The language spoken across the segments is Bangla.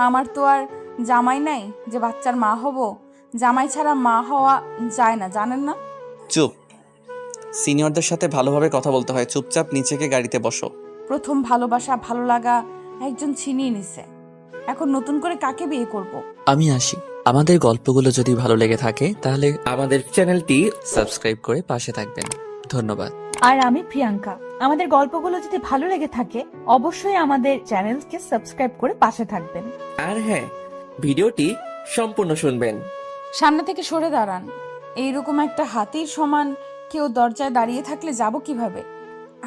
আমার তো আর জামাই নাই যে বাচ্চার মা হব। জামাই ছাড়া মা হওয়া যায় না, জানেন না? চুপ। সিনিয়রদের সাথে ভালোভাবে কথা বলতে হয়। চুপচাপ নিচে গিয়ে গাড়িতে বসো। প্রথম ভালোবাসা ভালো লাগা একজন ছিনিয়ে নিছে, এখন নতুন করে কাকে বিয়ে করব? আমি আসি। আমাদের গল্পগুলো যদি ভালো লেগে থাকে তাহলে আমাদের চ্যানেলটি সাবস্ক্রাইব করে পাশে থাকবেন। ধন্যবাদ। আর আমি প্রিয়াঙ্কা। আমাদের গল্পগুলো যদি ভালো লেগে থাকে অবশ্যই আমাদের চ্যানেলকে সাবস্ক্রাইব করে পাশে থাকবেন। আর হ্যাঁ, ভিডিওটি সম্পূর্ণ শুনবেন। সামনে থেকে সরে দাঁড়ান। এইরকম একটা হাতির সমান কেউ দরজায় দাঁড়িয়ে থাকলে যাব কিভাবে?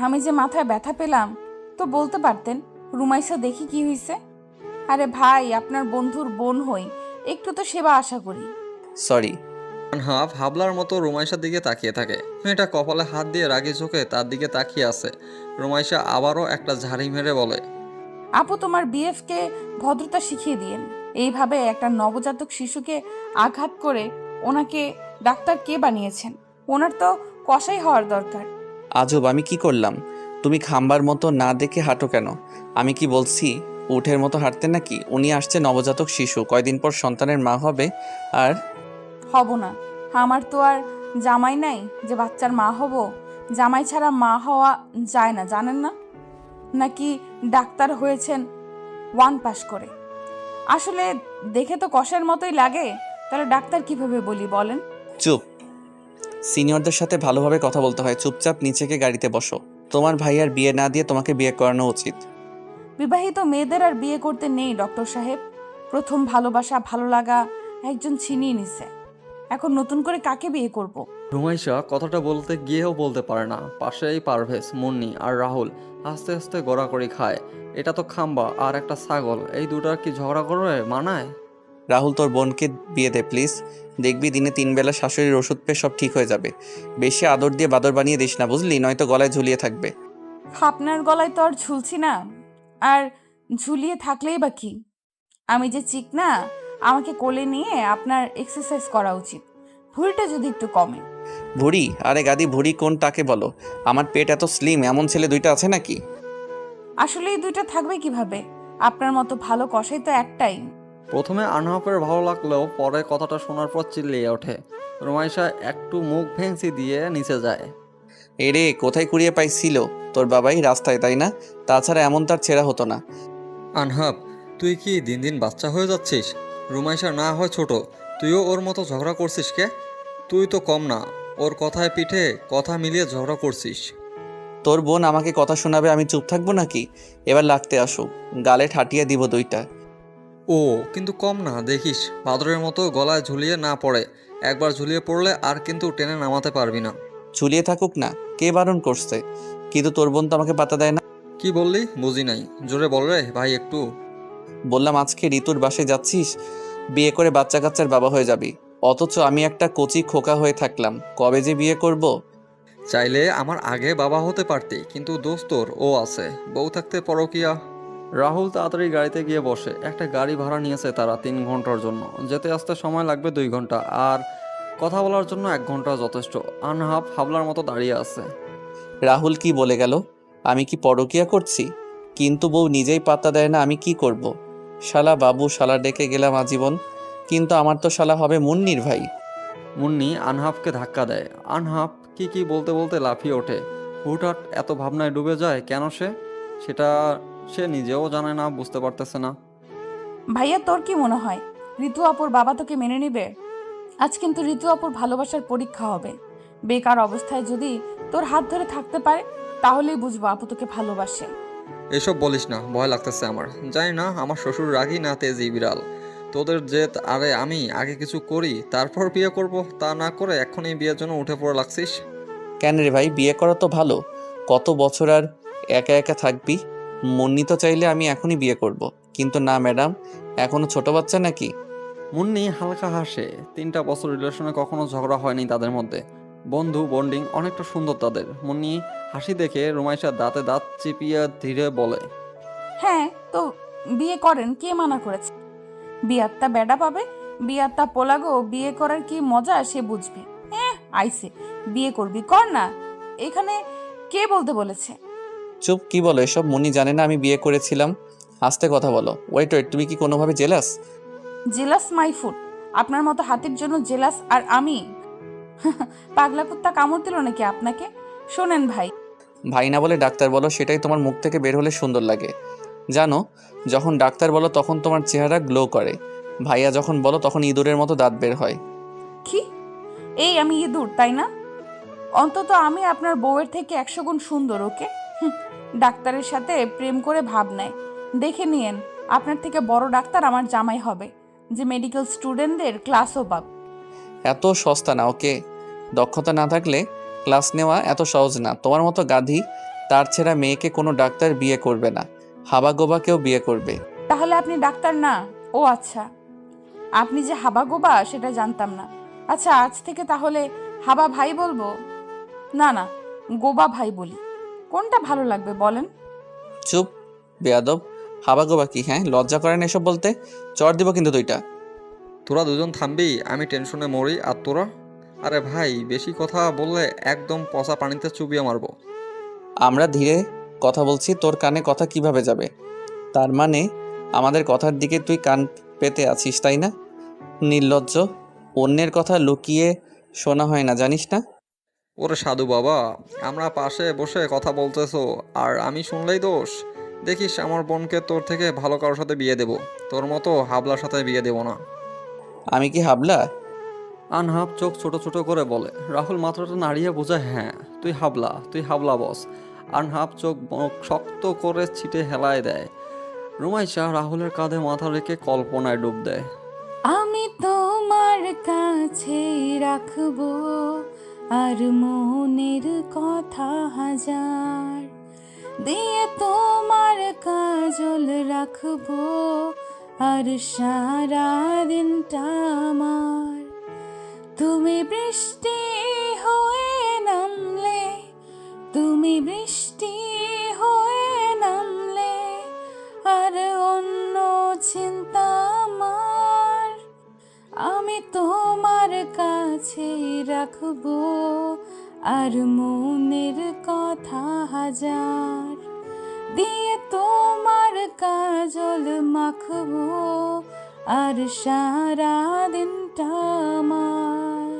আমি যে মাথায় ব্যথা পেলাম তো বলতে পারতেন। রুমাইসা দেখি কি হইছে। আরে ভাই, আপনার বন্ধুর বোন হই, একটু তো সেবা আশা করি। সরি। হাফ হাবলার মতো রুমাইশার দিকে তাকিয়ে থাকে। মেয়েটা কপালে হাত দিয়ে রাগী চোখে তার দিকে তাকিয়ে আছে। রুমাইশা আবারও একটা ঝাড়ি মেরে বলে, আপু, তোমার বিএফকে ভদ্রতা শিখিয়ে দিয়েন। এইভাবে একটা নবজাতক শিশুকে আঘাত করে ওনাকে ডাক্তার কে বানিয়েছেন? ওনার তো কসাই হওয়ার দরকার। আজব, আমি কি করলাম? তুমি খাম্বার মতো না দেখে হাঁটো কেন? আমি কি বলছি উঠের মতো হাঁটতে নাকি? উনি আসছে নবজাতক শিশু, কয়দিন পর সন্তানের মা হবে। আর হব না। আমার তো আর জামাই নাই যে বাচ্চার মা হব। জামাই ছাড়া মা হওয়া যায় না, জানেন না? নাকি ডাক্তার হয়েছেন ওয়ান পাস করে? আসলে দেখে তো কষের মতোই লাগে, তাহলে ডাক্তার কিভাবে বলি বলেন? চুপ। সিনিয়রদের সাথে ভালোভাবে কথা বলতে হয়। চুপচাপ নিচে গিয়ে গাড়িতে বসো। তোমার ভাইয়ার বিয়ে না দিয়ে তোমাকে বিয়ে করানো উচিত। বিবাহিত মেয়েদের আর বিয়ে করতে নেই ডক্টর সাহেব। প্রথম ভালোবাসা ভালো লাগা একজন ছিনিয়ে নিছে, এখন নতুন করে কাকে বিয়ে করব? রুমাইশা কথাটা বলতে গিয়েও বলতে পারে না। পাশেই পারভেজ, মুন্নি আর রাহুল আস্তে আস্তে গড়াগড়ি খায়। এটা তো খাম্বা আর একটা ছাগল, এই দুটার কি ঝগড়া করে মানায়? রাহুল, তোর বোনকে বিয়ে দে প্লিজ। দেখবি দিনে 3 বেলা শাশুড়ির ওষুধ পেয়ে সব ঠিক হয়ে যাবে। বেশি আদর দিয়ে বাদর বানিয়ে দিস না, বুঝলি? নয়তো গলায় ঝুলিয়ে থাকবে। আপনার গলায় তো আর ঝুলছি না, আর ঝুলিয়ে থাকলেই বা কি? আমি যে চিকনা, আমাকে কোলে নিয়ে আপনার এক্সারসাইজ করা উচিত, ভুঁড়িটা যদি একটু কমে। ভুড়ি? আরে গাদি, ভুড়ি কোন তাকে বলো? আমার পেট এত স্লিম, এমন ছেলে 2টা আছে নাকি? আসলে এই দুইটা থাকবে কিভাবে? আপনার মতো ভালো কষাই তো একটাই। প্রথমে আনহাফের ভালো লাগলেও পরে কথাটা শোনার পর চিল্লিয়ে ওঠে। রুমাইশা একটু মুখ ভেঙচি দিয়ে নিচে যায়। এরে, কোথায় কুড়িয়ে পাইছিল? তোর বাবাই রাস্তায়, তাই না? তাছাড়া এমন তার ছেঁড়া হতো না। আনহাব, তুই কি দিন দিন বাচ্চা হয়ে যাচ্ছিস? রুমাইশা না হয় ছোট, তুইও ওর মতো ঝগড়া করছিস কে? তুই তো কম না, ওর কথায় পিঠে কথা মিলিয়ে ঝগড়া করছিস। তোর বোন আমাকে কথা শোনাবে, আমি চুপ থাকবো নাকি? এবার লাগতে আসুক, গালে ঠাটিয়ে দিব 2টা। ও কিন্তু কম না, দেখিস বাদরের মতো গলায় ঝুলিয়ে না পড়ে। একবার ঝুলিয়ে পড়লে আর কিন্তু টেনে নামাতে পারবি না। ঝুলিয়ে থাকুক না, কে বারণ করছে? কিন্তু তোর বোন তো আমাকে পাত্তা দেয় না। কি বললি বুঝি নাই, জোরে বল রে ভাই একটু। বললাম আজকে ঋতুর বাসায় যাচ্ছিস, বিয়ে করে বাচ্চা কাচ্চার বাবা হয়ে যাবি। অথচ আমি একটা কচি খোকা হয়ে থাকলাম, কবে যে বিয়ে করব। চাইলে আমার আগে বাবা হতে পারতি, কিন্তু দোস্তর ও আছে, বউ থাকতে পরকিয়া। রাহুল তাড়াতাড়ি গাড়িতে গিয়ে বসে। একটা গাড়ি ভাড়া নিয়েছে তারা 3 ঘন্টার জন্য। যেতে আসতে সময় লাগবে 2 ঘন্টা, আর কথা বলার জন্য 1 ঘন্টা যথেষ্ট। আনহাফ হাবলার মতো দাঁড়িয়ে আছে। রাহুল কি বলে গেল? আমি কি পরকিয়া করছি? কিন্তু বউ নিজেই পাত্তা দেয় না, আমি কি করব? শালা বাবু শালা ডেকে গেলাম আজীবন, কিন্তু আমার তো শালা হবে মুন্নির ভাই। মুন্নি আনহাফকে ধাক্কা দেয়। আনহাফ কি কি বলতে বলতে লাফিয়ে ওঠে। হুটহাট এত ভাবনায় ডুবে যায় কেন সে, সেটা সে নিজেও জানে না, বুঝতে পারতেছে না। ভাইয়া, তোর কি মনে হয় ঋতু আপুর বাবা তোকে মেনে নিবে? আজ কিন্তু ঋতু আপুর ভালোবাসার পরীক্ষা হবে। বেকার অবস্থায় যদি তোর হাত ধরে থাকতে পারে তাহলেই বুঝবো আপু তোকে ভালোবাসে। এসব বলিস না, ভয় লাগতেছে আমার। জানি না আমার শ্বশুর রাগী না তেজি বিড়াল। তোদের জেদ আরে আমি আগে কিছু করি তারপর বিয়ে করব, তা না করে এখনই বিয়ের জন্য উঠে পড়ে লাগছিস। কেন রে ভাই, বিয়ে করা তো ভালো। কত বছর আর একা একা থাকবি? মুন্নি তো চাইলে আমি এখনই বিয়ে করব, কিন্তু না ম্যাডাম, এখনো ছোট বাচ্চা নাকি। মুন্নি হালকা হাসে। 3টা বছর রিলেশনে কখনো ঝগড়া হয়নি তাদের মধ্যে। বন্ধু বন্ডিং অনেকটা সুন্দর তাদের। মুন্নি হাসি দেখে রুমাইশা দাঁতে দাঁত চিপিয়ে ধীরে বলে, হ্যাঁ, তো বিয়ে করেন, কে মানা করেছে? বিয়াত্তা বেডা পাবে, বিয়াত্তা পোলাগো, বিয়ে করার কি মজা সে বুঝবি। আইসে, বিয়ে করবি কর না, এখানে কে বলতে বলেছে? চুপ, কি বলো এসব? মুন্নি জানে না আমি বিয়ে করেছিলাম? আস্তে কথা বলো। ওয়েট ওয়েট, তুমি কি কোনোভাবে জেলাস? Jealous my food. আপনার মতো হাতির জন্য জেলাস আর আমি? পাগলা কুত্তা কামড় দিল নাকি আপনাকে? শোনেন ভাই, ভাই না বলে ডাক্তার বলো, সেটাই তোমার মুখ থেকে বের হলে সুন্দর লাগে। জানো, যখন ডাক্তার বলো তখন তোমার চেহারা গ্লো করে, ভাইয়া যখন বলো তখন ইঁদুরের মতো দাঁত বের হয়। কি? এই আমি ইঁদুর তাই না? অন্তত আমি আপনার বউয়ের থেকে 100 গুণ সুন্দর, ওকে? ডাক্তারের সাথে প্রেম করে ভাব নেয়। দেখে নিয়েন, আপনার থেকে বড় ডাক্তার আমার জামাই হবে, যে মেডিকেল স্টুডেন্টদের ক্লাসও পাব। এত সস্তা না, ওকে? দক্ষতা না থাকলে ক্লাস নেওয়া এত সহজ না। তোমার মতো গাধি তার ছেঁড়া মেয়েকে কোনো ডাক্তার বিয়ে করবে না, হাবাগোবাকেও বিয়ে করবে। তাহলে আপনি ডাক্তার না? ও আচ্ছা, আপনি যে হাবা গোবা সেটা জানতাম না। আচ্ছা, আজ থেকে তাহলে হাবা ভাই বলবো? না না, গোবা ভাই বলি। কোনটা ভালো লাগবে বলেন? চুপ, বেয়াদব। হাবাগোবা কি? হ্যাঁ, লজ্জা করে না এসব বলতে? চড় দিব কিন্তু দুইটা। তোরা দুজন থামবি? আমি টেনশনে মরি আর তোরা? আরে ভাই, বেশি কথা বললে একদম পচা পানিতে চুবিয়ে মারবো। আমরা ধীরে কথা বলছি, তোর কানে কথা কিভাবে যাবে? তার মানে আমাদের কথার দিকে তুই কান পেতে আছিস, তাই না? নির্লজ্জ। অন্যের কথা লুকিয়ে শোনা হয় না, জানিস না? ওরে সাধু বাবা, আমরা পাশে বসে কথা বলতেছো আর আমি শুনলেই দোষ? দেখিস আমার বোনকে তোর থেকে ভালো কারোর সাথে বিয়ে দেব, তোর মতো হাবলার সাথে বিয়ে দেব না। আমি কি হাবলা? আনহাব চোখ ছোট ছোট করে বলে। রাহুল মাথাটা নাড়িয়ে বোঝায়, হ্যাঁ তুই হাবলা বস। আনহাব চোখ মুখ শক্ত করে ছিটে হেলায় দেয়। রুমাইশা রাহুলের কাঁধে মাথা রেখে কল্পনায় ডুব দেয়। আমি তোমার কাছে রাখবো আর মনের কথা হাজার, দিয়ে তোমার কাজল রাখবো আর সারা দিনটা আমার। তুমি বৃষ্টি হয়ে নামলে, তুমি বৃষ্টি হয়ে নামলে আর অন্য চিন্তা আমার। আমি তোমার কাছে রাখবো আর মনের কথা হাজার, দিয়ে তোমার কাজল মাখবো আর সারা দিনটা আমার।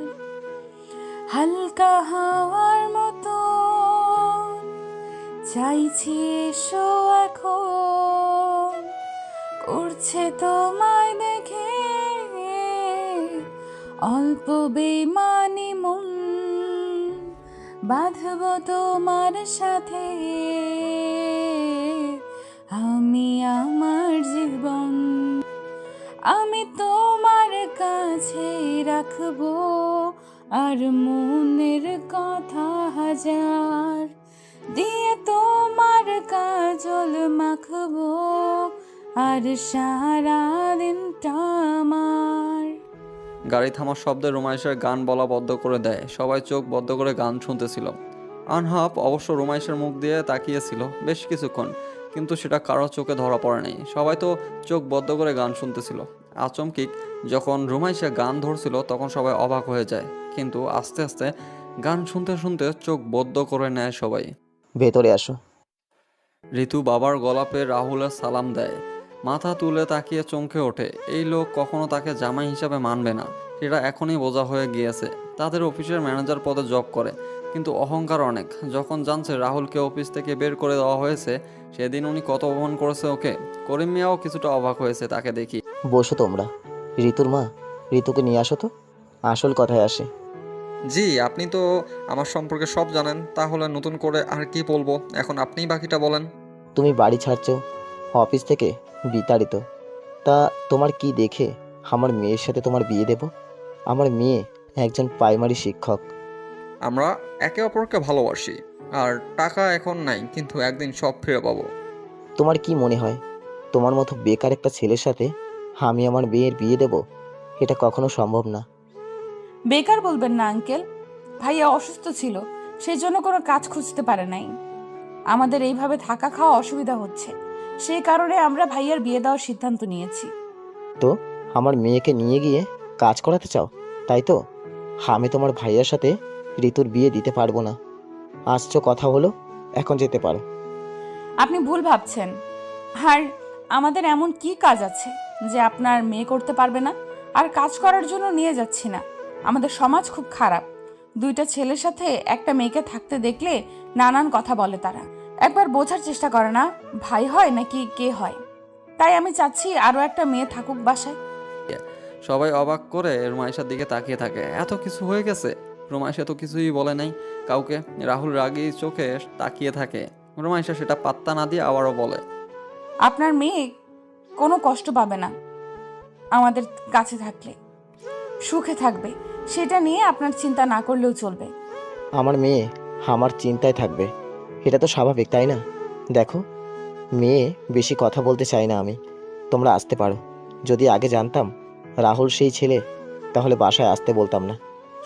হালকা হাওয়ার মতো চাইছি এসো এখন, করছে তোমায় দেখে অল্প বেমানি মন, বাঁধবো তোমার সাথে আমি আমার জীবন। আমি তোমার কাছে রাখবো আর মনের কথা হাজার, দিয়ে তোমার কাজল মাখবো আর সারা দিনটা আমার। গাড়ি থামার শব্দে রুমাইশের গান বলা বন্ধ করে দেয়। সবাই চোখ বন্ধ করে গান শুনতেছিল। আনহাব অবশ্য রুমাইশের মুখ দিয়ে তাকিয়েছিল বেশ কিছুক্ষণ, কিন্তু সেটা কারো চোখে ধরা পড়ে নাই। সবাই তো চোখ বন্ধ করে গান শুনতেছিল। আচমকিক যখন রুমাইশা গান ধরছিল তখন সবাই অবাক হয়ে যায়, কিন্তু আস্তে আস্তে গান শুনতে শুনতে চোখ বদ্ধ করে নেয় সবাই। ভেতরে আসো। ঋতু বাবার গলা পেয়ে রাহুলের সালাম দেয়। মাথা তুলে তাকিয়ে চমকে ওঠে। এই লোক কখনো তাকে জামাই হিসাবে মানবে না, সেটা এখনই বোঝা হয়ে গিয়েছে। তাদের অফিসের ম্যানেজার পদে জব করে, কিন্তু অহংকার অনেক। যখন জানছে রাহুলকে অফিস থেকে বের করে দেওয়া হয়েছে, সেদিন উনি কত অপমান করেছে ওকে। করিম মিয়াও কিছুটা অবাক হয়েছে তাকে দেখি। বসো তোমরা। ঋতুর মা, ঋতুকে নিয়ে আসো তো, আসল কথায় আসে। জি, আপনি তো আমার সম্পর্কে সব জানেন, তাহলে নতুন করে আর কি বলবো? এখন আপনিই বাকিটা বলেন। তুমি বাড়ি ছাড়ছো অফিস থেকে বিতাড়িত, তা তোমার কি দেখে আমার মেয়ের সাথে তোমার বিয়ে দেব? আমার মেয়ে একজন প্রাইমারি শিক্ষক। আমরা একে অপরকে ভালোবাসি, আর টাকা এখন নাই, কিন্তু একদিন সব ফিরে পাবো। তোমার কি মনে হয় তোমার মতো বেকার একটা ছেলের সাথে আমি আমার মেয়ের বিয়ে দেব? এটা কখনো সম্ভব না। বেকার বলবেন না আঙ্কেল, ভাইয়া অসুস্থ ছিল, সেই জন্য কোনো কাজ খুঁজতে পারে নাই। আমাদের এইভাবে থাকা খাওয়া অসুবিধা হচ্ছে, সেই কারণে আমরা ভাইয়ার বিয়ে দেওয়ার সিদ্ধান্ত নিয়েছি। তো আমার মেয়েকে নিয়ে গিয়ে কাজ করাতে চাও, তাই তো? আমি তোমার ভাইয়ার সাথে ঋতুর বিয়ে দিতে পারবো না। আসছো কথা হলো, এখন যেতে পারো। আপনি ভুল ভাবছেন। আর আমাদের এমন কি কাজ আছে যে আপনার মেয়ে করতে পারবে না? আর কাজ করার জন্য নিয়ে যাচ্ছি না। আমাদের সমাজ খুব খারাপ। দুইটা ছেলের সাথে একটা মেয়েকে থাকতে দেখলে নানান কথা বলে তারা। একবার বোঝার চেষ্টা করে না ভাই হয় নাকি কে হয়। তাই আমি চাচ্ছি আরও একটা মেয়ে থাকুক বাসায়। সবাই অবাক করে রুমাইশার দিকে তাকিয়ে থাকে। এত কিছু হয়ে গেছে, রুমাইশা তো কিছুই বলে নাই কাউকে। রাহুল রাগী চোখে তাকিয়ে থাকে। রুমাইশা সেটা পাত্তা না দিয়ে আবারও বলে, আপনার মেয়ে কোনো কষ্ট পাবে না আমাদের কাছে থাকলে, সুখে থাকবে। সেটা নিয়ে আপনার চিন্তা না করলেও চলবে। আমার মেয়ে আমার চিন্তায় থাকবে, এটা তো স্বাভাবিক তাই না? দেখো, মেয়ে বেশি কথা বলতে চাই না আমি। তোমরা আসতে পারো। যদি আগে জানতাম রাহুল সেই ছেলে, তাহলে বাসায় আসতে বলতাম না।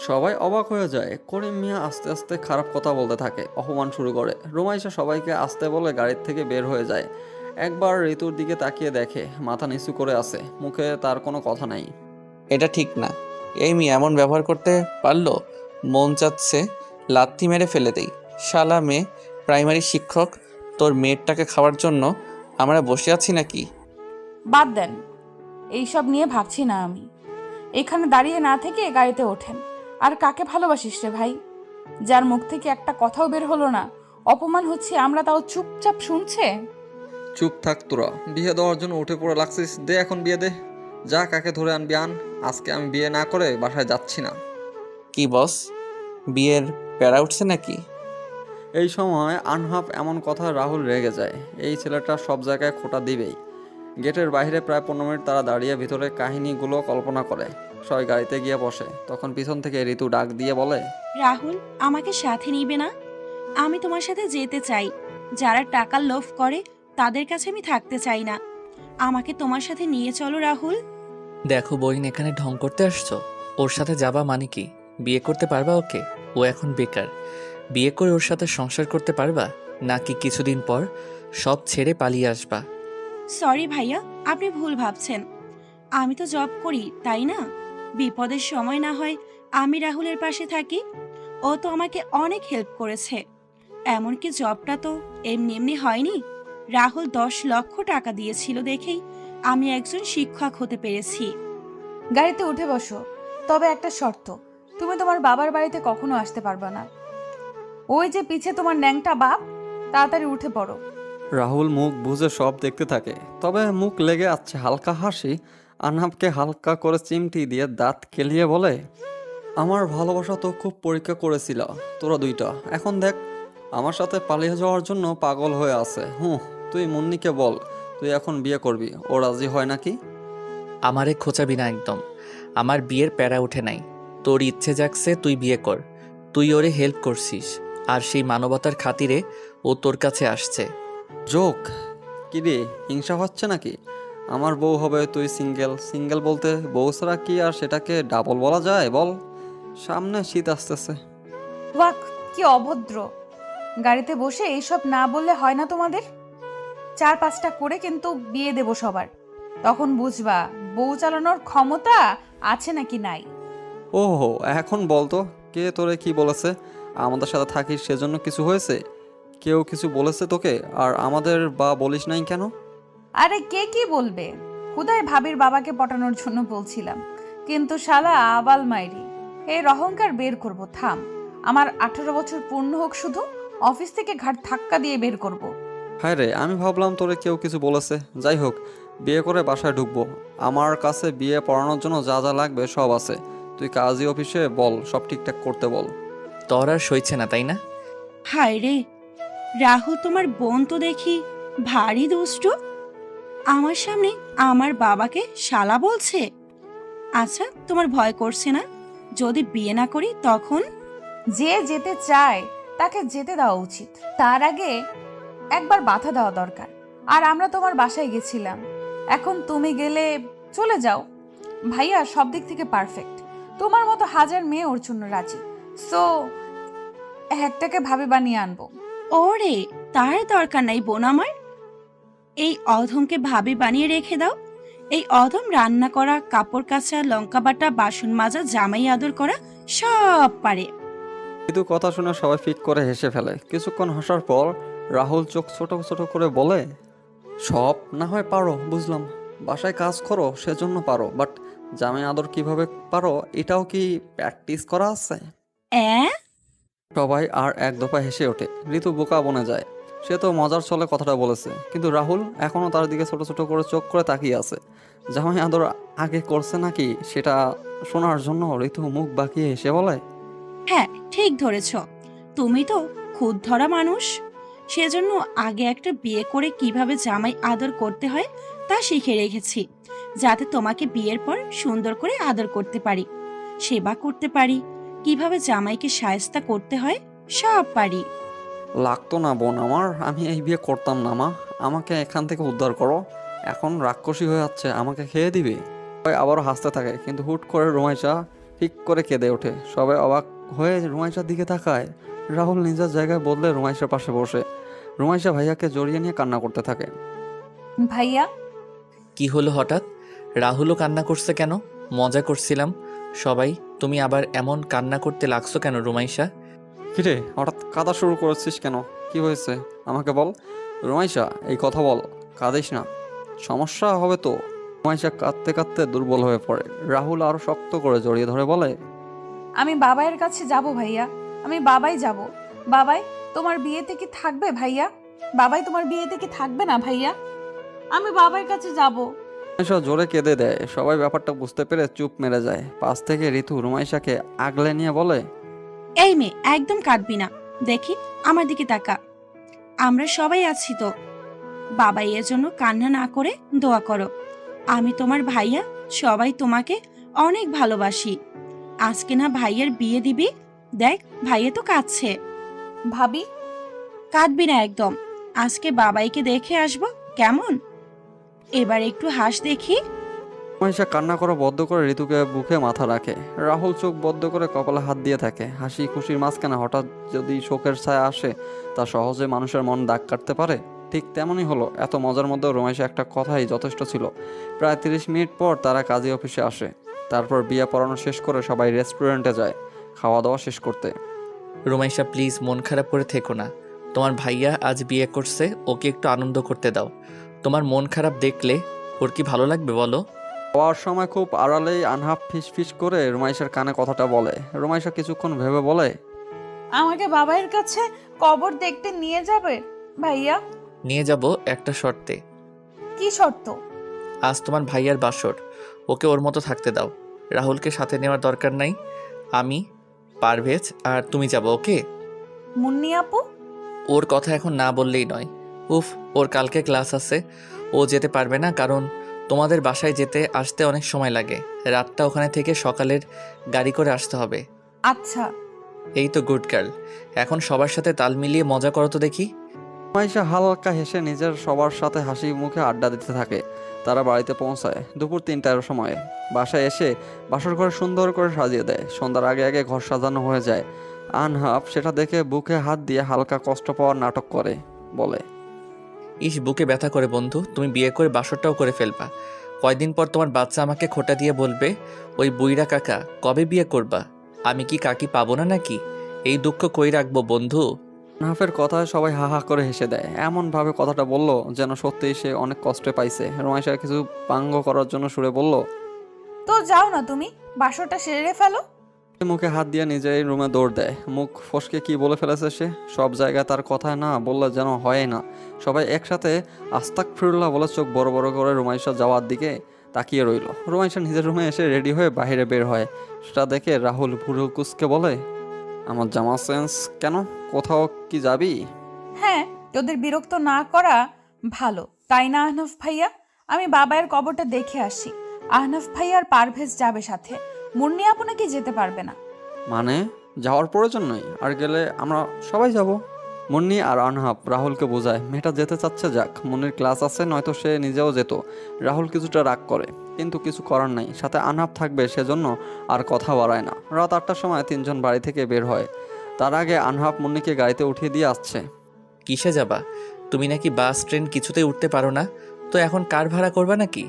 সবাই অবাক হয়ে যায়। করিম মিয়া আস্তে আস্তে খারাপ কথা বলতে থাকে, অপমান শুরু করে। রুমাইশা সবাইকে আসতে বলে গাড়ির থেকে বের হয়ে যায়। একবার ঋতুর দিকে তাকিয়ে দেখে মাথা নিচু করে আছে, মুখে তার কোনো কথা নাই। এটা ঠিক না। এই মেয়ে এমন ব্যবহার করতে পারলো? মন চাচ্ছে লাথি মেরে ফেলে দেই। শালা মেয়ে, প্রাইমারি শিক্ষক, তোর মেয়েরটাকে খাওয়ার জন্য আমরা বসে আছি নাকি? বাদ দেন, এইসব নিয়ে ভাবছি না আমি। এখানে দাঁড়িয়ে না থেকে গাড়িতে ওঠেন। আর কাকে ভালোবাসিস রে ভাই, যার মুখ থেকে একটা কথাও বের হলো না? অপমান হচ্ছে আমরা তাও চুপচাপ শুনছে। চুপ থাক তোরা, বিয়ে দেওয়ার জন্য উঠে পড়ে লাগছিস। দে এখন বিয়ে দে, যা কাকে ধরে আনবি আন। আজকে আমি বিয়ে না করে বাসায় যাচ্ছি না। কি বস, বিয়ের প্যারা উঠছে নাকি? এই সময় আনহাফ এমন কথা রাহুল রেগে যায়। এই ছেলেটা সব জায়গায় খোঁটা দিবেই। গেটের বাইরে প্রায় 15 মিনিট তারা দাঁড়িয়ে ভিতরে কাহিনীগুলো কল্পনা করে। সবাই গাড়িতে গিয়ে বসে। তখন পিছন থেকে ঋতু ডাক দিয়ে বলে, রাহুল, আমাকে সাথে নিবে না? আমি তোমার সাথে যেতে চাই। যারা টাকার লোভ করে তাদের কাছে আমি থাকতে চাই না। আমাকে তোমার সাথে নিয়ে চলো রাহুল। দেখো বইন, এখানে ঢং করতে আসছো? ওর সাথে যাবা মানে কি? বিয়ে করতে পারবা ওকে? ও এখন বেকার। বিয়ে করে ওর সাথে সংসার করতে পারবা, নাকি কিছুদিন পর সব ছেড়ে পালিয়ে আসবা? সরি ভাইয়া, আপনি ভুল ভাবছেন। আমি তো জব করি, তাই না? বিপদের সময় না হয় আমি রাহুলের পাশে থাকি। ও তো আমাকে অনেক হেল্প করেছে। এমনকি জবটা তো এমনি এমনি হয়নি। রাহুল 10 লক্ষ টাকা দিয়েছিল দেখেই আমি একজন শিক্ষক হতে পেরেছি। গাড়িতে উঠে বসো, তবে একটা শর্ত, তুমি তোমার বাবার বাড়িতে কখনো আসতে পারবে না। ওই যে পিছে তোমার ন্যাংটা বাপ, তাড়াতাড়ি উঠে পড়ো। রাহুল মুখ বুজে সব দেখতে থাকে, তবে মুখ লেগে আছে হালকা হাসি। আনহাবকে হালকা করে চিমটি দিয়ে দাঁত কেলিয়ে বলে, আমার ভালোবাসা তো খুব পরীক্ষা করেছিল তোরা দুইটা। এখন দেখ, আমার সাথে পালিয়ে যাওয়ার জন্য পাগল হয়ে আছে। তুই মুন্নিকে বল তুই এখন বিয়ে করবি, ও রাজি হয় নাকি? আমারে খোঁচাবি না একদম। আমার বিয়ের প্যারা উঠে নাই। তোর ইচ্ছে জাগছে তুই বিয়ে কর। তুই ওরে হেল্প করছিস, আর সেই মানবতার খাতিরে ও তোর কাছে আসছে। জোক কি রে, হিংসা হচ্ছে নাকি? আমার বউ হবে, তুই সিঙ্গেল। সিঙ্গেল বলতে বউ ছাড়া কি আর সেটাকে ডাবল বলা যায় বল? সামনে শীত আসতেছে। ওয়াক, কি অভদ্র! গাড়িতে বসে এইসব না বললে হয় না তোমাদের? 4-5টা করে কিন্তু বিয়ে দেব সবার, তখন বুঝবা বউ চালানোর ক্ষমতা আছে নাকি নাই। ওহো, এখন বলতো কে তোরে কি বলেছে? আমাদের সাথে থাকিস সেজন্য কিছু হয়েছে? কেউ কিছু বলেছে তোকে? আর আমাদের বা বলিস নাই কেন? আরে কে কি বলবে, খুদাই ভাবির বাবাকে পটানোর জন্য বলছিলাম, কিন্তু শালা আবাল মাইরি। এই অহংকার বের করব, থাম। আমার 18 বছর পূর্ণ হোক, শুধু অফিস থেকে ঘাট ধাক্কা দিয়ে বের করব। হায় রে, আমি ভাবলাম তোরে কেউ কিছু বলেছে। যাই হোক, বিয়ে করে বাসায় ঢুকবো। আমার কাছে বিয়ে পড়ানোর জন্য যা যা লাগবে সব আছে। তুই কাজী অফিসে বল সব ঠিকঠাক করতে বল। তোর আর সইছে না তাই না? হায় রে, রাহুল তোমার বোন তো দেখি ভারী দুষ্টু। আমার সামনে আমার বাবাকে শালা বলছে। আচ্ছা, তোমার ভয় করছে না যদি বিয়ে না করি তখন? যে যেতে চায় তাকে যেতে দেওয়া উচিত, তার আগে একবার বাধা দেওয়া দরকার। আর আমরা তোমার বাসায় গেছিলাম, এখন তুমি গেলে চলে যাও। ভাইয়া সব দিক থেকে পারফেক্ট, তোমার মতো হাজার মেয়ে ওর জন্য রাজি। সো একটাকে ভাবি বানিয়ে আনবো। ওরে, তার দরকার নাই বোন আমার। এই অধমকে ভাবি বানিয়ে রেখে দাও। এই অধম রান্না করা, কাপড় কাচা, লঙ্কা বাটা, বাসন মাজা, জামাই আদর করা সব পারে। কিন্তু কথা শুনে সবাই ফিক করে হেসে ফেলে। কিছুক্ষণ হাসার পর রাহুল চোখ ছোট ছোট করে বলে, সব না হয় পারো বুঝলাম, বাসায় কাজ করো সেজন্য পারো, বাট জামাই আদর কিভাবে পারো এটাও কি প্র্যাকটিস করা আছে? অ্যাঁ সবাই আর এক দফা হেসে ওঠে। ঋতু বোকা বনে যায়। সে তো মজার ছলে কথাটা বলেছে, কিন্তু রাহুল এখনও তার দিকে ছোট ছোট করে চোখ করে তাকিয়ে আছে। জামাই আদর আগে করছে নাকি সেটা শোনার জন্য ঋতু মুখ বাঁকিয়ে হেসে বলে, হ্যাঁ, ঠিক ধরেছ। তুমি তো খুদ ধরা মানুষ। সেজন্য আগে একটা বিয়ে করে কিভাবে জামাই আদর করতে হয় তা শিখে রেখেছি, যাতে তোমাকে বিয়ের পর সুন্দর করে আদর করতে পারি, সেবা করতে পারি, কিভাবে জামাইকে শায়েস্তা করতে হয় সব পারি। লাগতো না বোন আমার, আমি এই বিয়ে করতাম না মা, আমাকে এখান থেকে উদ্ধার করো। এখন রাক্ষসী হয়ে যাচ্ছে, আমাকে খেয়ে দিবে। সবাই আবারও হাসতে থাকে, কিন্তু হুট করে রুমাইশা ঠিক করে কেঁদে ওঠে। সবাই অবাক হয়ে রুমাইশার দিকে তাকায়। রাহুল নিজের জায়গায় বদলে রুমাইশার পাশে বসে। রুমাইশা ভাইয়াকে জড়িয়ে নিয়ে কান্না করতে থাকে। ভাইয়া, কি হলো হঠাৎ? রাহুলও কান্না করছে কেন? মজা করছিলাম সবাই, তুমি আবার এমন কান্না করতে লাগছো কেন রুমাইশা? কিরে হঠাৎ কাঁদা শুরু করেছিস কেন? কি হয়েছে আমাকে বল। রুমাইশা এই কথা বল, কাঁদিস না, সমস্যা হবে তো। রুমাইশা কাঁদতে কাঁদতে দুর্বল হয়ে পড়ে। রাহুল আরো শক্ত করে জড়িয়ে ধরে বলে, আমি বাবাইয়ের কাছে যাব ভাইয়া, আমি বাবাই যাব। বাবাই, তোমার বিয়েতে কি থাকবে ভাইয়া? বাবাই, তোমার বিয়েতে কি থাকবে না ভাইয়া? আমি বাবার কাছে যাব। রুমাইশা জোরে কেঁদে দেয়। সবাই ব্যাপারটা বুঝতে পেরে চুপ মেরে যায়। পাশ থেকে ঋতু রুমাইশাকে আগলে নিয়ে বলে, এই মেয়ে, একদম কাঁদবি না। দেখি, আমার দিকে তাকা, আমরা সবাই আছি তো। বাবাই এর জন্য কান্না না করে দোয়া করো। আমি তোমার ভাইয়া, সবাই তোমাকে অনেক ভালোবাসি। আজকে না ভাইয়ের বিয়ে দিবি, দেখ ভাইয়া তো কাঁদছে। ভাবি, কাঁদবি না একদম। আজকে বাবাইকে দেখে আসবো, কেমন? এবার একটু হাস দেখি। রুমাইশা কান্না করা বদ্ধ করে ঋতুকে বুকে মাথা রাখে। রাহুল চোখ বদ্ধ করে কপালে হাত দিয়ে থাকে। হাসি খুশির মাঝখানে হঠাৎ যদি শোকের ছায়া আসে, তা সহজে মানুষের মন দাগ কাটতে পারে। ঠিক তেমনই হলো। এত মজার মধ্যে রুমাইশা একটা কথাই যথেষ্ট ছিল। প্রায় 30 মিনিট পর তারা কাজী অফিসে আসে। তারপর বিয়ে পড়ানো শেষ করে সবাই রেস্টুরেন্টে যায় খাওয়া দাওয়া শেষ করতে। রুমাইশা প্লিজ মন খারাপ করে থেকো না। তোমার ভাইয়া আজ বিয়ে করছে, ওকে একটু আনন্দ করতে দাও। তোমার মন খারাপ দেখলে ওর কি ভালো লাগবে বলো? খাওয়ার সময় খুব আড়ালেই আনহাফ ফিস ফিস করে রুমাইশার কানে কথাটা বলে। রুমাইশা কিছুক্ষণ ভেবে বলে, আমাকে বাবাইয়ের কাছে কবর দেখতে নিয়ে যাবে ভাইয়া? নিয়ে যাব একটা শর্তে। কি শর্ত? আজ তোমার ভাইয়ার বাসর, ওকে ওর মতো থাকতে দাও। রাহুলকে সাথে নেওয়ার দরকার নাই। আমি, পারভেজ আর তুমি যাবো, ওকে? মুন্নি আপু? ওর কথা এখন না বললেই নয়। উফ, ওর কালকে ক্লাস আছে, ও যেতে পারবে না, কারণ তোমাদের বাসায় যেতে আসতে অনেক সময় লাগে। রাতটা ওখানে থেকে সকালের গাড়ি করে আসতে হবে। আচ্ছা। এই তো গুড গার্ল, এখন সবার সাথে তাল মিলিয়ে মজা করো তো দেখি। রুমাইশা হালকা হেসে নিজের সবার সাথে হাসি মুখে আড্ডা দিতে থাকে। তারা বাড়িতে পৌঁছায় দুপুর 3টার সময়ে। বাসায় এসে বাসর ঘর সুন্দর করে সাজিয়ে দেয়। সন্ধ্যার আগে আগে ঘর সাজানো হয়ে যায়। আনহাফ সেটা দেখে বুকে হাত দিয়ে হালকা কষ্ট পাওয়ার নাটক করে, বলে, ইস, বুকে ব্যথা করে বন্ধু, তুমি বিয়ে করে বাসরটাও করে ফেলবা। কয়দিন পর তোমার বাচ্চা আমাকে খোটা দিয়ে বলবে, ওই বুইরা কাকা কবে বিয়ে করবা? আমি কি কাকি পাবো না নাকি? এই দুঃখ কই রাখবো বন্ধু? আনহাফের কথায় সবাই হা হা করে হেসে দেয়। এমনভাবে কথাটা বলল যেন সত্যিই সে অনেক কষ্টে পাইছে। রুমাইশা কিছু পাঙ্গ করার জন্য সুরে বলল, তো যাও না, তুমি বাসরটা সেরে ফেলো। মুখে হাত দিয়ে নিজেই রুমে দৌড় দেয়। মুখ ফসকে কি বলে ফেলেছে সে। সব জায়গায় তার কথায় না বললে যেন হয় না। সবাই একসাথে আস্তাগফিরুল্লাহ বলে চোখ বড় বড় করে রুমাইশা যাওয়ার দিকে তাকিয়ে রইল। রুমাইশা নিজের রুমে এসে রেডি হয়ে বাইরে বের হয়। সেটা দেখে রাহুল ভুরু কুচকে বলে, আমার জামা সেন্স কেন, কোথাও কি যাবি? হ্যাঁ, তোদের বিরক্ত না করা ভালো, তাই না আহনাফ ভাইয়া? আমি বাবাইয়ের কবরটা দেখে আসি। আহনাফ ভাইয়া আর পারভেজ যাবে সাথে, মুন্নি আপু নাকি যেতে পারবে না। মানে যাওয়ার প্রয়োজন নেই, আর গেলে আমরা সবাই যাব। মুন্নি আর আনহাব রাহুলকে বোঝায় মেয়েটা যেতে চাচ্ছে যাক, মুন্নির ক্লাস আছে, নয়তো সে নিজেও যেত। রাহুল কিছুটা রাগ করে, কিন্তু কিছু করার নাই, সাথে আনহাব থাকবে সেজন্য আর কথা বাড়ায় না। রাত 8টার সময় 3জন বাড়ি থেকে বের হয়। তার আগে আনহাব মুন্নিকে গাড়িতে উঠিয়ে দিয়ে আসছে। কিসে যাবা? তুমি নাকি বাস ট্রেন কিছুতেই উঠতে পারো না, তো এখন কার ভাড়া করবা নাকি?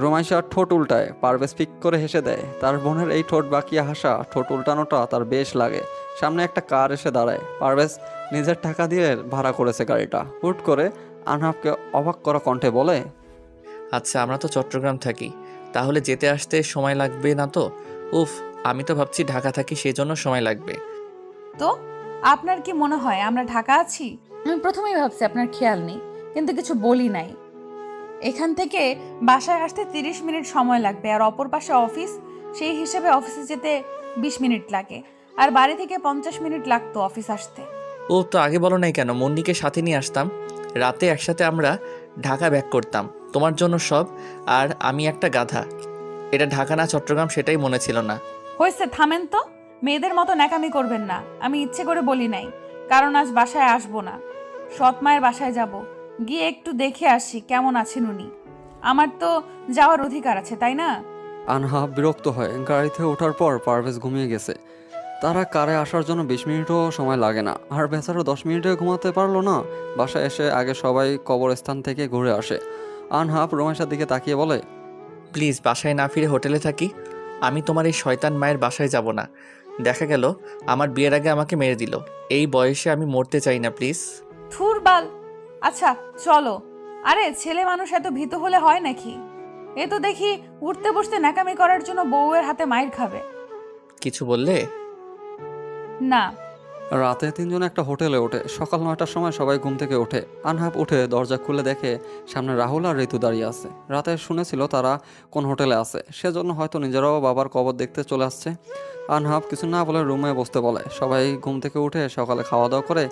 রুমাইশা ঠোঁট উল্টায়। পারভেজ পিক করে হেসে দেয়। তার বোনের এই ঠোঁট বাঁকিয়ে হাসা, ঠোঁট উল্টানোটা তার বেশ লাগে। সামনে একটা কার এসে দাঁড়ায়। পারভেজ নিজের টাকা দিয়ে ভাড়া করেছে গাড়িটা। হুট করে আনহাবকে অবাক করা কণ্ঠে বলে, আচ্ছা আমরা তো চট্টগ্রাম থাকি, তাহলে যেতে আসতে সময় লাগবে না তো? উফ, আমি তো ভাবছি ঢাকা থাকি, সেজন্য সময় লাগবে। তো আপনার কি মনে হয় আমরা ঢাকা আছি? আমি প্রথমেই ভাবছি আপনার খেয়াল নেই, কিন্তু কিছু বলি নাই। এখান থেকে বাসায় আসতে 30 মিনিট সময় লাগবে, আর অপর পাশে অফিস, সেই হিসেবে অফিসে যেতে 20 মিনিট লাগে, আর বাড়ি থেকে 50 মিনিট লাগতো অফিস আসতে। ও তো আগে বলো নাই কেন? মুন্নিকে সাথে নিয়ে আসতাম, রাতে একসাথে আমরা ঢাকা ব্যাক করতাম, তোমার জন্য সব। আর আমি একটা গাধা, এটা ঢাকা না চট্টগ্রাম সেটাই মনে ছিল না। হয়েছে, থামেন তো। মেয়েদের মতো ন্যাকামি করবেন না। আমি ইচ্ছে করে বলি নাই, কারণ আজ বাসায় আসবো না, সৎ মায়ের বাসায় যাব, গিয়ে একটু দেখে আসি কেমন আছেন উনি। আমার তো যাওয়ার অধিকার আছে, তাই না? আনহাব বিরক্ত হয়। গাড়িতে ওঠার পর পারভেজ ঘুমিয়ে গেছে। তারা কারে আসার জন্য 20 মিনিটও সময় লাগে না, আর বেচারা 10 মিনিটে ঘুমাতে পারলো না। বাসায় এসে আগে সবাই কবরস্থান থেকে ঘুরে আসে। আনহাব রমেশের দিকে তাকিয়ে বলে, প্লিজ বাসায় না ফিরে হোটেলে থাকি। আমি তোমার এই শয়তান মায়ের বাসায় যাব না। দেখা গেল আমার বিয়ের আগে আমাকে মেরে দিল। এই বয়সে আমি মরতে চাই না, প্লিজ। থুর বাল। আচ্ছা চলো। আরে ছেলে মানুষ এত ভীতু হলে হয় নাকি? এ তো দেখি উঠতে বসতে ন্যাকামি করার জন্য বউয়ের হাতে মাইর খাবে। কিছু বললে? না। রাতে তিনজনে একটা হোটেলে ওঠে। সকাল 9টার সময় সবাই ঘুম থেকে ওঠে। আনহাব উঠে দরজা খুলে দেখে সামনে রাহুল আর ঋতু দাঁড়িয়ে আছে। রাতে শুনেছিল তারা কোন হোটেলে আছে, সেজন্য হয়তো নিজেরাও বাবার কবর দেখতে চলে আসছে। আনহাব কিছু না বলে রুমে বসতে বলে। সবাই ঘুম থেকে উঠে সকালে খাওয়া দাওয়া করে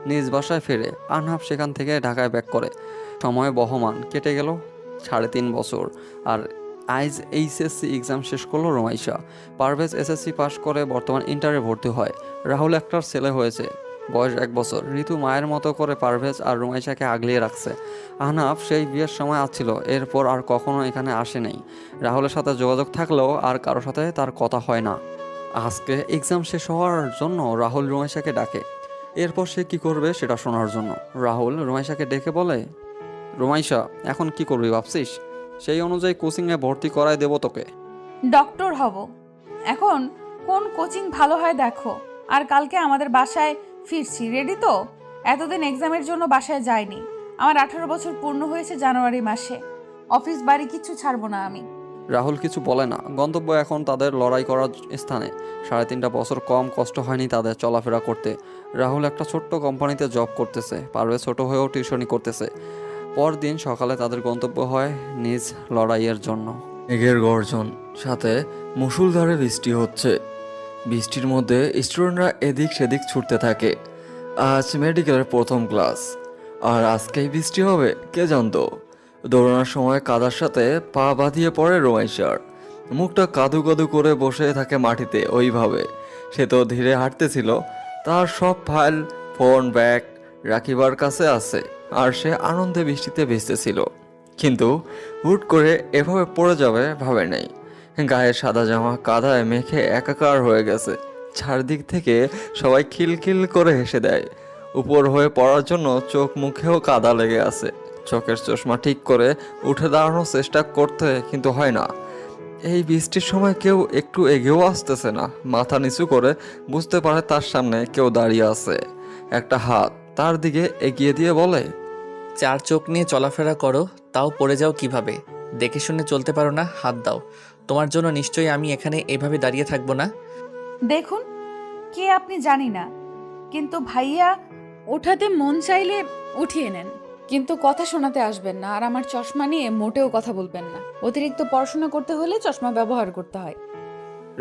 নিজ বাসায় ফেরে। আনহাব সেখান থেকে ঢাকায় ব্যাক করে। সময় বহমান কেটে গেল 3.5 বছর। আর আইজ এইচএসসি এক্সাম শেষ করলো রোমাইশা। পারভেজ এসএসসি পাশ করে বর্তমান ইন্টারে ভর্তি হয়। রাহুল একটার ছেলে হয়েছে, বয়স 1 বছর। ঋতু মায়ের মতো করে পারভেজ আর রোমাইশাকে আগলিয়ে রাখছে। আহনাফ সেই বিয়ের সময় আসছিল, এরপর আর কখনো এখানে আসে নাই। রাহুলের সাথে যোগাযোগ থাকলেও আর কারোর সাথে তার কথা হয় না। আজকে এক্সাম শেষ হওয়ার জন্য রাহুল রোমাইশাকে ডাকে। এরপর সে কি করবে সেটা শোনার জন্য রাহুল রোমাইশাকে ডেকে বলে, রোমাইশা এখন কি করবি ভাবছিস? সেই অনুযায়ী কোচিংয়ে ভর্তি করায় দেবো তোকে। ডক্টর হব। এখন কোন কোচিং ভালো হয় দেখো। আর কালকে আমাদের বাসায় ফিরছি, রেডি তো? এতদিন এক্সামের জন্য বাসায় যাইনি। আমার 18 বছর পূর্ণ হয়েছে জানুয়ারি মাসে। অফিস বাড়ি কিছু ছাড়বো না আমি। রাহুল কিছু বলে না। গন্তব্য এখন তাদের লড়াই করার স্থানে। 3.5 বছর কম কষ্ট হয়নি তাদের চলাফেরা করতে। রাহুল একটা ছোট্ট কোম্পানিতে জব করতেছে, পারবে ছোট হয়েও টিউশনি করতেছে। পরদিন সকালে তাদের গন্তব্য হয় নিজ লড়াইয়ের জন্য। মেঘের গর্জন, সাথে মুষলধারে বৃষ্টি হচ্ছে। বৃষ্টির মধ্যে স্টুডেন্টরা এদিক সেদিক ছুটতে থাকে। আজ মেডিকেলের প্রথম ক্লাস, আর আজকেই বৃষ্টি হবে কে জানতো। দৌড়ানোর সময় কাদার সাথে পা বাঁধিয়ে পড়ে রোমাইশার। মুখটা কাদু কাদু করে বসে থাকে মাটিতে ওইভাবে। সে তো ধীরে হাঁটতেছিল। তার সব ফাইল, ফোন, ব্যাগ রাখিবার কাছে আছে, আর সে আনন্দে বৃষ্টিতে ভিজতেছিল। কিন্তু হুট করে এভাবে পড়ে যাবে ভাবে নাই। গায়ের সাদা জামা কাদায় মেখে একাকার হয়ে গেছে। চারদিক থেকে সবাই খিলখিল করে হেসে দেয়। উপর হয়ে পড়ার জন্য চোখ মুখেও কাদা লেগে আছে। চোখের চশমা ঠিক করে উঠে দাঁড়ানোর চেষ্টা করতে কিন্তু হয় না। এই বৃষ্টির সময় কেউ একটু এগিয়েও আসতেছে না। মাথা নিচু করে বুঝতে পারে তার সামনে কেউ দাঁড়িয়ে আছে। একটা হাত তার দিকে এগিয়ে দিয়ে বলে, 4 চোখ নিয়ে চলাফেরা করো, তাও পড়ে যাও কিভাবে? দেখে শুনে চলতে পারো না? হাত দাও। তোমার জন্য নিশ্চয়ই আমি এখানে এভাবে দাঁড়িয়ে থাকবো না। দেখুন, কে আপনি জানি না, কিন্তু ভাইয়া ওঠাতে মন চাইলে উঠিয়ে নেন, কিন্তু কথা শোনাতে আসবেন না। আর আমার চশমা নিয়ে মোটেও কথা বলবেন না। অতিরিক্ত পড়াশোনা করতে হলে চশমা ব্যবহার করতে হয়।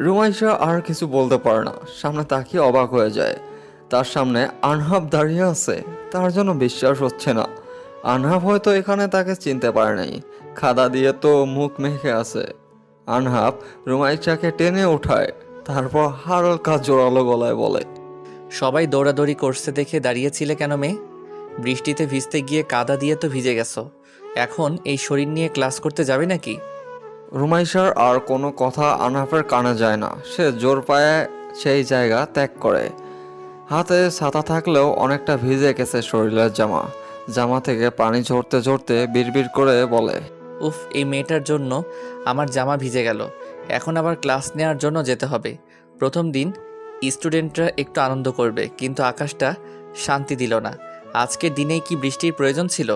রোমাইশা আর কিছু বলতে পারে না। সামনে তাকিয়ে অবাক হয়ে যায়। তার সামনে আনহাব দাঁড়িয়ে আছে। তার জন্য বিশ্বাস হচ্ছে না। আনহাব হয়তো এখানে তাকে চিনতে পারে নাই। খাদা দিয়ে তো মুখ মেখে আছে। আনহাব রোমাইশাকে টেনে ওঠায়, তারপর হালকা জোরালো গলায় বলে, সবাই দৌড়াদৌড়ি করছে দেখে দাঁড়িয়েছিলে কেন মেয়ে? বৃষ্টিতে ভিজতে গিয়ে কাদা দিয়ে তো ভিজে গেছো। এখন এই শরীর নিয়ে ক্লাস করতে যাবে নাকি? রোমাইশার আর কোনো কথা আনহাফের কানে যায় না। সে জোর পায়ে সেই জায়গা ত্যাগ করে। হাতে ছাতা থাকলেও অনেকটা ভিজে গেছে শরীরের জামা। জামা থেকে পানি ঝরতে ঝরতে বিড়বিড় করে বলে, উফ, এই মেয়েটার জন্য আমার জামা ভিজে গেল। এখন আবার ক্লাস নেওয়ার জন্য যেতে হবে। প্রথম দিন স্টুডেন্টরা একটু আনন্দ করবে, কিন্তু আকাশটা শান্তি দিল না। আজকের দিনেই কি বৃষ্টির প্রয়োজন ছিল?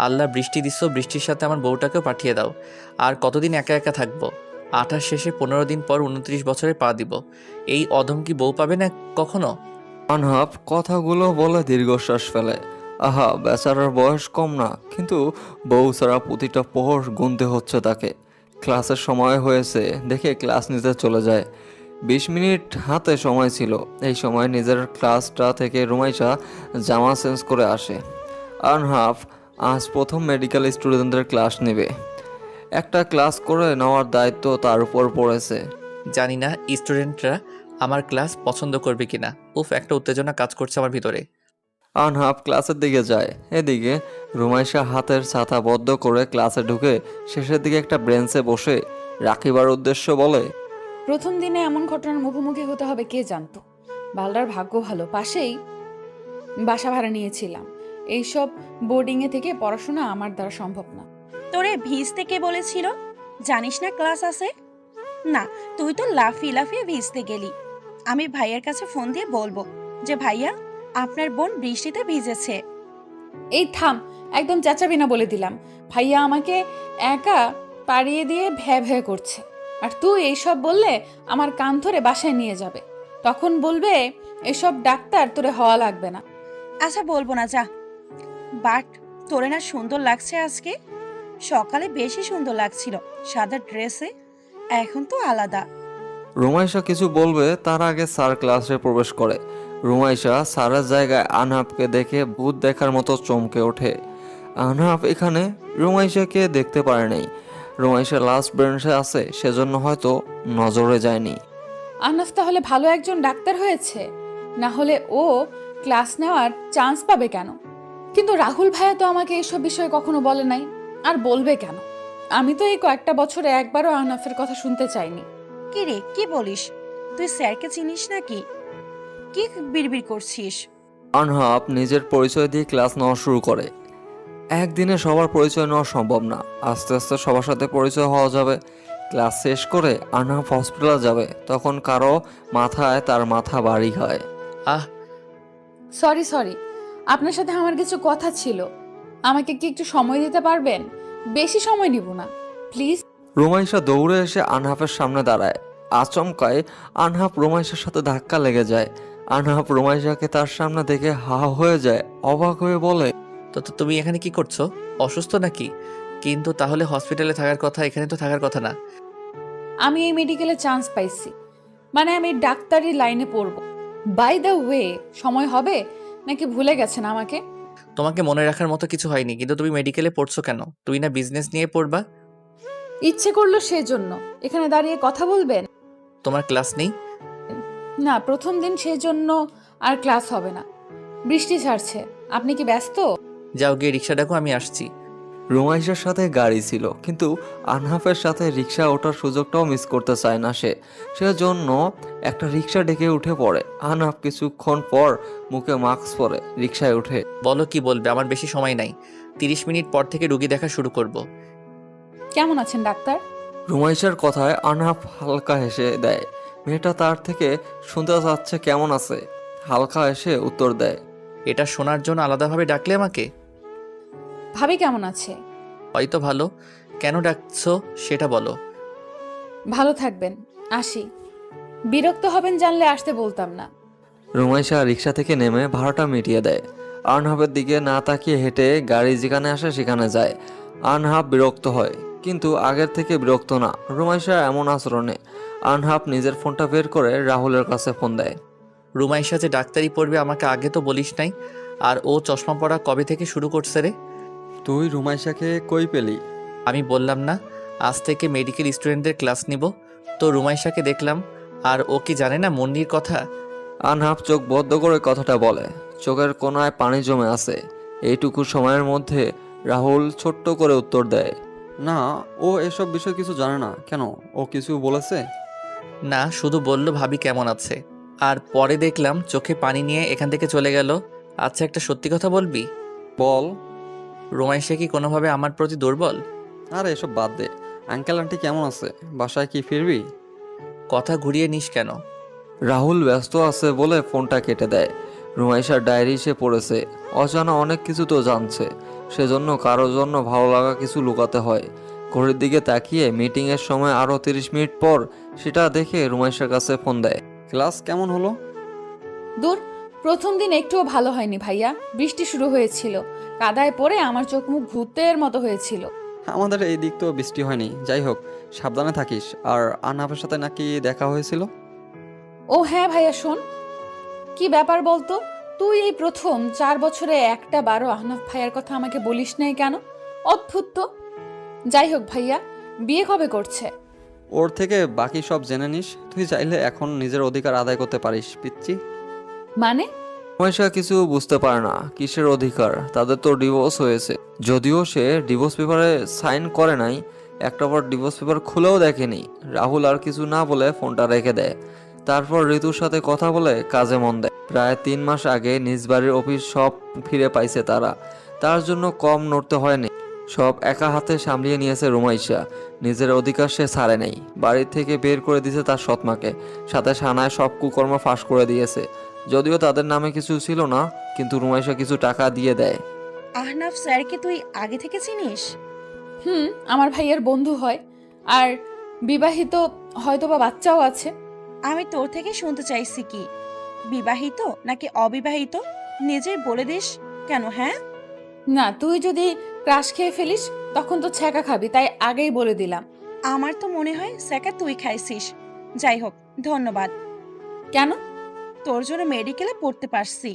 আল্লাহ বৃষ্টি দিচ্ছ, বৃষ্টির সাথে আমার বউটাকেও পাঠিয়ে দাও। আর কতদিন একা একা থাকবো? 28 শেষে 15 দিন পর 29 বছরে পা দিব। এই অধম কি বউ পাবে না কখনো? আনহাফ কথাগুলো বলে দীর্ঘশ্বাস ফেলে। আহা, বেচারার বয়স কম না, কিন্তু বউ ছাড়া প্রতিটা প্রহর গুনতে হচ্ছে তাকে। ক্লাসের সময় হয়েছে দেখে ক্লাস নিতে চলে যায়। 20 মিনিট হাতে সময় ছিল। এই সময় নিজের ক্লাসটা থেকে রুমাইশা জামা চেঞ্জ করে আসে। আনহাফ আজ প্রথম মেডিকেল স্টুডেন্টদের ক্লাস নেবে। একটা ক্লাস করে নেওয়ার দায়িত্ব তার উপর পড়েছে। জানি না স্টুডেন্টরা আমার ক্লাস পছন্দ করবে কিনা। উফ, একটা উত্তেজনা কাজ করছে আমার ভিতরে। আনহাফ ক্লাসের দিকে যায়। এদিকে রুমাইশা হাতের ছাতা বদ্ধ করে ক্লাসে ঢুকে শেষের দিকে একটা বেঞ্চে বসে রাখিবার উদ্দেশ্য বলে, প্রথম দিনে এমন ঘটনার মুখোমুখি হতে হবে কে জানতো। বালরার ভাগ্য ভালো, পাশেই বাসা ভাড়া নিয়েছিলাম। এইসব বোর্ডিংয়ে থেকে পড়াশোনা আমার দ্বারা সম্ভব না। তোরে ভিজতে কে বলেছিল? জানিস না ক্লাস আছে? না, তুই তো লাফিয়ে লাফিয়ে ভিজতে গেলি। আমি ভাইয়ার কাছে ফোন দিয়ে বলবো যে ভাইয়া, আপনার বোন বৃষ্টিতে ভিজেছে। এই থাম, একদম চেঁচাবি না বলে দিলাম। ভাইয়া আমাকে একা পাড়িয়ে দিয়ে ভ্যা ভ্যা করছে, আর তুই এইসব বললে আমার কান ধরে বাসায় নিয়ে যাবে। তখন বলবে এসব ডাক্তার তোরে হওয়া লাগবে না। আচ্ছা বলবো না, যা। বাট তোরে না সুন্দর লাগছে আজকে। সকালে বেশি সুন্দর লাগছিল সাদা ড্রেসে, এখন তো আলাদা। রুমাইশা কিছু বলবে তার আগে স্যার ক্লাসে প্রবেশ করে। রুমাইশা স্যারের জায়গায় আনহাফকে দেখে ভূত দেখার মতো চমকে ওঠে। আনহাফ এখানে রুমাইশাকে দেখতে পারে নাই। রুমাইশা লাস্ট বেঞ্চে আছে, সেজন্য হয়তো নজরে যায়নি। আহনাফ তাহলে ভালো একজন ডাক্তার হয়েছে, না হলে ও ক্লাস নেওয়ার চান্স পাবে কেন? কিন্তু রাহুল ভাইয়া তো আমাকে এসব বিষয়ে কখনো বলে নাই, আর বলবে কেন? আমি তো এই কয়েকটা বছরে একবারও আহনাফের কথা শুনতে চাইনি। কি রে, কি বলিস? তুই স্যারকে চিনিস নাকি? কি বিড়বিড় করছিস? আনহাফ নিজের পরিচয় দিয়ে ক্লাস নেওয়া শুরু করে। একদিনে সবার পরিচয় নেওয়া সম্ভব না, আস্তে আস্তে সবার সাথে পরিচয় হওয়া যাবে। ক্লাস শেষ করে আনহাফ হসপিটালে যাবে, তখন কারো মাথায় তার মাথা বাড়ি হয়। আহ, সরি, আপনার সাথে আমার কিছু কথা ছিল। আমাকে কি একটু সময় দিতে পারবেন? বেশি সময় নিব না, প্লিজ। রুমাইশা দৌড়ে এসে আনহাফের সামনে দাঁড়ায়। আচমকায় আনহাফ রুমাইশার সাথে ধাক্কা লেগে যায়। আনহাফ রুমাইশাকে তার সামনে দেখে হা হয়ে যায়, অবাক হয়ে বলে, তো তুমি এখানে কি করছো? অসুস্থ নাকি? কিন্তু তাহলে হসপিটালে থাকার কথা, এখানে তো থাকার কথা না। আমি এই মেডিকেলে চান্স পাইছি, মানে আমি ডাক্তারি লাইনে পড়ব। বাই দ্য ওয়ে, সময় হবে নাকি ভুলে গেছেন আমাকে? তোমাকে মনে রাখার মতো কিছু হয়নি, কিন্তু তুমি মেডিকেলে পড়ছো কেন? তুমি না বিজনেস নিয়ে পড়বা? ইচ্ছে করলো সেজন্য। এখানে দাঁড়িয়ে কথা বলবেন? তোমার ক্লাস নেই? না, প্রথম দিন সেজন্য আর ক্লাস হবে না। বৃষ্টি ছাড়ছে, আপনি কি ব্যস্ত? যাও গিয়ে রিক্সা ডাকো, আমি আসছি। রুমাইশার সাথে গাড়ি ছিল, কিন্তু আনহাফের সাথে রিক্সা ওঠার সুযোগটাও মিস করতে চায় না সে। সেজন্য একটা রিক্সা ডেকে উঠে পড়ে। আনহাফ কিছুক্ষণ পর মুখে মাস্ক পরে রিক্সায় উঠে। বলো কি বলবে, আমার বেশি সময় নাই। 30 মিনিট পর থেকে রুগী দেখা শুরু করব। কেমন আছেন ডাক্তার? রুমাইশার কথায় আনহাফ হালকা হেসে দেয়। মেয়েটা তার থেকে শুনতে চাচ্ছে কেমন আছে। হালকা হেসে উত্তর দেয়, এটা শোনার জন্য আলাদাভাবে ডাকলে আমাকে? ভাবি কেমন আছে? হয়তো ভালো। কেন ডাকছো সেটা বলো। ভালো থাকবেন, আসি। বিরক্ত হবেন জানলে আসতে বলতাম না। রুমাইশা রিক্সা থেকে নেমে ভাড়াটা মিটিয়ে দেয়। আনহাফের দিকে না তাকিয়ে হেঁটে গাড়ি যেখানে আসে সেখানে যায়। আনহাফ বিরক্ত হয়, কিন্তু আগের থেকে বিরক্ত না রুমাইশা এমন আচরণে। আনহাফ নিজের ফোনটা বের করে রাহুলের কাছে ফোন দেয়। রুমাইশা যে ডাক্তারি পড়বে আমাকে আগে তো বলিস নাই। আর ও চশমা পরা কবে থেকে শুরু করছে রে? তুই রুমাইশাকে কই পেলি? আমি বললাম না আজ থেকে মেডিকেল স্টুডেন্টদের ক্লাস নিব, তো রুমাইশাকে দেখলাম। আর ও কি জানে না মুন্নির কথা? আনহাফ চোখ বদ্ধ করে কথাটা বলে। চোখের কোণায় পানি জমে আছে। এইটুকু সময়ের মধ্যে রাহুল ছোট্ট করে উত্তর দেয়, না, ও এসব বিষয় কিছু জানে না। কেন, ও কিছু বলেছে? না, শুধু বলল ভাবি কেমন আছে। আর পরে দেখলাম চোখে পানি নিয়ে এখান থেকে চলে গেল। আচ্ছা, একটা সত্যি কথা বলবি? বল। রুমাইশা কি কোনোভাবে আমার প্রতি দুর্বল? আরে এসব বাদ দে। আঙ্কেল আন্টি কেমন আছে? বাসায় কি ফিরবি? কথা ঘুরিয়ে নিস কেন? রাহুল ব্যস্ত আছে বলে ফোনটা কেটে দেয়। রুমাইশার ডায়েরি সে পড়েছে, অজানা অনেক কিছু তো জানছে। সেজন্য কারোর জন্য ভালো লাগা কিছু লুকাতে হয়। ঘড়ির দিকে তাকিয়ে মিটিংয়ের সময় আরও 30 মিনিট পর সেটা দেখে রুমাইশার কাছে ফোন দেয়। ক্লাস কেমন হলো? দূর, প্রথম দিন একটুও ভালো হয়নি ভাইয়া। বৃষ্টি শুরু হয়েছিল, কাদায় পড়ে আমার চোখ মুখ ভূতের মতো হয়েছিল। আমাদের এই দিক তো বৃষ্টি হয়নি। যাই হোক, সাবধানে থাকিস। আর আনাফের সাথে নাকি দেখা হয়েছিল? ও হ্যাঁ ভাইয়া, শোন, কি ব্যাপার বলতো? তুই এই প্রথম 4 বছরে একটা বারো আহনাফ ভাইয়ার কথা আমাকে বলিস নাই কেন? অদ্ভুত তো। যাই হোক ভাইয়া, বিয়ে কবে করছে? ওর থেকে বাকি সব জেনে নিস। তুই চাইলে এখন নিজের অধিকার আদায় করতে পারিস, পিচ্চি। মানে? রুমাইশা কিছু বুঝতে পারে না। কিসের অধিকার? তাদের তো ডিভোর্স হয়েছে। যদিও সে ডিভোর্স পেপারে সাইন করে নাই, একটা পর ডিভোর্স পেপার খুলেও দেখেনি। রাহুল আর কিছু না বলে ফোনটা রেখে দেয়। তারপর ঋতুর সাথে কথা বলে কাজে মন দেয়। প্রায় 3 মাস আগে নিজ বাড়ির অফিস সব ফিরে পাইছে তারা। তার জন্য কম নড়তে হয়নি। সব একা হাতে সামলিয়ে নিয়েছে রুমাইশা। নিজের অধিকার সে ছাড়ে নেই। বাড়ির থেকে বের করে দিয়েছে তার সৎমাকে, সাথে সানায় সব কুকর্ম ফাঁস করে দিয়েছে। যদিও তাদের নামে কিছু ছিল না, কিন্তু রুমাইশা কিছু টাকা দিয়ে দেয়। আহনাফ স্যারকে তুই আগে থেকে চিনিস? আমার ভাইয়ের বন্ধু হয়, আর বিবাহিত, হয়তোবা বাচ্চাও আছে। আমি তোর থেকে শুনতে চাইছি কি, বিবাহিত নাকি অবিবাহিত? নিজেই বলে দিস কেন? হ্যাঁ, না, তুই যদি ক্রাশ খেয়ে ফেলিস তখন তো ছ্যাঁকা খাবি, তাই আগেই বলে দিলাম। আমার তো মনে হয় স্যাকা তুই খাইছিস। যাই হোক, ধন্যবাদ। কেন? তোর জন্য মেডিকেলে পড়তে পারছি।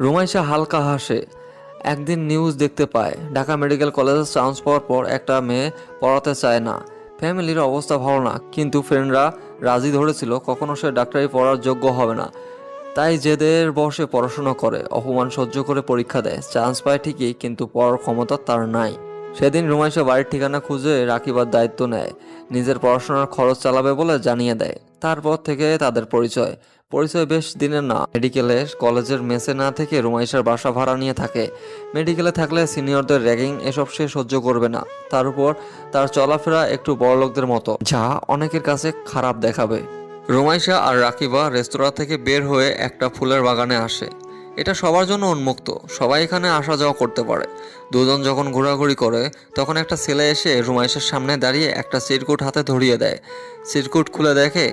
রুমাইশা হালকা হাসে। একদিন নিউজ দেখতে পায়, ঢাকা মেডিকেল কলেজে চান্স পাওয়ার পর একটা মেয়ে পড়াতে চায় না। ফ্যামিলির অবস্থা ভালো না, কিন্তু ফ্রেন্ডরা রাজি ধরেছিল কখনো সে ডাক্তারি পড়ার যোগ্য হবে না। তাই জেদের বসে পড়াশোনা করে, অপমান সহ্য করে পরীক্ষা দেয়। চান্স পায় ঠিকই, কিন্তু পড়ার ক্ষমতা তার নাই। সেদিন রুমাইশা বাড়ির ঠিকানা খুঁজে রাখিবার দায়িত্ব নেয়। নিজের পড়াশোনার খরচ চালাবে বলে জানিয়ে দেয়। তারপর থেকে তাদের পরিচয় বেশ দিনের না। মেডিকেলে কলেজের মেসে না থেকে রুমাইশার বাসা ভাড়া নিয়ে থাকে। মেডিকেলে থাকলে সিনিয়রদের র্যাগিং এসব সে সহ্য করবে না। তার উপর তার চলাফেরা একটু বড়লোকদের মতো, যা অনেকের কাছে খারাপ দেখাবে। রুমাইশা আর রাকিবা রেস্তোরাঁ থেকে বের হয়ে একটা ফুলের বাগানে আসে। এটা সবার জন্য উন্মুক্ত, সবাই এখানে আসা যাওয়া করতে পারে। দুজন যখন ঘোরাঘুরি করে, তখন একটা ছেলে এসে রুমাইশার সামনে দাঁড়িয়ে একটা চিরকুট হাতে ধরিয়ে দেয়। চিরকুট খুলে দেখে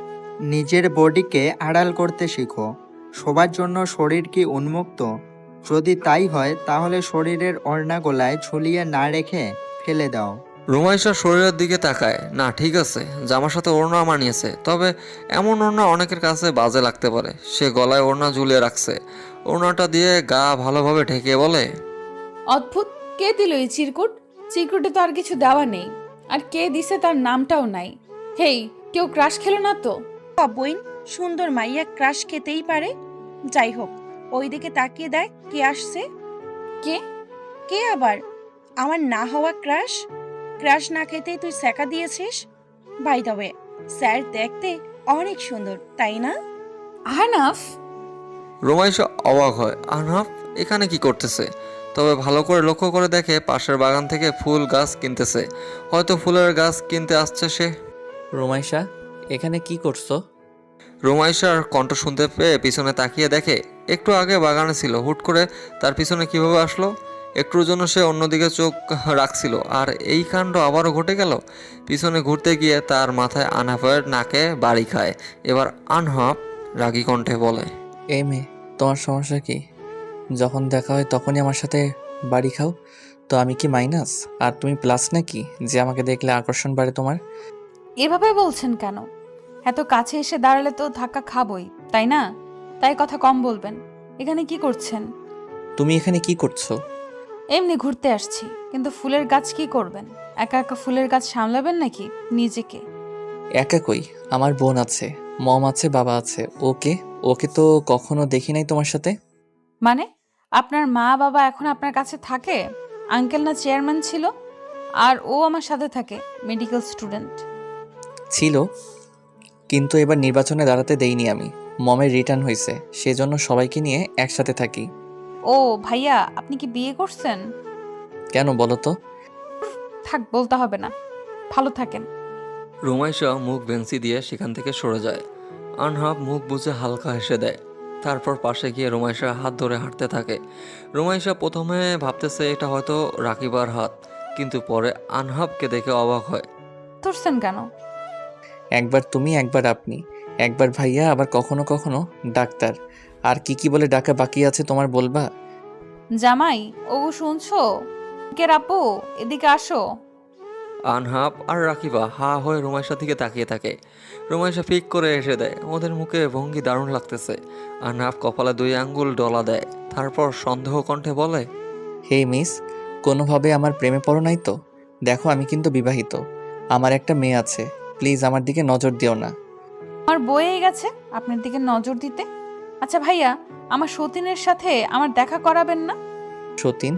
নিজের বডিকে আড়াল করতে শিখো। সবার জন্য শরীর কি উন্মুক্ত? যদি তাই হয় তাহলে শরীরের ওড়না গলায় ঝুলিয়ে না রেখে ফেলে দাও। রুমাইশা শরীরের দিকে তাকায়। না, ঠিক আছে, জামার সাথে ওড়না মানিয়েছে, তবে এমন ওড়না অনেকের কাছে বাজে লাগতে পারে। সে গলায় ওড়না ঝুলিয়ে রাখছে। ওড়নাটা দিয়ে গা ভালোভাবে ঢেকে বলে, অদ্ভুত, কে দিল এই চিরকুট? চিরকুটে তো আর কিছু দেওয়া নেই, আর কে দিছে তার নামটাও নাই। হেই, কেউ ক্রাশ খেলো না তো? বইন, সুন্দর মাইয়া ক্রাশ খেতেই পারে। যাই হোক, ওই দিকে তাকিয়ে দেখ কে আসছে। কে? কে আবার? আমার না হওয়া ক্রাশ। ক্রাশ না খেতেই তুই স্যাকা দিয়েছিস। বাই দ্য ওয়ে, স্যার দেখতে অনেক সুন্দর, তাই না? আহনাফ? রুমাইশা অবাক হয়। আহনাফ এখানে কি করতেছে? তবে ভালো করে লক্ষ্য করে দেখে পাশের বাগান থেকে ফুল গাছ কিনতেছে। হয়তো ফুলের গাছ কিনতে আসছে সে। রোমাইশা, এখানে কি করছো? রুমাইশার কণ্ঠ শুনতে পেয়ে পিছনে তাকিয়ে দেখে একটু আগে বাগানে ছিল, হুট করে তার পিছনে কিভাবে আসলো। একটুর জন্য সে অন্যদিকে চোখ রাখছিল, আর এই কাণ্ড আবারও ঘটে গেল। পিছনে ঘুরতে গিয়ে তার মাথায় আনহাফের নাকে বাড়ি খায়। এবার আনহাফ রাগী কণ্ঠে বলে, এই মেয়ে, তোমার সমস্যা কি? যখন দেখা হয় তখনই আমার সাথে বাড়ি খাও? তো আমি কি মাইনাস আর তুমি প্লাস নাকি, যে আমাকে দেখলে আকর্ষণ বাড়ে তোমার? এভাবে বলছেন কেন? এত কাছে এসে দাঁড়ালে তো ধাক্কা খাবই, তাই না? তাই কথা কম বলবেন। এখানে কি করছেন? তুমি এখানে কি করছো? এমনি ঘুরতে আসছি। কিন্তু ফুলের গাছ কি করবেন? একা একা ফুলের গাছ সামলাবেন নাকি নিজেকে? একা কই, আমার বোন আছে, মম আছে, বাবা আছে। ওকে ওকে তো কখনো দেখি নাই তোমার সাথে। মানে আপনার মা বাবা এখন আপনার কাছে থাকে? আঙ্কেল না চেয়ারম্যান ছিল, আর ও আমার সাথে থাকে, মেডিকেল স্টুডেন্ট ছিল, কিন্তু এবার নির্বাচনে দাঁড়াতে দেইনি আমি। মমের রিটার্ন হয়েছে, সেজন্য সবাইকে নিয়ে একসাথে থাকি। ও ভাইয়া, আপনি কি বিয়ে করছেন? কেন বলো তো? থাক, বলতে হবে না। ভালো থাকেন। রুমাইশা মুখ ভেংসি দিয়ে সেখান থেকে সরে যায়। আনহাফ মুখ বুজে হালকা হেসে দেয়। তারপর পাশে গিয়ে রুমাইশা হাত ধরে হাঁটতে থাকে। রুমাইশা প্রথমে ভাবতেছে এটা হয়তো রাকিবার হাত, কিন্তু পরে আনহাবকে দেখে অবাক হয়। ধরছেন কেন? একবার তুমি, একবার আপনি, একবার ভাইয়া, আবার কখনো কখনো ডাক্তার। আর কি কি বলে ডাকা বাকি আছে তোমার বলবা? জামাই, ওগো শুনছো? কে রাপু, এদিকে আসো। আনহাব আর রাকিবা হা হয়ে রুমাইশার দিকে তাকিয়ে থাকে। রুমাইশা ফিক করে এসে দেয়। ওদের মুখে ভঙ্গি দারুণ লাগতেছে। আনহাব কপালে 2 আঙ্গুল ডলা দেয়, তারপর সন্দেহ কণ্ঠে বলে, হে মিস, কোনোভাবে আমার প্রেমে পড়ো নাই তো? দেখো আমি কিন্তু বিবাহিত, আমার একটা মেয়ে আছে, প্লিজ আমার দিকে নজর দিও না। আমার বয়ে গেছে আপনার দিকে নজর দিতে। আচ্ছা ভাইয়া, আমার সতীনের সাথে আমার দেখা করাবেন না? সতীন?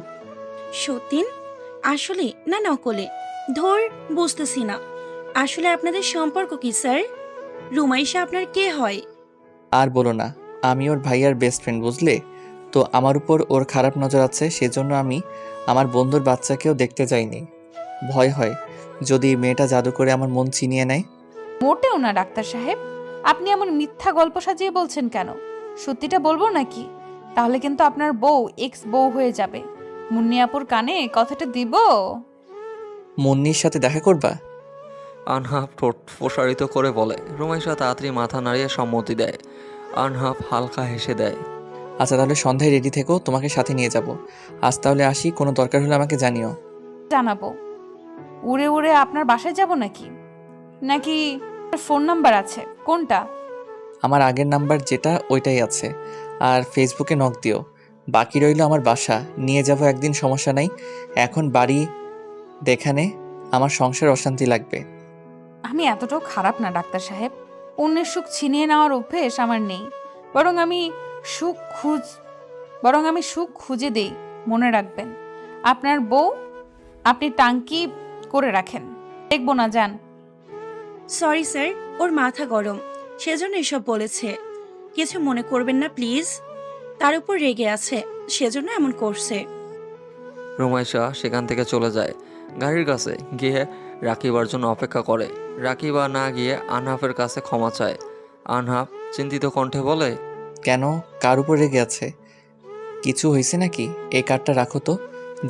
সতীন? আসলে না নকলে? ধর, বুঝতেছি না। আসলে আপনাদের সম্পর্ক কি স্যার? রুমাইশা আপনার কে হয়? আর বলো না, আমি ওর ভাইয়ার বেস্ট ফ্রেন্ড, বুঝলে তো। আমার উপর ওর খারাপ নজর আছে, সেজন্য আমি আমার বন্ধুর বাচ্চাকেও দেখতে যাইনি। ভয় হয় যদি মেয়েটা জাদু করে আমার মন চিনিয়ে নেয়। মোটেও না ডাক্তার সাহেব, আপনি এমন মিথ্যা গল্প সাজিয়ে বলছেন কেন? সত্যিটা বলবো নাকি? তাহলে কিন্তু আপনার বউ এক্স বউ হয়ে যাবে। মুন্নিয়াপুর কানে কথাটা দিব। মুন্নির সাথে দেখা করবা? আনহাব ঠোঁট প্রসারিত করে বলে। রুমাইশা তাড়াতাড়ি মাথা নাড়িয়ে সম্মতি দেয়। আনহাব হালকা হেসে দেয়। আচ্ছা তাহলে সন্ধ্যায় রেডি থেকো, তোমাকে সাথে নিয়ে যাব। আজ তাহলে আসি, কোনো দরকার হলে আমাকে জানিও। জানাবো। উড়ে উড়ে আপনার বাসায় যাব নাকি? নাকি ফোন নাম্বার আছে? কোনটা? আমার আগের নাম্বার যেটা, ওইটাই আছে। আর ফেসবুকে নক দিও। বাকি রইল আমার বাসা, নিয়ে যাব একদিন, সমস্যা নাই। এখন বাড়ি দেখানে আমার সংসার অশান্তি লাগবে। আমি এতটাও খারাপ না ডাক্তার সাহেব। অন্যের সুখ ছিনিয়ে নেওয়ার অভ্যেস আমার নেই। বরং আমি সুখ খুঁজে দেই। মনে রাখবেন, আপনার বউ আপনি টাঙ্কি করে রাখেন। দেখবো না, যান। সরি স্যার, ওর মাথা গরম, সেজন্য এসব বলেছে। কিছু মনে করবেন না প্লিজ। তার উপর রেগে আছে, সেজন্য এমন করছে। রুমাইশা সেখান থেকে চলে যায়। গাড়ির কাছে গিয়ে রাকিবার জন্য অপেক্ষা করে। রাকিবা না গিয়ে আনহাফের কাছে ক্ষমা চায়। আনহাফ চিন্তিত কণ্ঠে বলে, কেন, কার উপর রেগে আছে? কিছু হয়েছে নাকি? এই কার্ডটা রাখো তো,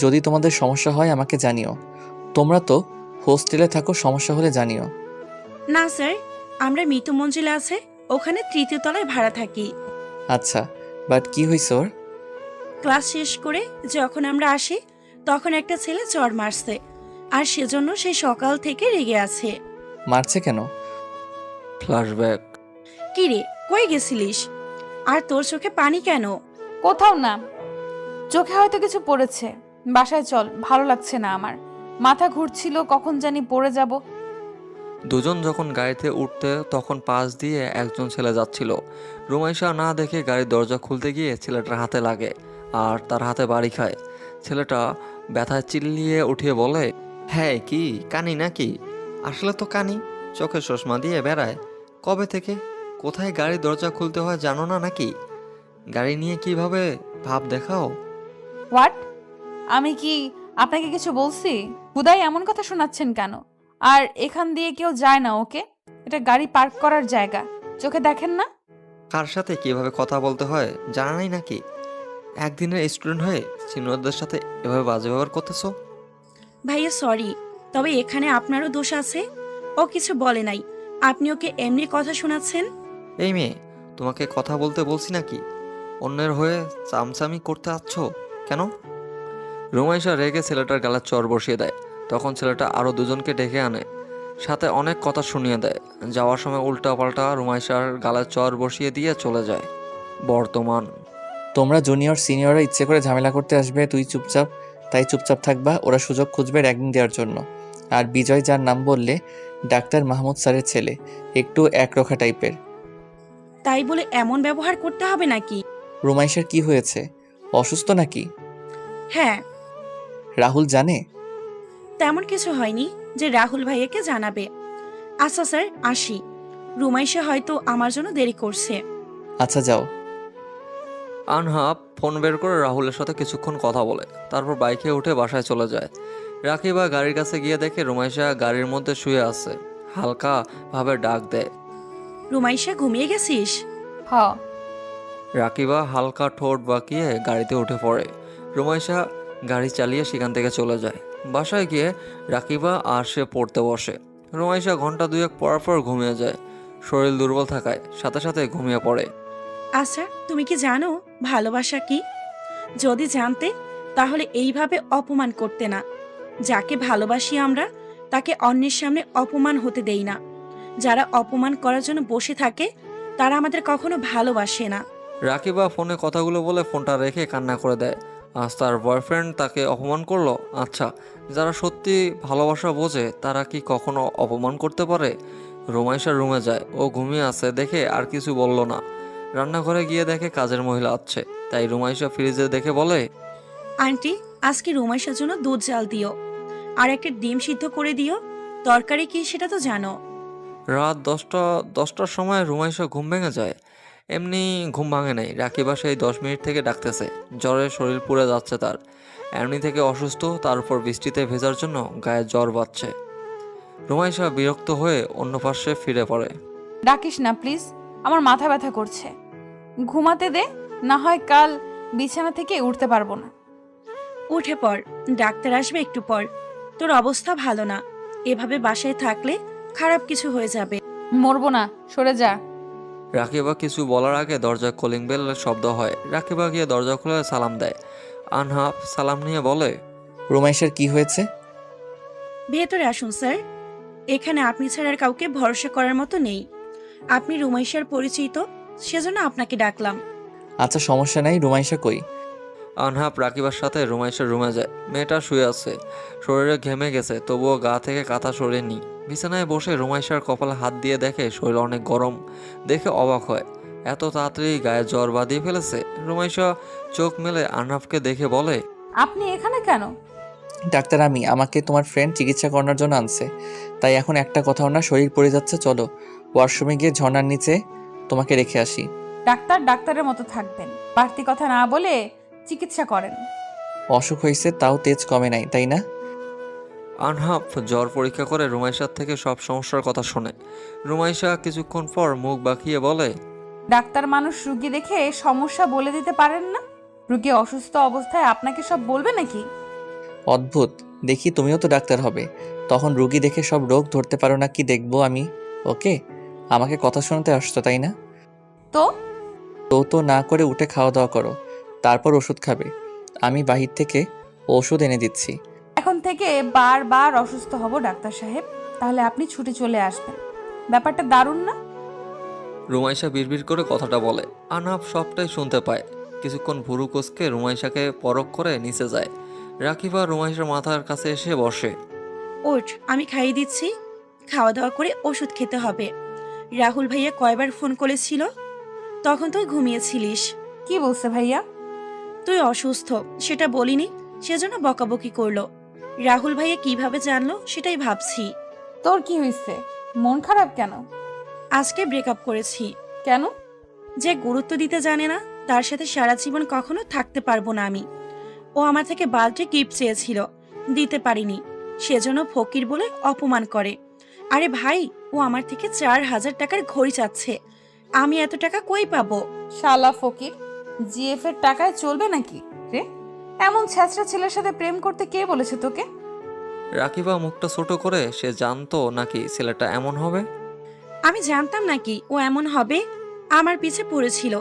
যদি তোমাদের সমস্যা হয় আমাকে জানিও। তোমরা তো হোস্টেলে থাকো, সমস্যা হলে জানিও। না স্যার, আমরা মৃত্যু মঞ্জিলে আছে, ওখানে 3য় তলায় ভাড়া থাকি। আচ্ছা, বাট কি হয়েছে ওর? ক্লাস শেষ করে যখন আমরা আসি তখন একটা ছেলে চড় মারছে, আর সেজন্য সে সকাল থেকে রেগে আছে। মারছে কেন? ফ্ল্যাশব্যাক। কিরে, কই গেছিলিস? আর তোর চোখে পানি কেন? কোথাও না, চোখে হয়তো কিছু পড়েছে। বাসায় চল, ভালো লাগছে না আমার। মাথা ঘুরছিল, কখন জানি পড়ে যাব। দুজন যখন গাড়িতে উঠতে তখন পাশ দিয়ে একজন ছেলে যাচ্ছিল। রুমাইশা না দেখে গাড়ির দরজা খুলতে গিয়ে ছেলেটার হাতে লাগে আর তার হাতে বাড়ি খায়। ছেলেটা ব্যথায় চিল্লিয়ে উঠিয়ে বলে, হ্যাঁ কি কানি নাকি? আসলে তো কানি, চোখে চশমা দিয়ে বেড়ায়। কবে থেকে? কোথায় গাড়ির দরজা খুলতে হয় জানো না নাকি? গাড়ি নিয়ে কিভাবে ভাব দেখাও? হোয়াট? আমি কি আপনাকে কিছু বলছি? হুদাই এমন কথা শোনাচ্ছেন কেন? আর এখান দিয়ে কেউ যায় না, ওকে? এটা গাড়ি পার্ক করার জায়গা, চোখে দেখেন না? কার সাথে কিভাবে কথা বলতে হয় জানা নাই নাকি? একদিনের স্টুডেন্ট হয়ে সিনিয়রদের সাথে এভাবে বাজে ব্যবহার করতেছো? ভাইয়া সরি, তবে এখানে আপনারও দোষ আছে। ও কিছু বলে নাই, আপনি ওকে এমনি কথা শোনাচ্ছেন। এই মেয়ে, তোমাকে কথা বলতে বলছি নাকি? অন্যের হয়ে চামচামি করতে আসছো কেন? রুমাইশা রেগে ছেলেটার গালে চর বসিয়ে দেয়। তখন ছেলেটা আরও দুজনকে ডেকে আনে, সাথে অনেক কথা শুনিয়ে দেয়। যাওয়ার সময় উল্টা পাল্টা রুমাইশার গালে চর বসিয়ে দিয়ে চলে যায়। বর্তমান। তোমরা জুনিয়র সিনিয়ররা ইচ্ছে করে ঝামেলা করতে আসবে, তাই চুপচাপ থাকবা। ওরা সুযোগ খুঁজবে র্যাগিং দেওয়ার জন্য। আর বিজয়, যার নাম বললে, ডাক্তার মাহমুদ স্যারের ছেলে, একটু একরোখা টাইপের। তাই বলে এমন ব্যবহার করতে হবে নাকি? রুমাইশার কি হয়েছে? অসুস্থ নাকি? হ্যাঁ, রাহুল জানে? তেমন কিছু হয়নি যে রাহুল ভাইয়াকে জানাবে। আচ্ছা স্যার, আসি। রুমাইশা হয়তো আমার জন্য দেরি করছে। আচ্ছা যাও। আনহাব ফোন বের করে রাহুলের সাথে কিছুক্ষণ কথা বলে, তারপর বাইকে উঠে বাসায় চলে যায়। রাকিবা গাড়ির কাছে গিয়ে দেখে রুমাইশা গাড়ির মধ্যে শুয়ে আছে। হালকা ভাবে ডাক দেয়, রুমাইশা, ঘুমিয়ে গেছিস? হ। রাকিবা হালকা ঠোঁট বাঁকিয়ে গাড়িতে উঠে পড়ে। রুমাইশা গাড়ি চালিয়ে সেখান থেকে চলে যায়। বাসায় গিয়ে রাকিবা আর সে পড়তে বসে। রুমাইশা ঘন্টা দুয়েক পড়ার পর ঘুমিয়ে যায়। শরীর দুর্বল থাকায় সাথে সাথে ঘুমিয়ে পড়ে। আচ্ছা, তুমি কি জানো ভালোবাসা কি? যদি জানতে তাহলে এইভাবে অপমান করতে না। যাকে ভালোবাসি আমরা তাকে অন্যের সামনে অপমান হতে দেই না। যারা অপমান করার জন্য বসে থাকে তারা আমাদের কখনো ভালোবাসে না। রাকিবা ফোনে কথাগুলো বলে ফোনটা রেখে কান্না করে দেয়। আজ তার বয়ফ্রেন্ড তাকে অপমান করলো। আচ্ছা, যারা সত্যি ভালোবাসা বোঝে তারা কি কখনো অপমান করতে পারে? রুমাইশা রুমে যায়। ও ঘুমিয়ে আছে দেখে আর কিছু বলল না। রান্নাঘরে গিয়ে দেখে কাজের মহিলা আছে, তাই রুমাইশা ফ্রিজে দেখে বলে, আন্টি, আজকে রুমাইশার জন্য দুধ জাল দিও, আর একটা ডিম সিদ্ধ করে দিও। তরকারি কি সেটা তো জানো। রাত 10টার সময় রুমাইশা ঘুম ভেঙে যায়। এমনি ঘুম ভাঙে নাই, রাকিবা সেই 10 মিনিট থেকে ডাকতেছে। জ্বরে শরীর পুড়ে যাচ্ছে তার। এমনি থেকে অসুস্থ, তার উপর বৃষ্টিতে ভেজার জন্য গায়ে জ্বর বাজছে। রুমাইশা বিরক্ত হয়ে অন্য পাশে ফিরে পড়ে। ডাকিস না প্লিজ, আমার মাথা ব্যথা করছে। ঘুমাতে দে, না হয় কাল বিছানা থেকে উঠতে পারবো না। উঠে পড়, ডাক্তার আসবে একটু পর। তোর অবস্থা ভালো না, এভাবে বাসায় থাকলে খারাপ কিছু হয়ে যাবে। মরবো না, সরে যা। রাকিবা কিছু বলার আগে দরজায় কলিং বেলের শব্দ হয়। রাকিবা গিয়ে দরজা খুলে সালাম দেয়। আনহাফ সালাম নিয়ে বলে, রুমাইশার কি হয়েছে? ভেতরে আসুন স্যার। এখানে আপনি ছাড়া আর কাউকে ভরসা করার মতো নেই। আপনি রুমাইশার পরিচিত, সেজন্য আপনাকে ডাকলাম। আচ্ছা, সমস্যা নাই। রুমাইশা কই? আনহাফ রাকিবার সাথে রুমাইশার রুমে যায়। মেয়েটা শুয়ে আছে, শরীরে ঘেমে গেছে, তবুও গা থেকে কাঁথা সরেনি। বিছানায় বসে রুমাইশার কপালে হাত দিয়ে দেখে শরীর অনেক গরম। দেখে অবাক হয়, এত তাড়াতাড়ি গায়ে জ্বর বাঁধিয়ে ফেলেছে। রুমাইশা চোখ মেলে আনহাফকে দেখে বলে, আপনি এখানে কেন? ডাক্তার, আমাকে তোমার ফ্রেন্ড চিকিৎসা করানোর জন্য আনছে। তাই এখন একটা কথাও না, শরীর পড়ে যাচ্ছে। চলো ওয়াশরুমে গিয়ে ঝর্ণার নিচে তোমাকে রেখে আসি। ডাক্তার ডাক্তারের মতো থাকবেন, বাড়তি কথা না বলে চিকিৎসা করেন। অসুখ হয়েছে, তাও তেজ কমে নাই, তাই না? আনহাফ জ্বর পরীক্ষা করে রুমাইশার থেকে সব সমস্যার কথা শোনে। রুমাইশা কিছুক্ষণ পর মুখ বাঁকিয়ে বলে, ডাক্তার মানুষ রুগী দেখে সমস্যা বলে দিতে পারেন না? রুগী অসুস্থ অবস্থায় আপনাকে সব বলবে নাকি? অদ্ভুত, দেখি তুমিও তো ডাক্তার হবে, তখন রুগী দেখে সব রোগ ধরতে পারো না। কি দেখবো আমি? ওকে, আমাকে কথা শোনাতে আসছো তাই না? তো তো না করে উঠে খাওয়া দাওয়া করো, তারপর ওষুধ খাবে। আমি বাহির থেকে ওষুধ এনে দিচ্ছি। এখন থেকে বারবার অসুস্থ হব ডাক্তার সাহেব, তাহলে আপনি ছুটে চলে আসবেন। ব্যাপারটা দারুণ না? রুমাইশা বিড়বিড় করে কথাটা বলে। আনহাফ সবটাই শুনতে পায়। কিছুক্ষণ ভুরু কোসকে রুমাইশাকে পরখ করে নিচে যায়। রাকিবা রুমাইশার মাথার কাছে এসে বসে। ওঠ, আমি খাইয়ে দিচ্ছি। খাওয়া দাওয়া করে ওষুধ খেতে হবে। রাহুল ভাইয়া কয়বার ফোন করেছিল? তখন তুই ঘুমিয়েছিলিস। কি বলছে ভাইয়া? তুই অসুস্থ সেটা বলিনি, সেজন্য বকাবকি করলো। রাহুল ভাইয়া কিভাবে জানলো সেটাই ভাবছি। তোর কি হয়েছে? মন খারাপ কেন? আজকে ব্রেকআপ করেছি। কেন? যে গুরুত্ব দিতে জানে না তার সাথে সারা জীবন কখনো থাকতে পারবো না আমি। ও আমার থেকে বার্থডে গিফট চেয়েছিল, দিতে পারিনি, সেজন্য ফকির বলে অপমান করে। আরে ভাই, ও আমার থেকে 4,000 টাকার ঘড়ি চাচ্ছে। আমি এত টাকা কই পাবো? শালা ফকির, জিএফ এর টাকায় চলবে নাকি রে? এমন ছ্যাচড়া ছেলের সাথে প্রেম করতে কে বলেছে তোকে? রাকিবা মুখটা ছোট করে, সে জানতো নাকি ছেলেটা এমন হবে? আমি জানতাম নাকি ও এমন হবে? আমার পিছে পড়েছিল।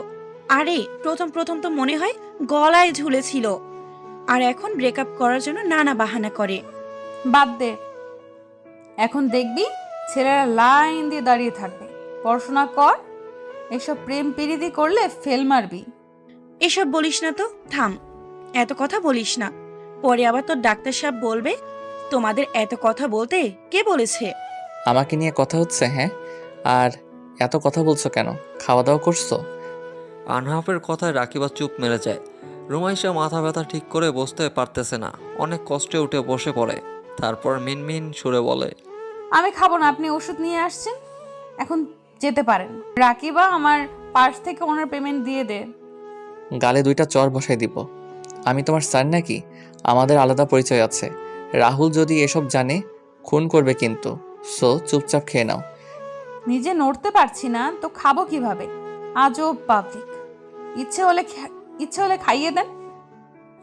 আরে প্রথম প্রথম তো মনে হয় গলায় ঝুলেছিল, আর এখন ব্রেকআপ করার জন্য নানা বাহানা করে। বাদ দে, এখন দেখবি ছেলেরা লাইন দিয়ে দাঁড়িয়ে থাকবে। পড়াশোনা কর, এসব প্রেম পিরিতি করলে ফেল মারবি। এসব বলিস না তো, থাম। এত কথা বলিস না, পরে আবার তোর ডাক্তার সাহেব বলবে তোমাদের এত কথা বলতে কে বলেছে। আমাকে নিয়ে কথা হচ্ছে? হ্যাঁ, আর এত কথা বলছো কেন? খাওয়া দাওয়া করছো? আনহাফের কথায় রাকিবা চুপ মেরে যায়। রুমাইশা মাথা ব্যথা ঠিক করে বসতে পারতেছে না, অনেক কষ্টে উঠে বসে পড়ে। তারপর মিনমিন সুরে বলে, আমি খাবো না, আপনি ওষুধ নিয়ে আসছেন, এখন যেতে পারেন। রাকিবা, আমার পার্স থেকে ওনার পেমেন্ট দিয়ে দে। গালে 2টা চর বসাই দিব। আমি তোমার স্যার নাকি? আমাদের আলাদা পরিচয় আছে। রাহুল যদি এসব জানে খুন করবে কিন্তু। সো চুপচাপ খেয়ে নাও। নিজে নড়তে পারছি না তো খাবো কিভাবে? আজব পাবলিক, ইচ্ছে হলে খাইয়ে দেন।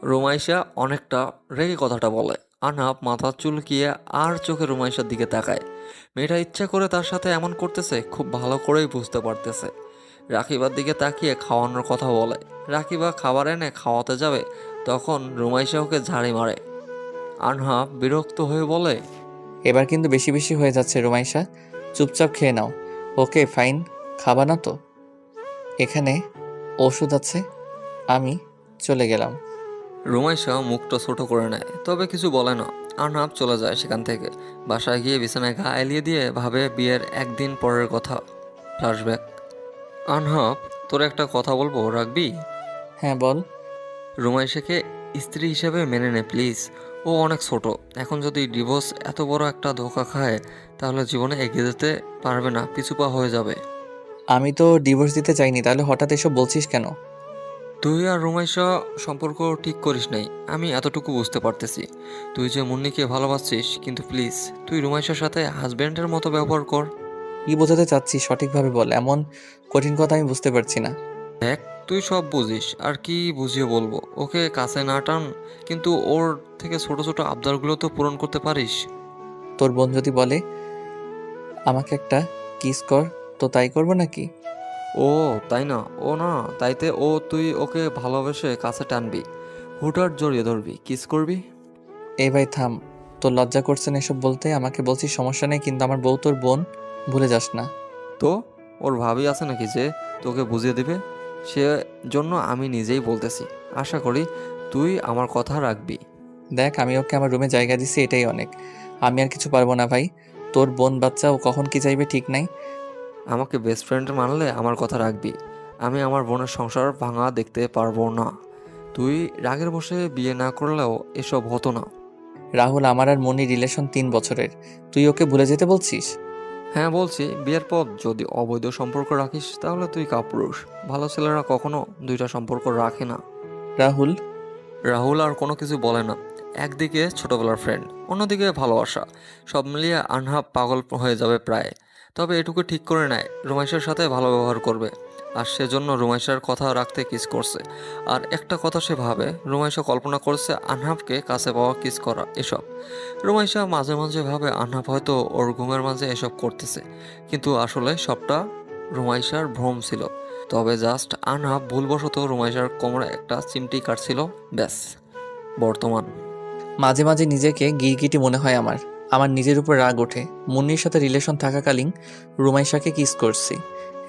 রুমাইশা অনেকটা রেগে কথাটা বলে। আহনাফ মাথা চুলকিয়ে আর চোখে রুমাইশার দিকে তাকায়। মেয়েটা ইচ্ছা করে তার সাথে এমন করতেছে খুব ভালো করেই বুঝতে পারতেছে। রাকিবার দিকে তাকিয়ে খাওয়ানোর কথা বলে। রাকিবা খাবার এনে খাওয়াতে যাবে, তখন রুমাইশা ওকে ঝাড়ি মারে। আহনাফ বিরক্ত হয়ে বলে, এবার কিন্তু বেশি বেশি হয়ে যাচ্ছে রুমাইশা, চুপচাপ খেয়ে নাও। ওকে ফাইন, খাবা না তো? এখানে ওষুধ আছে, আমি চলে গেলাম। রুমাইশা মুখটা ছোট করে নেয়, তবে কিছু বলে না। আহনাফ চলে যায় সেখান থেকে। বাসায় গিয়ে বিছানায় গা এলিয়ে দিয়ে ভাবে বিয়ের একদিন পরের কথা। ফ্ল্যাশব্যাক। আহনাফ, তোর একটা কথা বলবো, রাখবি? হ্যাঁ বল। রুমাইশাকে স্ত্রী হিসেবে মেনে নে প্লিজ। ও অনেক ছোট, এখন যদি ডিভোর্স এত বড় একটা ধোঁকা খায় তাহলে জীবনে এগিয়ে যেতে পারবে না, পিছুপা হয়ে যাবে। আমি তো ডিভোর্স দিতে চাইনি, তাহলে হঠাৎ এসব বলছিস কেন? তুই আর রুমাইশা সম্পর্ক ঠিক করিস নাই, আমি এতটুকু বুঝতে পারতেছি। তুই যে মুন্নিকে ভালোবাসছিস, কিন্তু প্লিজ তুই রুমাইশার সাথে হাজব্যান্ডের মতো ব্যবহার কর। কি বোঝাতে চাচ্ছিস সঠিকভাবে বল, এমন কঠিন কথা আমি বুঝতে পারছি না। দেখ, তুই সব বুঝিস, আর কি বুঝিয়ে বলবো। ওকে কাছে না টান, কিন্তু ওর থেকে ছোট ছোট আবদারগুলো তো পূরণ করতে পারিস। তোর বোন যদি বলে আমাকে একটা কিস কর, তো তাই করবো নাকি? ও তাই না, ও না তাইতে ও তুই ওকে ভালোবেসে কাছে টানবি, হুটহাট জড়িয়ে ধরবি, কিস করবি। এই ভাই থাম, তোর লজ্জা করছে না এসব বলতে? আমাকে বলছিস সমস্যা নেই, কিন্তু আমার বউ তোর বোন, ভুলে যাস না। তো ওর ভাবি আছে নাকি যে তোকে বুঝিয়ে দিবে? সে জন্য আমি নিজেই বলতেছি, আশা করি তুই আমার কথা রাখবি। দেখ, আমি ওকে আমার রুমে জায়গা দিছি, এটাই অনেক। আমি আর কিছু পারবো না ভাই। তোর বোন বাচ্চা, ও কখন কি চাইবে ঠিক নাই। আমাকে বেস্ট ফ্রেন্ড মানলে আমার কথা রাখবি। আমি আমার বোনের সংসার ভাঙা দেখতে পারবো না। তুই রাগের বসে বিয়ে না করলেও এসব হতো না। রাহুল, আমার আর মনির রিলেশন 3 বছরের, তুই ওকে ভুলে যেতে বলছিস? হ্যাঁ বলছি, বিয়ের পর যদি অবৈধ সম্পর্ক রাখিস তাহলে তুই কাপুরুষ। ভালো ছেলেরা কখনো দুইটা সম্পর্ক রাখে না। রাহুল, রাহুল আর কোনো কিছু বলে না। একদিকে ছোটবেলার ফ্রেন্ড, অন্যদিকে ভালোবাসা, সব মিলিয়ে আনহাব পাগল হয়ে যাবে প্রায়। তবে এটুকু ঠিক করে নেয় রুমাইশার সাথে ভালো ব্যবহার করবে, আর সেজন্য রুমাইশার কথা রাখতে কিস করছে। আর একটা কথা সে ভাবে, রুমাইশা কল্পনা করছে আনহাবকে কাছে পাওয়া, কিস করা, এসব। রুমাইশা মাঝে মাঝে ভাবে আনহাব হয়তো ওর ঘুমের মাঝে এসব করতেছে, কিন্তু আসলে সবটা রুমাইশার ভ্রম ছিল। তবে জাস্ট আনহাব ভুলবশত রুমাইশার কোমরে একটা চিমটি কাটছিল, ব্যাস। বর্তমান। মাঝে মাঝে নিজেকে গিরগিটি মনে হয় আমার। আমার নিজের উপর রাগ ওঠে। মুন্নির সাথে রিলেশন থাকাকালীন রুমাইশাকে কিস করছি,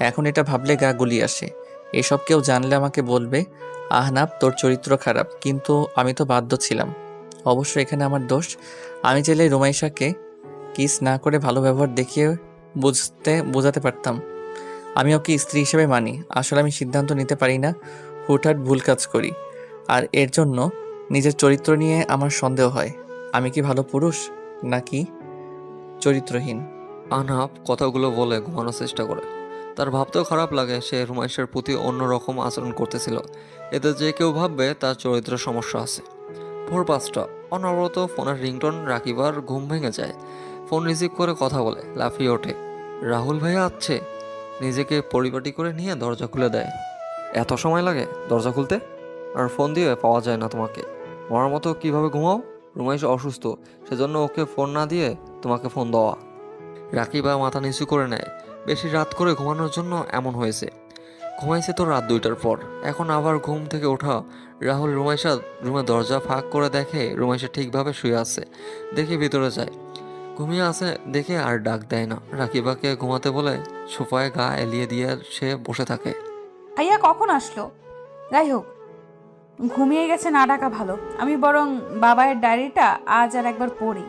এখন এটা ভাবলে গা গুলি আসে। এসব কেউ জানলে আমাকে বলবে আহনাব তোর চরিত্র খারাপ, কিন্তু আমি তো বাধ্য ছিলাম। অবশ্য এখানে আমার দোষ। আমি চাইলে রুমাইশাকে কিস না করে ভালো ব্যবহার দেখিয়ে বোঝাতে পারতাম আমি ওকে স্ত্রী হিসেবে মানি। আসলে আমি সিদ্ধান্ত নিতে পারি না, হুটহাট ভুল কাজ করি, আর এর জন্য নিজের চরিত্র নিয়ে আমার সন্দেহ হয়। আমি কি ভালো পুরুষ নাকি চরিত্রহীন? আনহাব কথাগুলো বলে ঘুমানোর চেষ্টা করে। তার ভাবতেও খারাপ লাগে সে রুমাইশার প্রতি অন্যরকম আচরণ করতেছিল। এতে যে কেউ ভাববে তার চরিত্রের সমস্যা আছে। ভোর 5টা, অনবরত ফোনের রিংটোন। রাকিবার ঘুম ভেঙে যায়। ফোন রিসিভ করে কথা বলে, লাফিয়ে ওঠে। রাহুল ভাইয়া আছে। নিজেকে পরিপাটি করে নিয়ে দরজা খুলে দেয়। এত সময় লাগে দরজা খুলতে? আর ফোন দিয়ে পাওয়া যায় না তোমাকে? মরার মতো কিভাবে ঘুমাও? রুমাইশা অসুস্থ, সেজন্য ওকে ফোন না দিয়ে তোমাকে ফোন দেওয়া। রাকিবা মাথা নিচু করে নেয়। বেশি রাত করে ঘুমানোর জন্য এমন হয়েছে। ঘুমাইছে তো রাত 2টার পর, এখন আবার ঘুম থেকে ওঠা। রাহুল রুমাইশা রুমের দরজা ফাঁক করে দেখে রুমাইশা ঠিকভাবে শুয়ে আছে। দেখে ভিতরে যায়, ঘুমিয়ে আছে দেখে আর ডাক দেয় না। রাকিবাকে ঘুমাতে বলে সোফায় গা এলিয়ে দিয়ে সে বসে থাকে। ভাইয়া কখন আসলো? যাই হোক, ঘুমিয়ে গেছে, না ডাকা ভালো। আমি বরং বাবায়ের ডায়েরিটা আজ আর একবার পড়ি।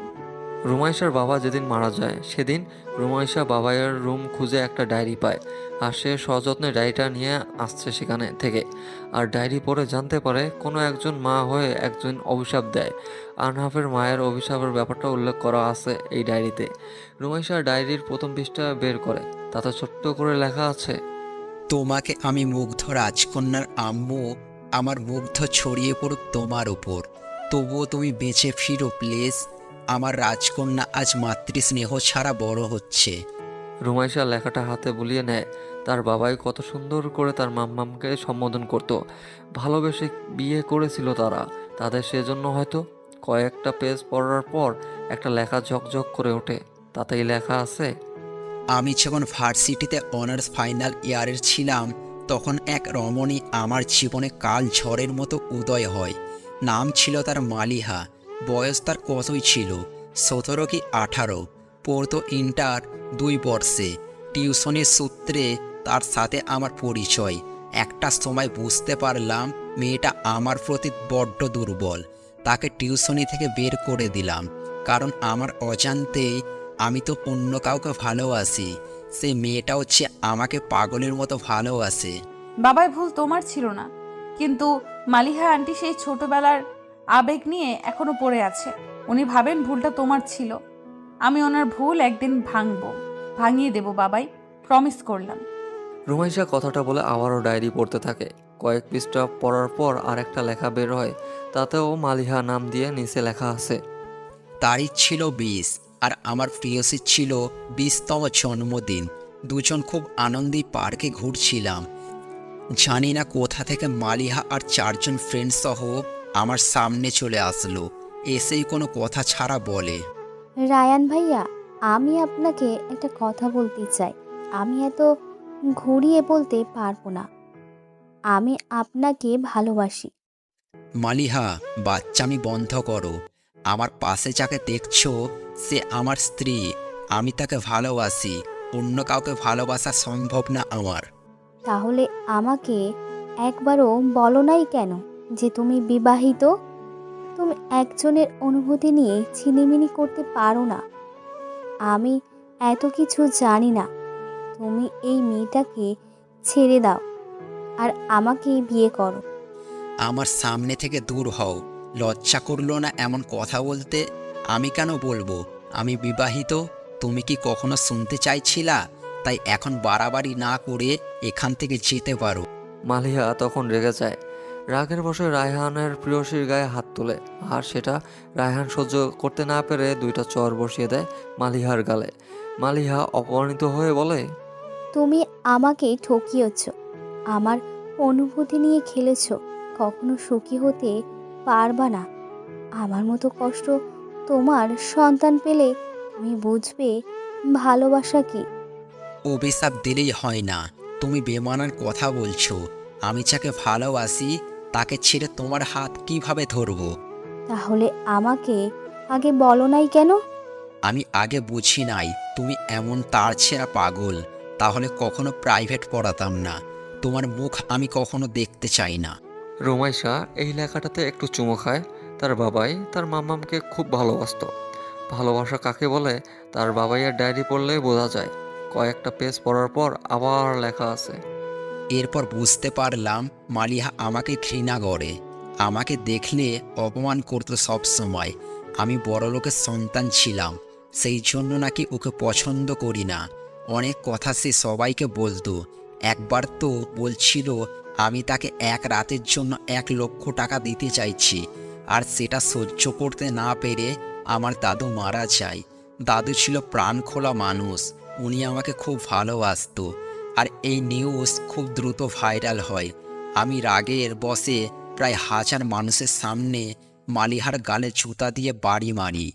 রুমাইশার বাবা যেদিন মারা যায় সেদিন রুমাইশা বাবাইয়ের রুম খুঁজে একটা ডায়েরি পায়, আর সে সযত্নে ডায়েরিটা নিয়ে আসছে সেখানে থেকে। আর ডায়েরি পড়ে জানতে পারে কোনো একজন মা হয়ে একজন অভিশাপ দেয়। আনহাফের মায়ের অভিশাপের ব্যাপারটা উল্লেখ করা আছে এই ডায়েরিতে। রুমাইশা ডায়েরির প্রথম পৃষ্ঠা বের করে, তাতে ছোট্ট করে লেখা আছে, তোমাকে আমি মুগ্ধ রাজকন্যার আম্মু, আমার মুগ্ধ ছড়িয়ে পড়ুক তোমার উপর, তবুও তুমি বেঁচে ফিরো প্লিজ। আমার রাজকন্যা আজ মাতৃস্নেহ ছাড়া বড় হচ্ছে। রুমাইশা লেখাটা হাতে বুলিয়ে নেয়। তার বাবাই কত সুন্দর করে তার মাম্মামকে সম্বোধন করত। ভালোবেসে বিয়ে করেছিল তারা। তাদের সেজন্য হয়তো কয়েকটা পেজ পড়ার পর একটা লেখা ঝকঝক করে ওঠে। তাতেই লেখা আছে, আমি যখন ভার্সিটিতে অনার্স ফাইনাল ইয়ারের ছিলাম তখন এক রমণী আমার জীবনে কাল ঝড়ের মতো উদয় হয়। নাম ছিল তার মালিহা। বয়স তার কতই ছিল, 17 কি 18। পড়তো ইন্টার 2 বর্ষে। টিউশনের সূত্রে তার সাথে আমার পরিচয়। একটা সময় বুঝতে পারলাম মেয়েটা আমার প্রতি বড্ড দুর্বল। তাকে টিউশনি থেকে বের করে দিলাম, কারণ আমার অজান্তেই আমি তো অন্য কাউকে ভালোবাসি। সেই মেয়েটা হচ্ছে আমাকে পাগলের মতো ভালোবাসে। বাবাই ভুল তোমার ছিল না, কিন্তু মালিহা আন্টি সেই ছোটবেলার আবেগ নিয়ে এখনো পড়ে আছে। উনি ভাবেন ভুলটা তোমার ছিল। আমি ওনার ভুল একদিন ভাঙিয়ে দেব বাবাই, প্রমিস করলাম। রুমাইশা কথাটা বলে আবারও ডায়েরি পড়তে থাকে। কয়েক পৃষ্ঠা পড়ার পর আর একটা লেখা বের হয়। তাতেও মালিহা নাম দিয়ে নিচে লেখা আছে, তারিখ ছিল 20, আর আমার প্রিয়সী ছিল 20তম জন্মদিন। দুজন খুব আনন্দে পার্কে ঘুরছিলাম। জানি না কোথা থেকে মালিহা আর 4 জন ফ্রেন্ড সহ আমার সামনে চলে আসলো। এসেই কোনো কথা ছাড়া বলে, রায়ান ভাইয়া, আমি আপনাকে একটা কথা বলতে চাই। আমি এত ঘুরিয়ে বলতে পারবো না। আমি আপনাকে ভালোবাসি। মালিহা, বাচ্চামি বন্ধ করো। আমার পাশে যাকে দেখছো সে আমার স্ত্রী। আমি তাকে ভালোবাসি। অন্য কাউকে ভালোবাসা সম্ভব না আমার। তাহলে আমাকে একবারও বলো নাই কেন যে তুমি বিবাহিত? তুমি একজনের অনুভূতি নিয়ে ছিনিমিনি করতে পারো না। আমি এত কিছু জানি না। তুমি এই মেয়েটাকে ছেড়ে দাও আর আমাকে বিয়ে করো। আমার সামনে থেকে দূর হও। লজ্জা করলো না এমন কথা বলতে? আমি কেন বলবো আমি বিবাহিত? তুমি কি কখনো শুনতে চাইছিলা? তাই এখন বাড়াবাড়ি না করে এখান থেকে যেতে পারো। মালিহা তখন রেগে যায়। রাগের বশে রায়হানের প্রিয়সীর গায়ে হাত তোলে, আর সেটা রায়হান সহ্য করতে না পেরে 2টা চর বসিয়ে দেয় মালিহার গালে। মালিহা অপমানিত হয়ে বলে, তুমি আমাকে ঠকিয়েছ, আমার অনুভূতি নিয়ে খেলেছ। কখনো সুখী হতে পারবা না। আমার মতো কষ্ট তোমার সন্তান পেলে তুমি বুঝবে ভালোবাসা কি। অভিশাপ দিলেই হয় না। তুমি বেমানান কথা বলছো। আমি যাকে ভালোবাসি তাকে ছেড়ে তোমার হাত কিভাবে ধরবো? তাহলে আমাকে আগে বলো নাই কেন? আমি আগে বুঝি নাই তুমি এমন তার ছেঁড়া পাগল। তাহলে কখনো প্রাইভেট পড়াতাম না। তোমার মুখ আমি কখনো দেখতে চাই না। রুমাইশা এই লেখাটাতে একটু চুমো খায়। তার বাবাই তার মাম্মামকে খুব ভালোবাসতো। ভালোবাসা কাকে বলে তার বাবাইয়ের ডায়েরি পড়লে বোঝা যায়। কয়েকটা পেজ পড়ার পর আবার লেখা আছে, এরপর বুঝতে পারলাম মালিহা আমাকে ঘৃণা করে। আমাকে দেখলে অপমান করতো সব সময়। আমি বড়লোকের সন্তান ছিলাম, সেই জন্য নাকি ওকে পছন্দ করি না। অনেক কথা সে সবাইকে বলতো। একবার তো বলছিল আমি তাকে এক রাতের জন্য 1 লক্ষ টাকা দিতে চাইছি। আর সেটা সহ্য করতে না পেরে আমার দাদু মারা যায়। দাদু ছিল প্রাণখোলা মানুষ। উনি আমাকে খুব ভালোবাসতো। আর এই নিউজ খুব দ্রুত ভাইরাল হয়। আমি রাগের বশে প্রায় 1000 মানুষের সামনে মালিহার গালে জুতা দিয়ে বাড়ি মারি।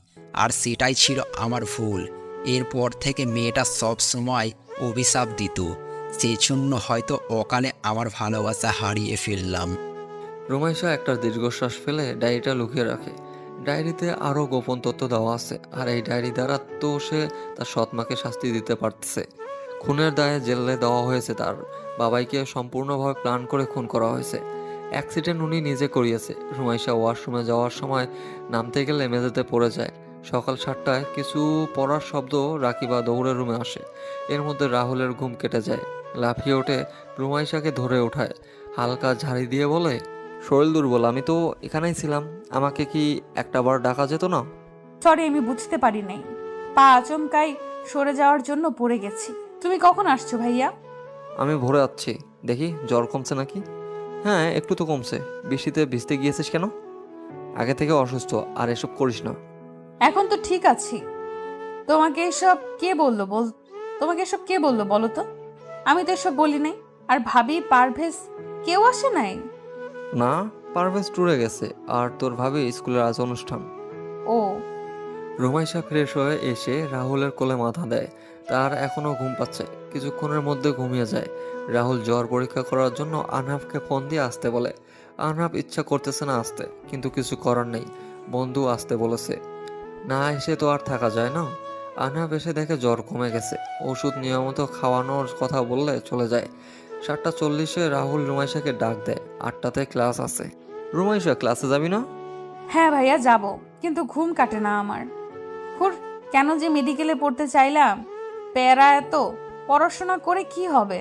আর সেটাই ছিল আমার ভুল। এরপর থেকে মেয়েটা সব সময় অভিশাপ দিত। সেই জন্য হয়তো অকালে আমার ভালোবাসা হারিয়ে ফেললাম। রুমাইশা একটা দীর্ঘশ্বাস ফেলে ডায়েরিটা লুকিয়ে রাখে। ডায়েরিতে আরও গোপন তথ্য দেওয়া আছে, আর এই ডায়েরি দ্বারা তো সে তার সৎমাকে শাস্তি দিতে পারতেছে। খুনের দায়ে জেলে দেওয়া হয়েছে তার বাবাইকে। সম্পূর্ণভাবে প্ল্যান করে খুন করা হয়েছে। অ্যাক্সিডেন্ট উনি নিজে করিয়েছে। রুমাইশা ওয়াশরুমে যাওয়ার সময় নামতে গেলে মেঝেতে পড়ে যায়। সকাল 7টায় কিছু পড়ার শব্দ রাকিবা দৌড়ে রুমে আসে। এর মধ্যে রাহুলের ঘুম কেটে যায়। লাফিয়ে ওঠে, রুমাইশাকে ধরে ওঠায়, হালকা ঝাড়ি দিয়ে বলে, শরীর দুর্বল, আমি তো এখানেই ছিলাম, আমাকে কি একটাবার ডাকা যেত না? সরি, আমি বুঝতে পারি নাই। পা আচমকাই সরে যাওয়ার জন্য পড়ে গেছি। তুমি কখন আসছো ভাইয়া? আমি ভোরে যাচ্ছি। দেখি জ্বর কমছে নাকি। হ্যাঁ, একটু তো কমছে। বৃষ্টিতে ভিজতে গিয়েছিস কেন? আগে থেকে অসুস্থ, আর এসব করিস না। এখন তো ঠিক আছি। তোমাকে এসব কে বললো বল তোমাকে এসব কে বললো বলো তো? আমি তো এসব বলি নাই। আর ভাবি, পারভেজ কেউ আসে নাই? না, পারভেজ ট্যুরে গেছে, আর তোর ভাবি স্কুলের আজ অনুষ্ঠান। ও, রুমাইশা ফ্রেশ হয়ে এসে রাহুলের কোলে মাথা দেয়। তার এখনো ঘুম পাচ্ছে, কিছুক্ষণের মধ্যে ঘুমিয়ে যায়। রাহুল জ্বর পরীক্ষা করার জন্য আনহাফকে ফোন দিয়ে আসতে বলে। আনহাফ ইচ্ছা করতেছে না আসতে, কিন্তু কিছু করার নেই, বন্ধু আসতে বলেছে। না এসে তো আর থাকা যায় না। আনহাফ এসে দেখে জ্বর কমে গেছে। ওষুধ নিয়মিত খাওয়ানোর কথা বললে চলে যায়। 7:40-এ রাহুল রুমাইশাকে ডাক দেয়। 8টাতে ক্লাস আছে। রুমাইশা, ক্লাসে যাবি না? হ্যাঁ ভাইয়া যাব, কিন্তু ঘুম কাটে না আমার। হুর, কেন যে মেডিকেলে পড়তে চাইলাম। প্যারা এত, পড়াশোনা করে কি হবে?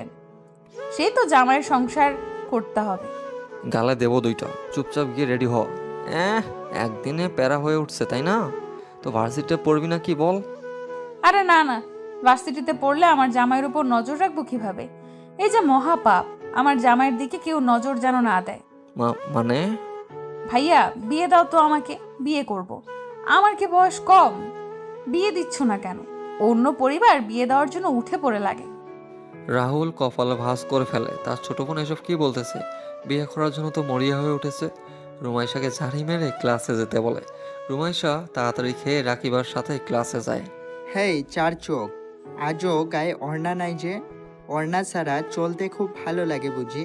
সেই তো জামাইয়ের সংসার করতে হবে। গালে দেবো 2টা, চুপচাপ গিয়ে রেডি হ। একদিনে প্যারা হয়ে উঠছে তাই না? তো ভার্সিটিতে পড়বি না কি বল? আরে না না, ভার্সিটিতে পড়লে আমার জামাইয়ের উপর নজর রাখবো কিভাবে? এই যে মহাপাপ, আমার জামাইয়ের দিকে কেউ নজর যেন না দেয়। মানে? ভাইয়া বিয়ে দাও তো আমাকে, বিয়ে করব। আমার কি বয়স কম? বিয়ে দিচ্ছ না কেন? অন্য পরিবার বিয়ে দেওয়ার জন্য উঠে পড়ে লাগে। রাহুল কপালে ভাঁজ করে ফেলে। তার ছোট বোন এসব কি বলতেছে? বিয়ে করার জন্য তো মরিয়া হয়ে উঠেছে। রুমাইশাকে ঝাড়ি মেরে ক্লাসে যেতে বলে। রুমাইশা তাড়াতাড়ি খেয়ে রাকিবার সাথে ক্লাসে যায়। হেই চার চোখ, আজও গায়ে ওড়না নাই যে? ওড়না ছাড়া চলতে খুব ভালো লাগে বুঝি?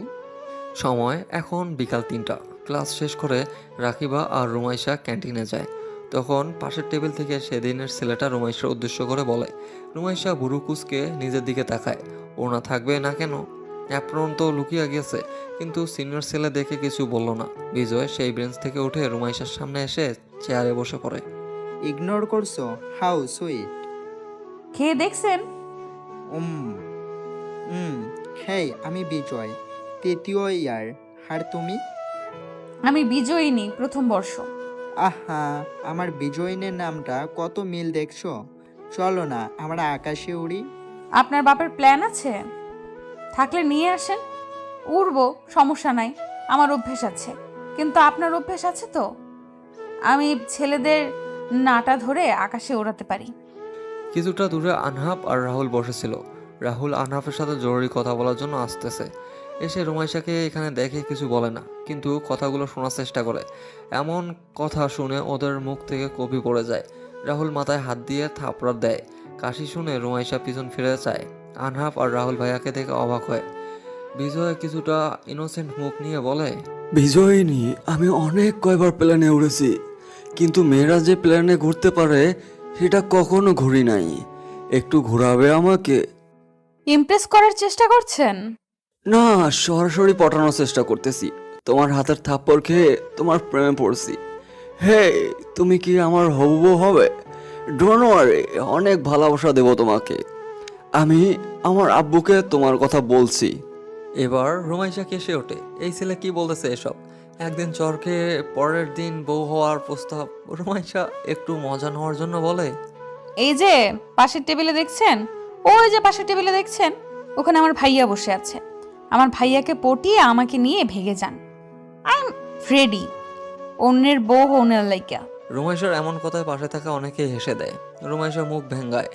সময় এখন বিকাল 3টা। ক্লাস শেষ করে রাকিবা আর রুমাইশা ক্যান্টিনে যায়। তখন পাশের টেবিল থেকে সেদিনের ছেলেটা রুমাইশার উদ্দেশ্য করে বলে। রুমাইশা বুড়ো কুচকে নিজের দিকে তাকায়। ওনা থাকবে না কেন? অ্যাপ্রন তো লুকিয়ে গেছে, কিন্তু সিনিয়র ছেলে দেখে কিছু বলল না। বিজয় সেই বেঞ্চ থেকে উঠে রুমাইশার সামনে এসে চেয়ারে বসে পড়ে। ইগনোর করছো? How sweet. খেয়ে দেখছেন? উম হেই, আমি বিজয়, 3য় ইয়ার। আর তুমি? আমি বিজয়িনী, প্রথম বর্ষ। আহা, আমার বিজয়িনের নামটা কত মিল দেখছো। চলো না আমরা আকাশে উড়ি। আপনার বাপের প্ল্যান আছে? থাকলে নিয়ে আসেন, উড়বো, সমস্যা নাই। আমার অভ্যেস আছে। কিন্তু আপনার অভ্যেস আছে তো? আমি ছেলেদের নাটা ধরে আকাশে ওড়াতে পারি। কিছুটা দূরে আনহাফ আর রাহুল বসেছিল। রাহুল আনহাফের সাথে জরুরি কথা বলার জন্য আসতেছে। এসে রুমাইশাকে এখানে দেখে কিছু বলে না, কিন্তু কথাগুলো শোনার চেষ্টা করে। এমন কথা শুনে ওদের মুখ থেকে কপি পড়ে যায়। রাহুল মাথায় হাত দিয়ে থাপড়া দেয়। কাশি শুনে রুমাইশা পিছন ফিরে চায়। আনহাফ আর রাহুল ভাইয়াকে দেখে অবাক হয়। বিজয় কিছুটা ইনোসেন্ট মুখ নিয়ে বলে, বিজয়িনী, আমি অনেক কয়বার প্ল্যানে উড়েছি, কিন্তু মেয়েরা যে প্ল্যানে ঘুরতে পারে সেটা কখনো ঘুরি নাই। একটু ঘোরাবে আমাকে? ইমপ্রেস করার চেষ্টা করছেন? না, সরাসরি পটানোর চেষ্টা করতেছি। তোমার হাতের থাপ্পড় খেয়ে তোমার প্রেমে পড়ছি। হে, তুমি কি আমার হবু বউ হবে? ডোন্ট ওয়ারি, অনেক ভালোবাসা দেব তোমাকে। আমি আমার আব্বুকে তোমার কথা বলছি। এবার রুমাইশা কেসে ওঠে। এই ছেলে কি বলতেছে এসব? একদিন চর খেয়ে পরের দিন বউ হওয়ার প্রস্তাব। রুমাইশা একটু মজা নেওয়ার জন্য বলে, এই যে পাশের টেবিলে দেখছেন, ওই যে পাশের টেবিলে দেখছেন, ওখানে আমার ভাইয়া বসে আছে। আমার ভাইয়াকে পটিয়ে আমাকে নিয়ে ভেগে যান। I am ready. অন্যের বউ অন্যের লাইকা। রুমাইশার এমন কথায় পাশে থাকা অনেকেই হেসে দেয়। রুমাইশা মুখ ভেঙ্গায়।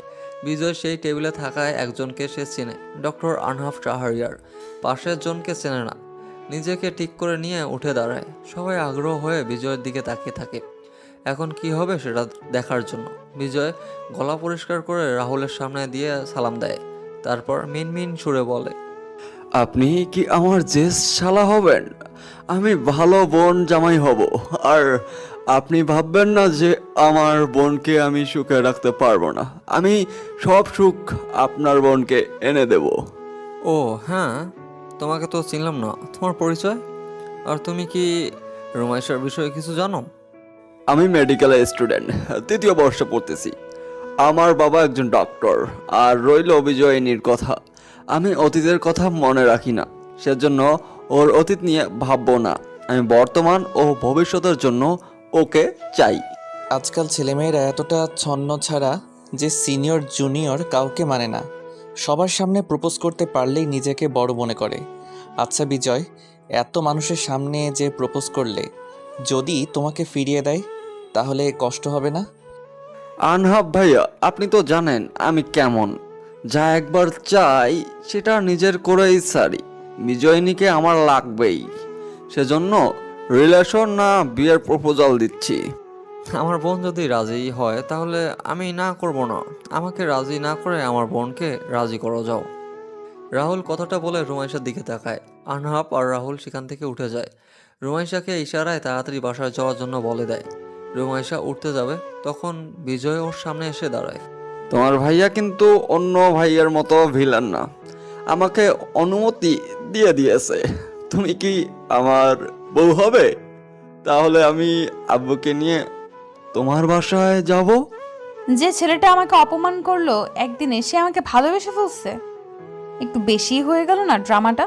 বিজয় সেই টেবিলে থাকায় একজনকে সে চেনে, ডক্টর আনহাফ শাহরিয়ার। পাশের জনকে চেনে না। নিজেকে ঠিক করে নিয়ে উঠে দাঁড়ায়। সবাই আগ্রহ হয়ে বিজয়ের দিকে তাকিয়ে থাকে, এখন কি হবে সেটা দেখার জন্য। বিজয় গলা পরিষ্কার করে রাহুলের সামনে দিয়ে সালাম দেয়। তারপর মিনমিন সুরে বলে, আপনি কি আমার জেস শালা হবেন? আমি ভালো বোন জামাই হব। আর আপনি ভাববেন না যে আমার বোনকে আমি সুখে রাখতে পারবো না। আমি সব সুখ আপনার বোনকে এনে দেব। ও হ্যাঁ, তোমাকে তো চিনলাম না, তোমার পরিচয়? আর তুমি কি রুমাইশার বিষয়ে কিছু জানো? আমি মেডিকেল স্টুডেন্ট, 3য় বর্ষে পড়তেছি। আমার বাবা একজন ডক্টর। আর রইল বিজয়িনীর কথা, আমি অতীতের কথা মনে রাখি না, সেজন্য ওর অতীত নিয়ে ভাববো না। আমি বর্তমান ও ভবিষ্যতের জন্য ওকে চাই। আজকাল ছেলেমেয়েরা এতটা ছন্ন ছাড়া যে সিনিয়র জুনিয়র কাউকে মানে না। সবার সামনে প্রপোজ করতে পারলেই নিজেকে বড় মনে করে। আচ্ছা বিজয়, এত মানুষের সামনে যে প্রপোজ করলে যদি তোমাকে ফিরিয়ে দেয় তাহলে কষ্ট হবে না? আনহাব ভাইয়া, আপনি তো জানেন আমি কেমন। যা একবার চাই সেটা নিজের করেই সারি। বিজয়িনীকে আমার লাগবেই, সেজন্য রিলেশন না বিয়ের প্রপোজাল দিচ্ছি। আমার বোন যদি রাজি হয় তাহলে আমি না করব না। আমাকে রাজি না করে আমার বোনকে রাজি করো যাও। রাহুল কথাটা বলে রুমাইশার দিকে তাকায়। আনহাপ আর রাহুল সেখান থেকে উঠে যায়। রুমাইশাকে ইশারায় তাড়াতাড়ি বাসায় যাওয়ার জন্য বলে দেয়। রুমাইশা উঠতে যাবে, তখন বিজয় ওর সামনে এসে দাঁড়ায়। তোমার ভাইয়া কিন্তু অন্য ভাইয়ের মতো ভিলেন না, আমাকে অনুমতি দিয়ে দিয়েছে। তুমি কি আমার বউ হবে? তাহলে আমি আব্বুকে নিয়ে তোমার বাসায় যাব। যে ছেলেটা আমাকে অপমান করলো একদিন এসে আমাকে ভালোবেসে ফেলছে। একটু বেশি হয়ে গেল না ড্রামাটা?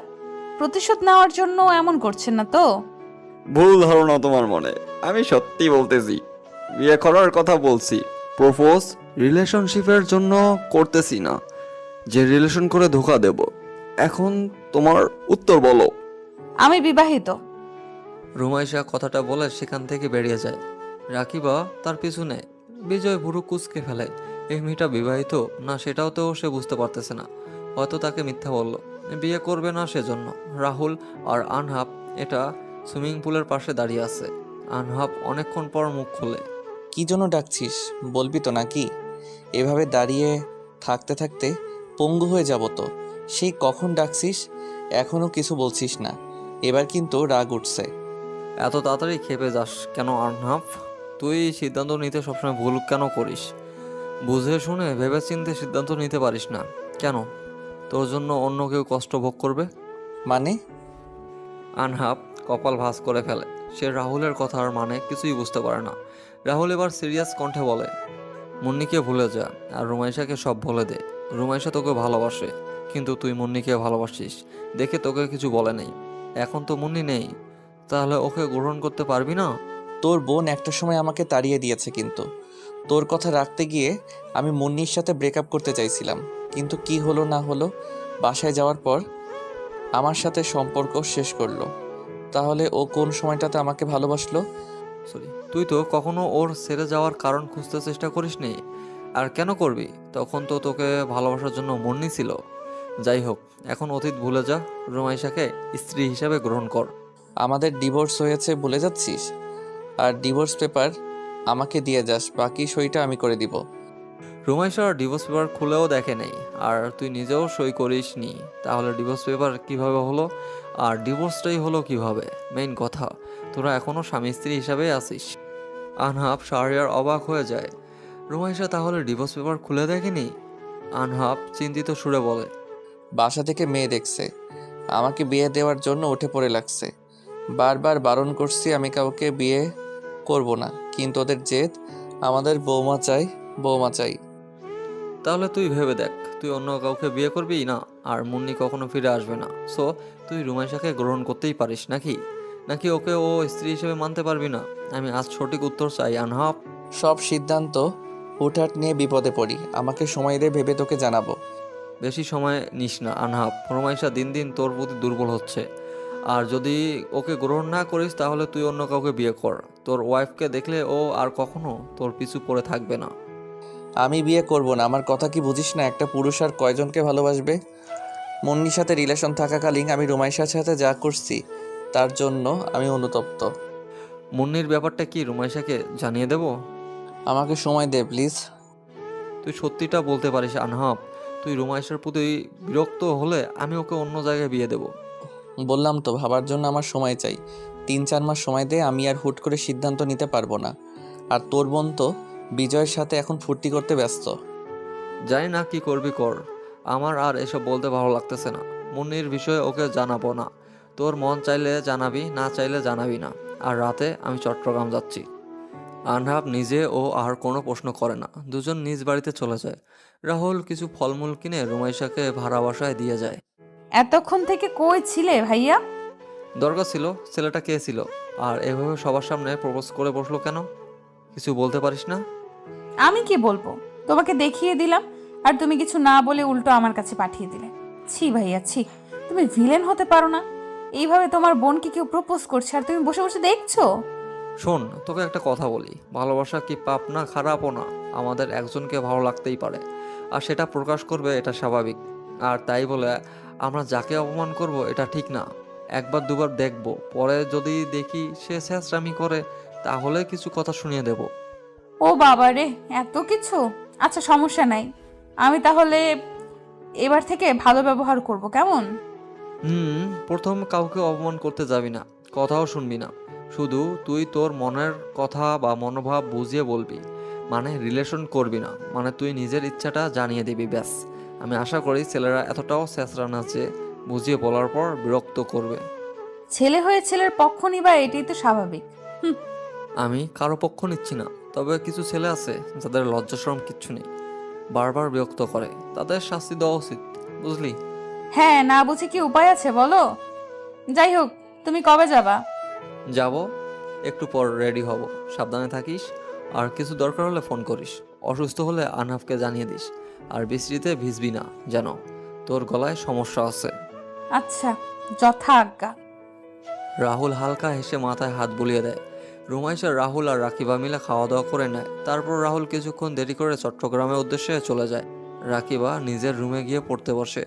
প্রতিশোধ নেওয়ার জন্য এমন করছেন না তো? ভুল ধারণা তোমার মনে, আমি সত্যি বলতেছি। বিয়ে করার কথা বলছি, প্রপোজ রিলেশনশিপের জন্য করতেছি না যে রিলেশন করে ধোকা দেব। এখন তোমার উত্তর বলো। আমি বিবাহিত। রুমাইশা কথাটা বলে সেখান থেকে বেরিয়ে যায়। রাকিবা তার পিছনে। বিজয় ভুরু কুচকে ফেলে। এই মেয়েটা বিবাহিত না সেটাও তো সে বুঝতে পারতেছে না। হয়তো তাকে মিথ্যা বলল, বিয়ে করবে না সেজন্য। রাহুল আর আনহাপ এটা সুইমিং পুলের পাশে দাঁড়িয়ে আছে। আনহাপ অনেকক্ষণ পর মুখ খুলে। কি জন্য ডাকছিস বলবি তো নাকি? এভাবে দাঁড়িয়ে থাকতে থাকতে পঙ্গু হয়ে যাব তো। সেই কখন ডাকছিস, এখনো কিছু বলছিস না। এবার কিন্তু রাগ উঠছে। এত তাড়াতাড়ি খেপে যাস কেন আনহাপ? তুই সিদ্ধান্ত নিতে সবসময় ভুল কেন করিস? বুঝে শুনে ভেবে চিন্তে সিদ্ধান্ত নিতে পারিস না কেন? তোর জন্য অন্য কেউ কষ্ট ভোগ করবে মানে? আনহাপ কপাল ভাঁজ করে ফেলে। সে রাহুলের কথার মানে কিছুই বুঝতে পারে না। রাহুল এবার সিরিয়াস কণ্ঠে বলে, মুন্নিকে ভুলে যা আর রুমাইশাকে সব বলে দে। রুমাইশা তোকে ভালোবাসে, কিন্তু তুই মুন্নিকে ভালোবাসিস দেখে তোকে কিছু বলে নেই। এখন তো মুন্নি নেই, তাহলে ওকে গ্রহণ করতে পারবি না? তোর বোন একটা সময় আমাকে তাড়িয়ে দিয়েছে, কিন্তু তোর কথা রাখতে গিয়ে আমি মুন্নির সাথে ব্রেকআপ করতে চাইছিলাম। কিন্তু কি হলো না হলো, বাসায় যাওয়ার পর আমার সাথে সম্পর্ক শেষ করলো। তাহলে ও কোন সময়টাতে আমাকে ভালোবাসলো? সরি, তুই তো কখনো ওর ছেড়ে যাওয়ার কারণ খুঁজতে চেষ্টা করিসনি। আর কেন করবি? তখন তো তোকে ভালোবাসার জন্য মুন্নি ছিল। যাই হোক, এখন অতীত ভুলে যা। রুমাইশাকে স্ত্রী হিসাবে গ্রহণ কর। আমাদের ডিভোর্স হয়েছে ভুলে যাচ্ছিস? আর ডিভোর্স পেপার আমাকে দিয়ে যাস, বাকি সইটা আমি করে দিব। রুমাইশার ডিভোর্স পেপার খুলেও দেখে নেই, আর তুই নিজেও সই করিস নি। তাহলে ডিভোর্স পেপার কিভাবে হলো? আর ডিভোর্সটাই হলো কিভাবে? মেইন কথা, তোরা এখনো স্বামী স্ত্রী হিসাবেই আছিস। আনহাপ শাহরিয়ার অবাক হয়ে যায়। রুমাইশা তাহলে ডিভোর্স পেপার খুলে দেখেনি? আনহাপ চিন্তিত সুরে বলে, বাসা থেকে মেয়ে দেখছে, আমাকে বিয়ে দেওয়ার জন্য উঠে পড়ে লাগছে। বারবার বারণ করছি আমি কাউকে বিয়ে করব না, কিন্তু ওদের জেদ আমাদের বৌমা চাই, বৌমা চাই। তাহলে তুই ভেবে দেখ, তুই অন্য কাউকে বিয়ে করবি না, আর মুন্নি কখনো ফিরে আসবে না। সো তুই রুমাইশাকে গ্রহণ করতেই পারিস নাকি? নাকি ওকে ও স্ত্রী হিসেবে মানতে পারবি না? আমি আজ সঠিক উত্তর চাই আনহাপ। সব সিদ্ধান্ত হুটহাট নিয়ে বিপদে পড়ি, আমাকে সময় দে, ভেবে তোকে জানাবো। বেশি সময় নিস না আনহাপ। রুমাইশা দিন দিন তোর প্রতি দুর্বল হচ্ছে। আর যদি ওকে গ্রহণ না করিস তাহলে তুই অন্য কাউকে বিয়ে কর। তোর ওয়াইফকে দেখলে ও আর কখনো তোর পিছু পড়ে থাকবে না। আমি বিয়ে করব না, আমার কথা কি বুঝিস না? একটা পুরুষ আর কয়জনকে ভালোবাসবে? মুন্নির সাথে রিলেশন থাকাকালীন আমি রুমাইশার সাথে যা করছি তার জন্য আমি অনুতপ্ত। মুন্নির ব্যাপারটা কি রুমাইশাকে জানিয়ে দেব? আমাকে সময় দে প্লিজ। তুই সত্যিটা বলতে পারিস আনহাপ? তুই রুমাইশার প্রতি বিরক্ত হলে আমি ওকে অন্য জায়গায় বিয়ে দেব। বললাম তো, ভাবার জন্য আমার সময় চাই। 3-4 মাস সময় দে, আমি আর হুট করে সিদ্ধান্ত নিতে পারবো না। আর তোর বোন তো বিজয়ের সাথে এখন ফুর্তি করতে ব্যস্ত। জানি না কি করবি কর, আমার আর এসব বলতে ভালো লাগতেছে না। মুন্নির বিষয়ে ওকে জানাবো না। তোর মন চাইলে জানাবি, না চাইলে জানাবি না। আর রাতে আমি চট্টগ্রাম যাচ্ছি। আনহাব নিজে ও আর কোনো প্রশ্ন করে না। দুজন নিজ বাড়িতে চলে যায়। রাহুল কিছু ফলমূল কিনে রুমাইশাকে ভাড়া বাসায় দিয়ে যায়। এতক্ষণ থেকে কই ছিলে ভাইয়া? দরকার ছিল। ছেলেটা কে ছিল? আর এভাবে সবার সামনে প্রপোজ করে বসলো কেন? কিছু বলতে পারিস না? আমি কি বলবো? তোমাকে দেখিয়ে দিলাম আর তুমি কিছু না বলে উল্টো আমার কাছে পাঠিয়ে দিলে। ছি ভাইয়া ছি, তুমি ভিলেন হতে পারো না? এইভাবে তোমার বোনকে কেউ প্রপোজ করছে আর তুমি বসে বসে দেখছো? শোন, তোকে একটা কথা বলি, ভালোবাসা কি পাপ না খারাপও না। আমাদের একজনকে ভালো লাগতেই পারে। আর সেটা প্রকাশ করবে, এটা স্বাভাবিক। আর তাই বলে আমরা যাকে অপমান করব এটা ঠিক না। একবার দুবার দেখব, পরে যদি দেখি সে ছেঁচড়ামি করে তাহলে কিছু কথা শুনিয়ে দেব। ও বাবা রে, এত কিছু! আচ্ছা, সমস্যা নাই। আমি তাহলে এবার থেকে ভালো ব্যবহার করব, কেমন? প্রথম কাউকে অপমান করতে যাবি না, কথাও শুনবি না। শুধু তুই তোর মনের কথা বা মনোভাব বুঝিয়ে বলবি, মানে রিলেশন করবি না, মানে তুই নিজের ইচ্ছাটা জানিয়ে দিবি, ব্যাস। আমি আশা করি ছেলেরা এতটাও ছেঁচড়া না যে বুঝিয়ে বলার পর বিরক্ত করবে। ছেলে হয়ে ছেলের পক্ষ নিবা, এটাই তো স্বাভাবিক। আমি কারো পক্ষ নিচ্ছি না, তবে কিছু ছেলে আছে যাদের লজ্জাশরম কিচ্ছু নেই, বারবার বিরক্ত করে, তাদের শাস্তি দেওয়া উচিত, বুঝলি? হ্যাঁ, না বুঝে কি উপায় আছে বলো? যাই হোক, তুমি কবে যাবা? যাব, একটু পর রেডি হব। সাবধানে থাকিস, আর কিছু দরকার হলে ফোন করিস। অসুস্থ হলে আনহাফকে জানিয়ে দিস। আর বৃষ্টিতে ভিজবি না যেন, তোর গলায় সমস্যা আছে। আচ্ছা, যথা আজ্ঞা। রাহুল হালকা হেসে মাথায় হাত বুলিয়ে দেয়। রুমাইশা, রাহুল আর রাকিবা মিলে খাওয়া দাওয়া করে নেয়। তারপর রাহুল কিছুক্ষণ দেরি করে চট্টগ্রামের উদ্দেশ্যে চলে যায়। রাকিবা নিজের রুমে গিয়ে পড়তে বসে।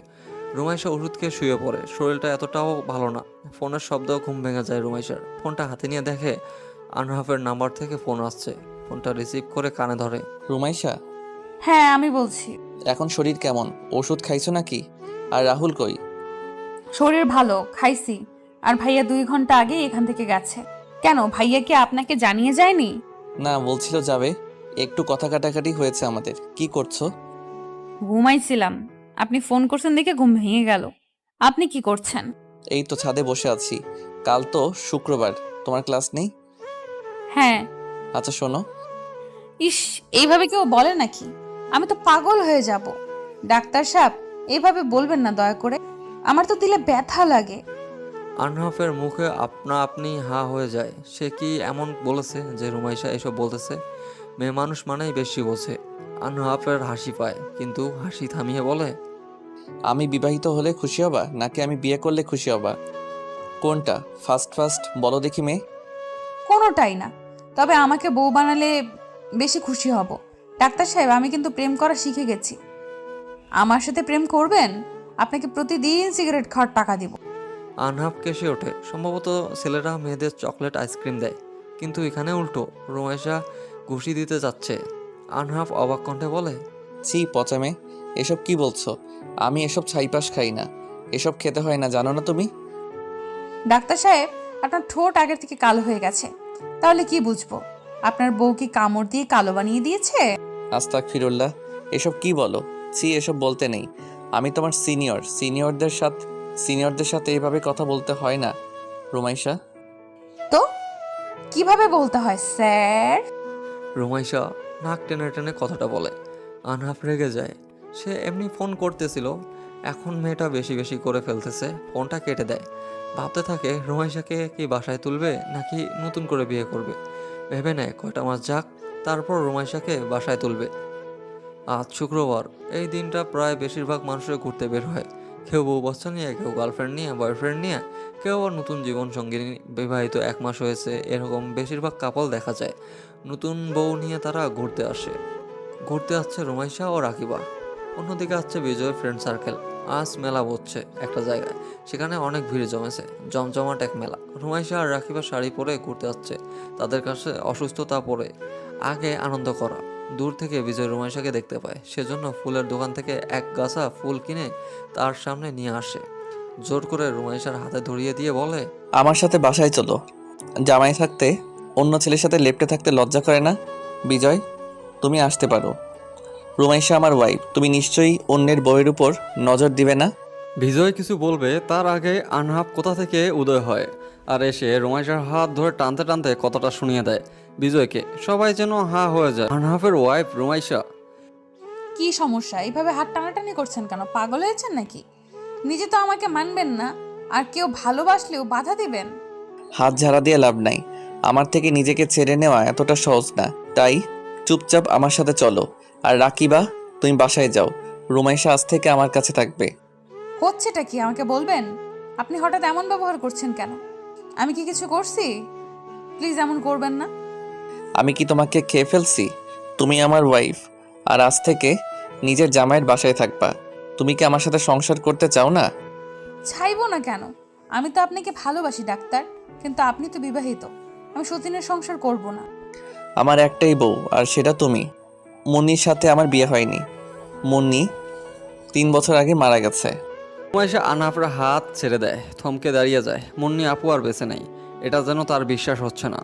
রুমাইশা ওষুধ খেয়ে শুয়ে পড়ে। শরীরটা এতটাও ভালো না। ফোনের শব্দ ঘুম ভেঙে যায় রুমাইশার। ফোনটা হাতে নিয়ে দেখে আনহাফের নাম্বার থেকে ফোন আসছে। ফোনটা রিসিভ করে কানে ধরে। রুমাইশা, হ্যাঁ, আমি বলছি। এখন শরীর কেমন? ওষুধ খাইছো নাকি? আর রাহুল কই? শরীর ভালো, খাইছি। আর ভাইয়া 2 ঘন্টা আগে এখান থেকে গেছে। কেন, ভাইয়া কি আপনাকে জানিয়ে যায়নি? না, বলছিল যাবে। একটু কথা কাটাকাটি হয়েছে আমাদের। কি করছো? ঘুমাইছিলাম, আপনি ফোন করছেন দেখে ঘুম ভেঙে গেল। আপনি কি করছেন? এই তো ছাদে বসে আছি। কাল তো শুক্রবার, তোমার ক্লাস নেই? হ্যাঁ। আচ্ছা শোনো। ইস, এইভাবে কেউ বলে নাকি? আমি তো পাগল হয়ে যাব। ডাক্তার সাহেব, এইভাবে বলবেন না দয়া করে। আমার তো দিলে ব্যথা লাগে। আনহাফের মুখে আপনা আপনি হা হয়ে যায়। সে কি এমন বলেছে যে রুমাইশা এসব বলতেছে? মেয়ে মানুষ মানেই বেশি বোঝে। আনহাফের হাসি পায়, কিন্তু হাসি থামিয়ে বলে, আমি বিবাহিত হলে খুশি হবা নাকি আমি বিয়ে করলে খুশি হবা? কোনটা ফার্স্ট ফার্স্ট বলো দেখি মেয়ে। কোনোটাই না, তবে আমাকে বউ বানালে বেশি খুশি হব। ডাক্তার সাহেব, আমি কিন্তু প্রেম করা শিখে গেছি। আমার সাথে প্রেম করবেন? আপনাকে প্রতিদিন সিগারেট খাওয়ার টাকা দিব। আনহাফ কেসে ওঠে। সম্ভবত ছেলেরা মেয়েদের চকলেট আইসক্রিম দেয়, কিন্তু এখানে উল্টো। রুমাইশা ঘুষি দিতে যাচ্ছে। আনহাফ অবাক কণ্ঠে বলে, ছি পচা মেয়ে, এসব কি বলছো? আমি এসব ছাইপাস খাই না। এসব খেতে হয় না, জানো না তুমি? ডাক্তার সাহেব, আপনার ঠোঁট আগের থেকে কালো হয়ে গেছে। তাহলে কি বুঝবো? আপনার বউ কি কামড় দিয়ে কালো বানিয়ে দিয়েছে? আস্তাগফিরুল্লাহ, এসব কি বলো? ছি, এসব বলতে নেই। আমি তোমার সিনিয়রদের সাথে এইভাবে কথা বলতে হয় না রুমাইশা। তো কিভাবে বলতে হয় স্যার? রুমাইশা নাক টেনে টেনে কথাটা বলে। আনহাফ রেগে যায়। সে এমনি ফোন করতেছিল, এখন মেয়েটা বেশি বেশি করে ফেলতেছে। ফোনটা কেটে দেয়। ভাবতে থাকে রুমাইশাকে কি বাসায় তুলবে নাকি নতুন করে বিয়ে করবে। ভেবে নেয় কয়টা মাস যাক, তারপর রুমাইশাকে বাসায় তুলবে। আজ শুক্রবার। এই দিনটা প্রায় বেশিরভাগ মানুষের ঘুরতে বের হয়। কেউ বউ বাচ্চা নিয়ে, কেউ গার্লফ্রেন্ড নিয়ে, বয়ফ্রেন্ড নিয়ে, কেউ আবার নতুন জীবন সঙ্গী। বিবাহিত 1 মাস হয়েছে, এরকম বেশিরভাগ কাপল দেখা যায়। নতুন বউ নিয়ে তারা ঘুরতে আসে। ঘুরতে আসছে রুমাইশা ও রাকিবা। অন্যদিকে আসছে বিজয় ফ্রেন্ড সার্কেল। আজ মেলা বসছে একটা জায়গায়, সেখানে অনেক ভিড় জমেছে। জমজমাট এক মেলা। রুমাইশা আর রাকিবা শাড়ি পরে ঘুরতে আসছে। তাদের কাছে অসুস্থতা পরে আগে আনন্দ করা। দূর থেকে বিজয় রুমাইশাকে দেখতে পায়, সেজন্য ফুলের দোকান থেকে এক গাছা ফুল কিনে তার সামনে নিয়ে আসে। জোর করে রুমাইশার হাতে ধরিয়ে দিয়ে বলে, আমার সাথে বাসায় চলো। জামাই থাকতে অন্য ছেলের সাথে লেপ্টে থাকতে লজ্জা করে না? বিজয়, তুমি আসতে পারো। রুমাইশা আমার ওয়াইফ, তুমি নিশ্চয়ই অন্যের বউয়ের উপর নজর দিবে না। বিজয় কিছু বলবে তার আগে আনহাফ কোথা থেকে উদয় হয় আর এসে রুমাইশার হাত ধরে টানতে টানতে কথাটা শুনিয়ে দেয় বিজয়কে। সবাই যেন হা হয়ে যায়। আনহাফের ওয়াইফ রুমাইশা। কি সমস্যা? এইভাবে হাত টানাটানি করছেন কেন? পাগল হয়েছেন নাকি? নিজে তো আমাকে মানবেন না, আর কেউ ভালোবাসলেও বাধা দিবেন? হাত ঝাড়া দিয়ে লাভ নাই। আমার থেকে নিজেকে ছেড়ে নেওয়া এতটা সহজ না। তাই চুপচাপ আমার সাথে চলো। আর রাকিবা, তুমি বাসায় যাও। রুমাইশা আজ থেকে আমার কাছে থাকবে। হচ্ছেটা কি আমাকে বলবেন? আপনি হঠাৎ এমন ব্যবহার করছেন কেন? আমি কি কিছু করছি? প্লিজ এমন করবেন না। আমি কি তোমাকে খেয়ে ফেলছি? তুমি আমার ওয়াইফ, আর আজ থেকে নিজের জামাইয়ের বাসায় থাকবা। তুমি কি আমার সাথে সংসার করতে চাও না? চাইবো না কেন? আমি তো আপনাকে ভালোবাসি ডাক্তার, কিন্তু আপনি তো বিবাহিত। আমি সতীনের সংসার করব না। আমার একটাই বউ, আর সেটা তুমি। মুন্নির সাথে আমার বিয়ে হয়নি। মুন্নি 3 বছর আগে মারা গেছে। রুমাইশা আনহাফের হাত ছেড়ে দেয়, থমকে দাঁড়িয়ে যায়। মুন্নি আপু আর বেঁচে নেই, এটা যেন তার বিশ্বাস হচ্ছে না।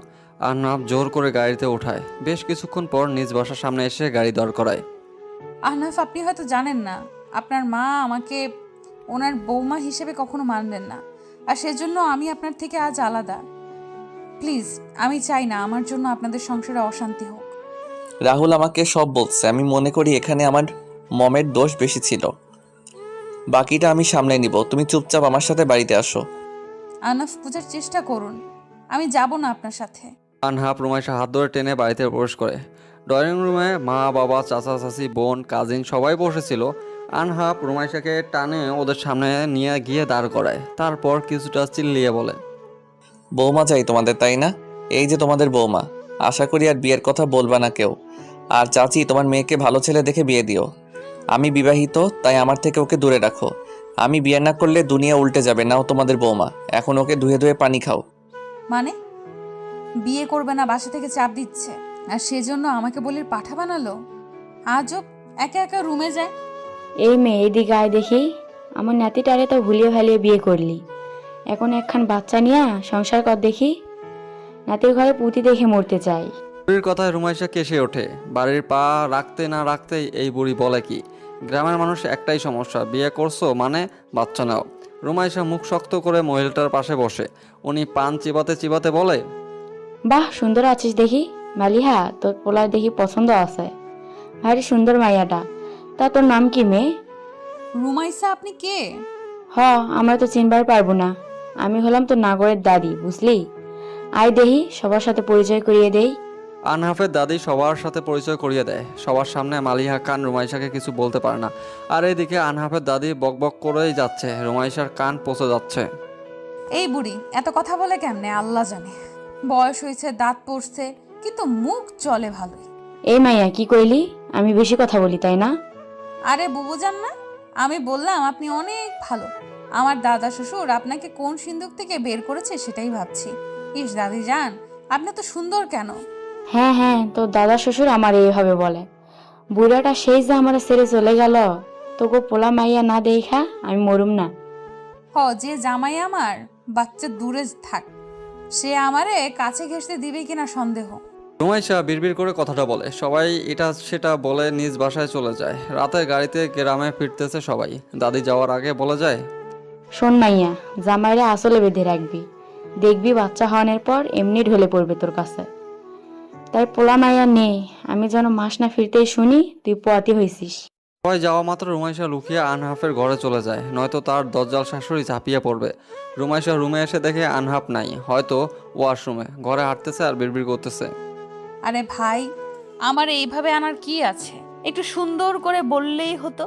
আনহাফ জোর করে গাড়িতে ওঠায়। বেশ কিছুক্ষণ পর নিজ বাসার সামনে এসে গাড়ি দাঁড় করায়। আহনাফ, আপনি হয়তো জানেন না, আপনার মা আমাকে ওনার বৌমা হিসেবে কখনো মানবেন না, আর সেজন্য আমি আপনার থেকে আজ আলাদা। প্লিজ, আমি চাই না আমার জন্য আপনাদের সংসারে অশান্তি হোক। রাহুল আমাকে সব বলছে। আমি মনে করি এখানে আমার মমের দোষ বেশি ছিল। বাকিটা আমি সামলে নিব। তুমি চুপচাপ আমার সাথে বাড়িতে আসো। আহনাফ, বোঝার চেষ্টা করুন, আমি যাব না আপনার সাথে। আনহাফ রুমাইশা হাত ধরে টেনে বাড়িতে প্রবেশ করে। ড্রয়িং রুমে মা, বাবা, চাচা, চাচি, বোন, কাজিন সবাই বসেছিল। আনহাফ রুমাইশাকে টানে ওদের সামনে নিয়ে গিয়ে দাঁড় করায়। তারপর কিছুটা চিল্লিয়ে বলে, বৌমা চাই তোমাদের, তাই না? এই যে তোমাদের বৌমা। আশা করি আর বিয়ের কথা বলবা না কেউ। আর চাচি, তোমার মেয়েকে ভালো ছেলে দেখে বিয়ে দিও। আমি বিবাহিত, তাই আমার থেকে ওকে দূরে রাখো। আমি বিয়ে না করলে দুনিয়া উল্টে যাবে। নাও তোমাদের বৌমা, এখন ওকে ধুয়ে ধুয়ে পানি খাও। মানে বিয়ে করবে না বাসা থেকে চাপ দিচ্ছে, আর সেজন্য আমাকে বলে পাঠা বানালো। আজও একা একা রুমে যায়। এই মেয়ে এদিকে আয় দেখি, আমার নাতিটারে তো ভুলিয়ে ভালিয়ে বিয়ে করলি, এখন একখান বাচ্চা নিয়ে সংসার কর দেখি। নাতির ঘরে পুঁতি দেখে মরতে চাই। বুড়ির কথায় রুমাইশা কেসে ওঠে। বাড়ির পা রাখতে না রাখতেই এই বুড়ি বলে কি, গ্রামের মানুষ একটাই সমস্যা, বিয়ে করছো মানে বাচ্চা নাও। রুমাইশা মুখ শক্ত করে মহিলাটার পাশে বসে। উনি পান চিবাতে চিবাতে বলে, বাহ, সুন্দর আছিস দেখি মালিহা, তোর পোলার দেখি পছন্দ আছে, ভারী সুন্দর মাইয়াটা। তা তোর নাম কি মেয়ে? রুমাইসা, আপনি কে? আমরা তো চিনবার পারবো না। আমি হলাম তোর নাগরের দাদি, বুঝলি? আয় দেহি, সবার সাথে পরিচয় করিয়ে দেই। আনহাফের দাদি সবার সাথে পরিচয় করিয়ে দেয়। সবার সামনে মালিহা খান রুমাইশাকে কিছু বলতে পারে না। আর এদিকে আনহাফের দাদি বকবক করেই যাচ্ছে, রুমাইশার কান পচে যাচ্ছে। এই বুড়ি এত কথা বলে কেমনে আল্লাহ জানে। বয়স হয়েছে, দাঁত পড়ছে, কিন্তু মুখ চলে ভালোই। এই মাইয়া কি কইলি? আমি বেশি কথা বলি তাই না? আরে বুবু জান না, আমি বললাম আপনি অনেক ভালো। আমার দাদা শ্বশুর আপনাকে কোন সিন্ধুক থেকে বের করেছে সেটাই ভাবছি। ইস দাদি যান, আপনি তো সুন্দর কেন? হ্যাঁ, তোর দাদা শ্বশুর আমার এইভাবে বলে। বুড়াটা সেই যে আমার ছেড়ে চলে গেল, তোকে পোলা মাইয়া না দেখা আমি মরুম না। যে জামাই আমার বাচ্চা দূরে থাক, সে আমারে কাছে ঘেঁষতে দিবে কিনা সন্দেহ। রুমাইশা বিড়বিড় করে কথাটা বলে। সবাই এটা সেটা বলে নিজ বাসায় চলে যায়। রাতে গাড়িতে গ্রামে ফিরতেছে সবাই। দাদি যাওয়ার আগে বলে যায়, শোন মাইয়া, জামাইরা আসলে বেঁধে রাখবি, দেখবি বাচ্চা হওয়ানোর পর এমনি ঢলে পড়বে তোর কাছে। তাই পোলা মাইয়া নে, আমি যেন মাস না ফিরতেই শুনি তুই পোয়াতি হয়েছিস। সবাই যাওয়া মাত্র রুমাইশা লুকিয়ে আনহাফের ঘরে চলে যায়, নয়তো তার দজ্জাল শাশুড়ি ঝাঁপিয়ে পড়বে। রুমাইশা রুমে এসে দেখে আনহাফ নাই, হয়তো ওয়াশরুমে। ঘরে হাঁটতেছে আর বিড়বিড় করতেছে। আরে ভাই, আমার এইভাবে আনার কি আছে? একটু সুন্দর করে বললেই হতো,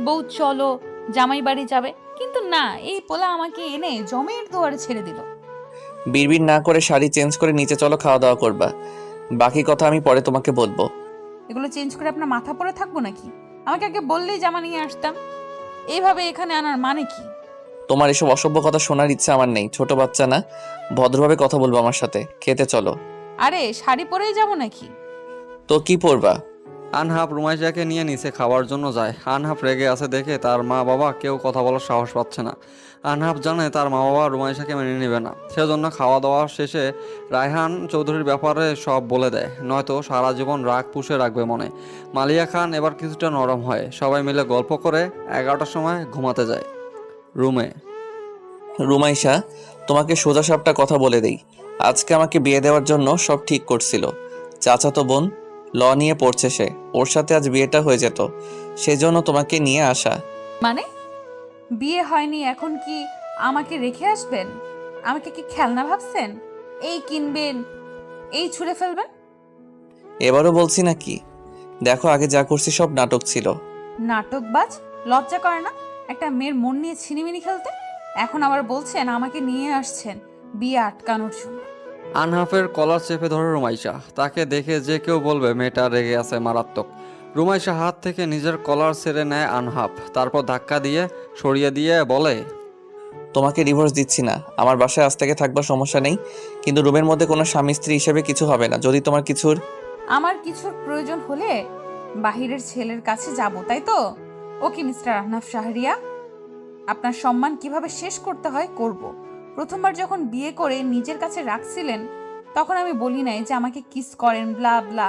বউ চলো জামাই বাড়ি যাবে। কিন্তু না, এই পোলা আমাকে এনে জমের দুয়ারে ছেড়ে দিল। বিড়বিড় না করে শাড়ি চেঞ্জ করে নিচে চলো, খাওয়া দাওয়া করবা। বাকি কথা আমি পরে তোমাকে বলবো। এগুলো চেঞ্জ করে আপনার মাথা পরে থাকবো নাকি? আমাকে আগে বললেই জামা নিয়ে আসতাম। এইভাবে এখানে আনার মানে কি? তোমার এসব অসভ্য কথা শোনার ইচ্ছা আমার নেই। ছোট বাচ্চা না, ভদ্রভাবে কথা বলবো আমার সাথে। খেতে চলো। আরে শাড়ি পরেই যাবো নাকি? তো কি পরবা? আনহাফ রুমাইশাকে নিয়ে নিচে খাওয়ার জন্য যায়। আনহাফ রেগে আছে দেখে তার মা বাবা কেউ কথা বলার সাহস পাচ্ছে না। আনহাফ জানে তার মা বাবা রুমাইশাকে মেনে নেবে না, সেজন্য খাওয়া দাওয়া শেষে রায়হান চৌধুরীর ব্যাপারে সব বলে দেয়, নয়তো সারা জীবন রাগ পুষে রাখবে মনে। মালিয়া খান এবার কিছুটা নরম হয়। সবাই মিলে গল্প করে 11টার সময় ঘুমাতে যায়। রুমে রুমাইশা, তোমাকে সোজা সাপটা কথা বলে দেই। আজকে আমাকে বিয়ে দেওয়ার জন্য সব ঠিক করছিল। চাচাতো বোন ল নিয়ে পড়ছে সে, ওর সাথে আজ বিয়েটা হয়ে যেত, সেজন্য তোমাকে নিয়ে আসা। মানে বিয়ে হয়নি, এখন কি আমাকে রেখে আসবেন? আমাকে কি খেলনা ভাবছেন? এই কিনবেন, এই ছুঁড়ে ফেলবেন? এবারও বলছি নাকি? দেখো, আগে যা করছি সব নাটক ছিল। নাটকবাজ, লজ্জা করে না একটা মেয়ের মন নিয়ে ছিনিমিনি খেলতে? এখন আবার বলছেন আমাকে নিয়ে আসছেন বিয়ে আটকানোর জন্য। আনহাফের কলার চেপে ধরে রুমাইশা। তাকে দেখে যে কেউ বলবে মেয়েটা রেগে আছে মারাত্মক। রুমাইশা হাত থেকে নিজের কলার ছেড়ে নেয় আনহাব, তারপর ধাক্কা দিয়ে সরিয়ে দিয়ে বলে, তোমাকে ডিভোর্স দিচ্ছি না, আমার বাসায় আজ থেকে থাকবার সমস্যা নেই, কিন্তু রুমের মধ্যে কোনো স্বামী স্ত্রী হিসেবে কিছু হবে না। যদি তোমার কিছুর আমার কিছুর প্রয়োজন হলে বাহিরের ছেলের কাছে যাব, তাই তো? ওকে মিস্টার আহনাফ শাহরিয়া, আপনার সম্মান কিভাবে শেষ করতে হয় করব। প্রথমবার যখন বিয়ে করে নিজের কাছে রাখছিলেন তখন আমি বলি নাই যে আমাকে কিস করেন ব্লা ব্লা।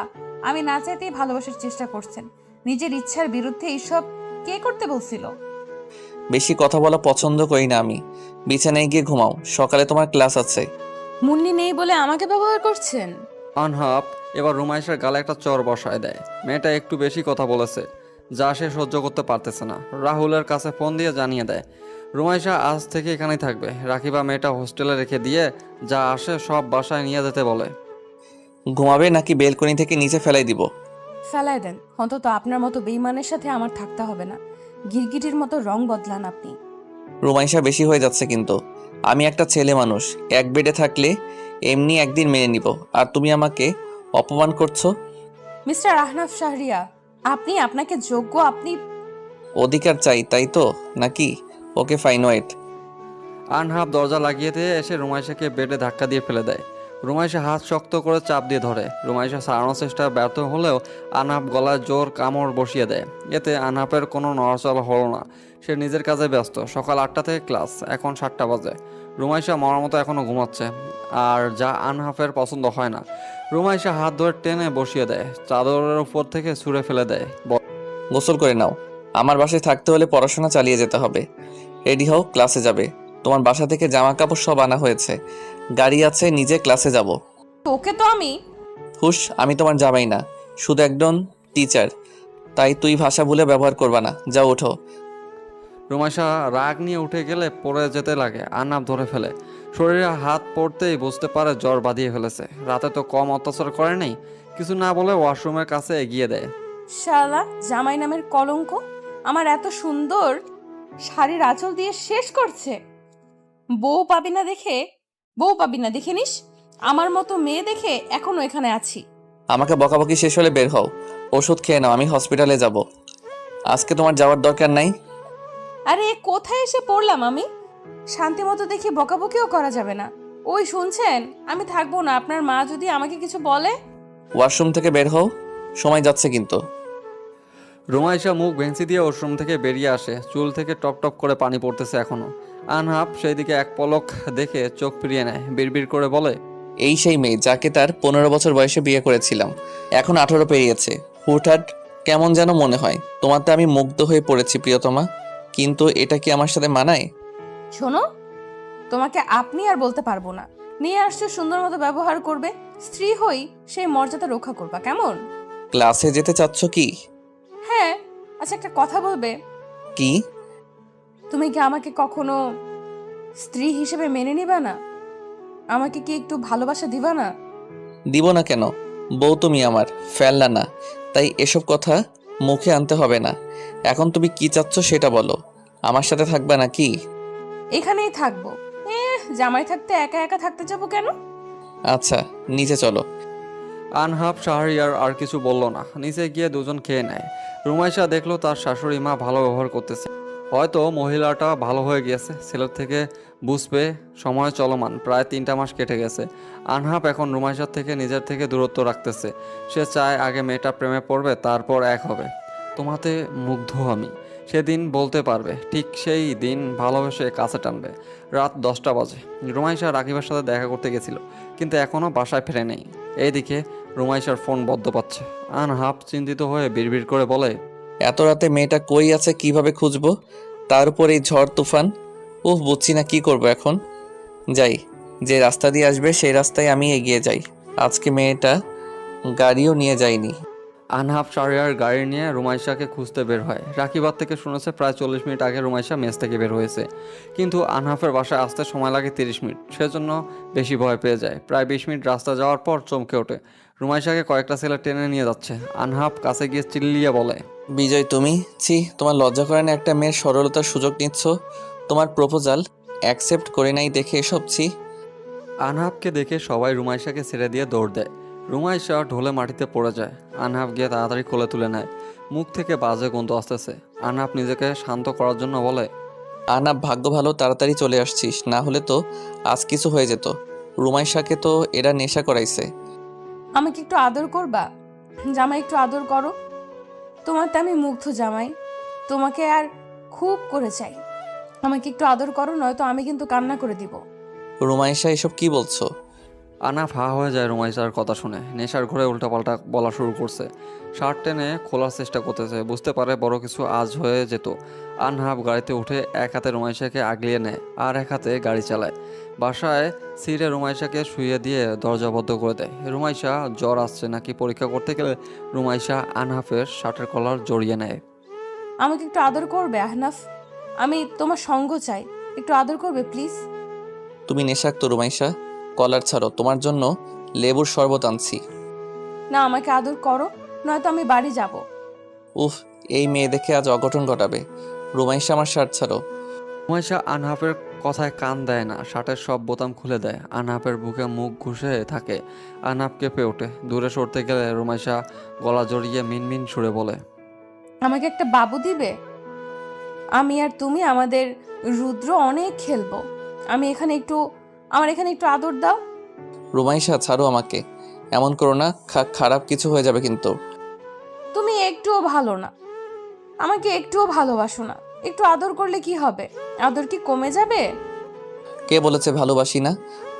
আমি না চাইতেই ভালোবাসার চেষ্টা করছেন, নিজের ইচ্ছার বিরুদ্ধে এইসব কে করতে বলছিল? বেশি কথা বলা পছন্দ করি না আমি। বিছানায় গিয়ে ঘুমাও, সকালে তোমার ক্লাস আছে। মুন্নি নেই বলে আমাকে ব্যবহার করছেন? আনহাব এবার রুমাইশার গালে একটা চর বসায় দেয়। মেয়েটা একটু বেশি কথা বলেছে, যা সে সহ্য করতে পারতেছে না। রাহুলের কাছে ফোন দিয়ে জানিয়ে দেয় রুমাইশা আজ থেকে এখানেই থাকবে। রাকিবা মেয়েটা হোস্টেলে রেখে দিয়ে যা আসে সব বাসায় নিয়ে যেতে বলে। ঘুমাবে নাকি বেলকনি থেকে নিচে ফেলাই দিব? ফেলায় দেন, অন্তত আপনার মতো বেইমানের সাথে আমার থাকতে হবে না। গিরগিটির মতো রং বদলান আপনি। রুমাইশা বেশি হয়ে যাচ্ছে কিন্তু। আমি একটা ছেলে মানুষ, এক বেডে থাকলে এমনি একদিন মেনে নিব, আর তুমি আমাকে অপমান করছো। মিস্টার আহনাফ শাহরিয়া, আপনি আপনাকে যোগ্য, আপনি অধিকার চাই তাই তো নাকি? Okay fine, wait. আনহাব দরজা লাগিয়ে দিয়ে এসে রুমাইশাকে বেডে ধাক্কা দিয়ে ফেলে দেয়। রুমাইশা হাত শক্ত করে চাপ দিয়ে ধরে। রুমাইশা সারানোর চেষ্টা ব্যর্থ হলেও আনহাব গলায় জোর কামড় বসিয়ে দেয়। এতে আনহাবের কোনো নড়াচড়া হলো না। সে নিজের কাজে ব্যস্ত। সকাল 8টা থেকে ক্লাস, এখন 7টা বাজে। রুমাইশা মরার মতো এখনও ঘুমাচ্ছে, আর যা আনহাফের পছন্দ হয় না। রুমাইশা হাত ধরে টেনে বসিয়ে দেয়, চাদরের উপর থেকে ছুঁড়ে ফেলে দেয়। গোসল করে নাও, আমার বাসায় থাকতে হলে পড়াশোনা চালিয়ে যেতে হবে। রেডি হও, ক্লাসে যাবে। তোমার বাসা থেকে জামা কাপড় সব আনা হয়েছে, গাড়ি আছে, নিজে ক্লাসে যাব। তোকে তো আমি হুশ, আমি তোমার জামাই না, শুধু একজন টিচার, তাই তুই ভাষা ভুলে ব্যবহার করবা না। যাও, ওঠো। রুমাইশা রাগ নিয়ে উঠে গেলে পড়ে যেতে লাগে। আনহাব ধরে ফেলে। শরীরে হাত পড়তেই বুঝতে পারে জ্বর বাঁধিয়ে ফেলেছে। রাতে তো কম অত্যাচার করে নেই। কিছু না বলে ওয়াশরুমের কাছে এগিয়ে দেয়। শালা জামাই নামের কলঙ্ক আমার এত সুন্দর শাড়ির আঁচল দিয়ে শেষ করছে। বউ পাবি না দেখে নিস। আমার মতো মেয়ে দেখে এখনো এখানে আছি। আমাকে বকাবকি শেষ হলে বের হও, ওষুধ খেয়ে নাও, আমি হসপিটালে যাব। আজকে তোমার যাওয়ার দরকার নাই। আরে কোথায় এসে পড়লাম আমি? শান্তি মতো দেখি বকাবকিও করা যাবে না। ওই শুনছেন, আমি থাকবো না। আপনার মা যদি আমাকে কিছু বলে? ওয়াশরুম থেকে বের হও, সময় যাচ্ছে কিন্তু। রুমাইশা মুখ ভেঙচি দিয়ে ওয়াশরুম থেকে বেরিয়ে আসে। চুল থেকে টপ টপ করে পানি পড়তেছে এখনো। আনহাব সেই দিকে এক পলক দেখে চোখ ফিরিয়ে নেয়, বিড়বিড় করে বলে, এই সেই মেয়ে যাকে তার 15 বছর বয়সে বিয়ে করেছিলাম, এখন 18 পেরিয়েছে। হুটহাট কেমন যেন মনে হয়। তোমাতে আমি মুগ্ধ হয়ে পড়েছি প্রিয়তমা, কিন্তু এটা কি আমার সাথে মানায়? শোনো, তোমাকে আপনি আর বলতে পারবো না। নিয়ে আসছো, সুন্দর মতো ব্যবহার করবে। স্ত্রী হই সেই মর্যাদা রক্ষা করবা, কেমন? ক্লাসে যেতে চাচ্ছ কি? হ্যাঁ। আচ্ছা, একটা কথা বলবে? কি? তুমি কি আমাকে কখনো স্ত্রী হিসেবে মেনে নিবা না? আমাকে কি একটু ভালোবাসা দিবা না? দিব না কেন? বউ তুমি আমার, ফেললা না, তাই এসব কথা মুখে আনতে হবে না। এখন তুমি কি চাচ্ছ সেটা বলো। আমার সাথে থাকবা নাকি? এখানেই থাকবো। জামাই থাকতে একা একা থাকতে যাবো কেন? আচ্ছা, নিচে চলো। আনহাব শাহরিয়ার আর কিছু বলল না। নিচে গিয়ে দুজন খেয়ে নেয়। রুমাইশা দেখলো তার শাশুড়ি মা ভালো ব্যবহার করতেছে। হয়তো মহিলাটা ভালো হয়ে গিয়েছে। ছেলের থেকে বুঝবে সময় চলমান, প্রায় 3টা মাস কেটে গেছে। আনহাব এখন রুমাইশার থেকে নিজের থেকে দূরত্ব রাখতেছে। সে চায় আগে মেয়েটা প্রেমে পড়বে, তারপর এক হবে। তোমাতে মুগ্ধ আমি, সেদিন বলতে পারবে। ঠিক সেই দিন ভালোবেসে কাছে টানবে। রাত 10টা বাজে। রুমাইশা রাকিবের সাথে দেখা করতে গেছিল, কিন্তু এখনও বাসায় ফিরে নেই। এইদিকে রুমাইশার ফোন বদ্ধ পাচ্ছে। আনহাব চিন্তিত হয়ে বিড়বিড় করে বলে, এত রাতে মেয়েটা কই আছে, কিভাবে খুঁজবো? তার উপর এই ঝড় তুফান। বুঝছি না কি করব এখন। যাই, যে রাস্তা দিয়ে আসবে সেই রাস্তায় আমি এগিয়ে যাই। আজকে মেয়েটা গাড়িও নিয়ে যায়নি। আনহাব শাহরিয়ার গাড়ি নিয়ে রুমাইশাকে খুঁজতে বের হয়। রাকিবার থেকে শুনেছে প্রায় 40 মিনিট আগে রুমাইশা মেস থেকে বের হয়েছে, কিন্তু আনহাফের বাসায় আসতে সময় লাগে 30 মিনিট। সেজন্য বেশি ভয় পেয়ে যায়। প্রায় 20 মিনিট রাস্তা যাওয়ার পর চমকে ওঠে। রুমাইশাকে কয়েকটা ছেলে টেনে নিয়ে যাচ্ছে। আনহাব কাছে গিয়ে চিল্লিয়ে বলে, বিজয় তুমি, তোমার লজ্জা করে না? একটা মেয়ের সরলতার সুযোগ নিচ্ছ। তোমার প্রপোজাল অ্যাকসেপ্ট করে নাই দেখে এসব। আনহাবকে দেখে সবাই রুমাইশাকে ছেড়ে দিয়ে দৌড় দেয়। রুমাইশা ঢলে মাটিতে পড়ে যায়। আনহাব গিয়ে তাড়াতাড়ি কোলে তুলে নেয়। মুখ থেকে বাজে গন্ধ আসতেছে। আহনাফ নিজেকে শান্ত করার জন্য বলে, আহনাফ, ভাগ্য ভালো তাড়াতাড়ি চলে আসছিস, না হলে তো আজ কিছু হয়ে যেত। রুমাইশাকে তো এরা নেশা করাইছে। আমাকে একটু আদর করবা? জামাই একটু আদর করো। তোমারটা আমি মুগ্ধ জামাই, তোমাকে আর খুব করে চাই। আমাকে একটু আদর করো, নয়তো আমি কিন্তু কান্না করে দিব। রুমাইশা, এসব কি বলছো? আহনাফ হা হয়ে যায় রুমাইশার কথা শুনে। নেশার ঘরে উল্টাপাল্টা বলা শুরু করছে। শার্ট টেনে খোলার চেষ্টা করতেছে। বুঝতে পারে বড় কিছু আজ হয়ে যেত। আহনাফ গাড়িতে উঠে এক হাতে রুমাইশাকে আগলিয়ে নেয় আর এক হাতে গাড়ি চালায়। বাসায় সিটে রুমাইশাকে শুইয়ে দিয়ে দরজা বন্ধ করে দেয়। রুমাইশা জ্বর আসছে নাকি পরীক্ষা করতে গেলে রুমাইশা আহনাফের শার্টের কলার জড়িয়ে নেয়। আমাকে একটু আদর করবে আহনাফ? আমি তোমার সঙ্গ চাই, একটু আদর করবে প্লিজ? তুমি নেশাক্ত রুমাইশা, কলার ছাড়ো, তোমার জন্য লেবুর শরবত আনছি। না, আমাকে আদর করো, নয়তো আমি বাড়ি যাব। উফ, এই মেয়ে দেখে আজ অঘটন ঘটাবে। রুমাইশা, আমার শার্ট ছাড়ো। রুমাইশা আহনাফের কথায় কান দেয় না, শার্টের সব বোতাম খুলে দেয়। আহনাফের বুকে মুখ ঘুষে থাকে। আহনাফ কেঁপে ওঠে। দূরে সরতে গেলে রুমাইশা গলা জড়িয়ে মিনমিন সুরে বলে, আমাকে একটা বাবু দিবে? আমি আর তুমি আমাদের রুদ্র অনেক খেলবো। আমার এখানে একটু আদর দাও। রুমাইশা, ছাড়ো আমাকে, এমন করো না, খারাপ কিছু হয়ে যাবে কিন্তু। তুমি একটুও ভালো না, আমাকে একটুও ভালোবাসো না। একটু আদর করলে কি হবে? আদর কি কমে যাবে? কে বলেছে ভালোবাসি না?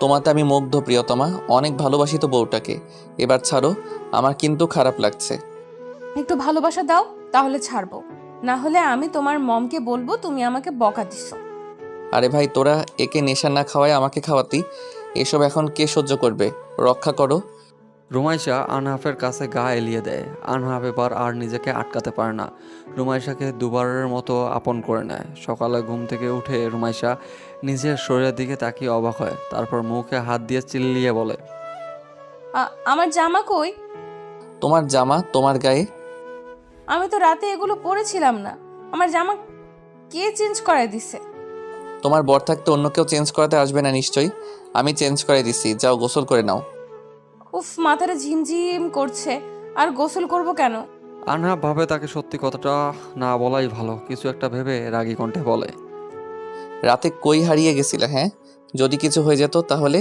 তোমাতে আমি মুগ্ধ প্রিয়তমা, অনেক ভালোবাসি তো বউটাকে। এবার ছাড়ো, আমার কিন্তু খারাপ লাগছে। একটু ভালোবাসা দাও, তাহলে ছাড়বো। না হলে আমি তোমার মমকে বলবো তুমি আমাকে বকা দিছো। আরে ভাই, তোরা একে নেশা না খাওয়ায় আমাকে খাওয়াতি, এসব এখন কে সহ্য করবে? রক্ষা করো। রুমাইশা আনহাফের কাছে গা এলিয়ে দেয়। আনহাফ এবার আর নিজেকে আটকাতে পারে না। রুমাইশাকে দুবারের মতো আপন করে নেয়। সকালে ঘুম থেকে উঠে রুমাইশা নিজের শরীরের দিকে তাকিয়ে অবাক হয়। তারপর মুখে হাত দিয়ে চিল্লিয়ে বলে, আমার জামা কই? তোমার জামা তোমার গায়ে? আমি তো রাতে এগুলো পরেছিলাম না। আমার জামা কে চেঞ্জ করায় দিছে? তোমার বর থাকতে অন্য কেউ চেঞ্জ করাতে আসবে না নিশ্চয়ই। আমি চেঞ্জ করে দিছি, যাও গোসল করে নাও। উফ, মাথাটা ঝিমঝিম করছে। আর গোসল করব কেন? আনহাফ ভাবে তাকে সত্যি কথাটা না বলাই ভালো। কিছু একটা ভেবে রাগী কণ্ঠে বলে, রাতে কই হারিয়ে গেছিলা? হ্যাঁ, যদি কিছু হয়ে যেত তাহলে?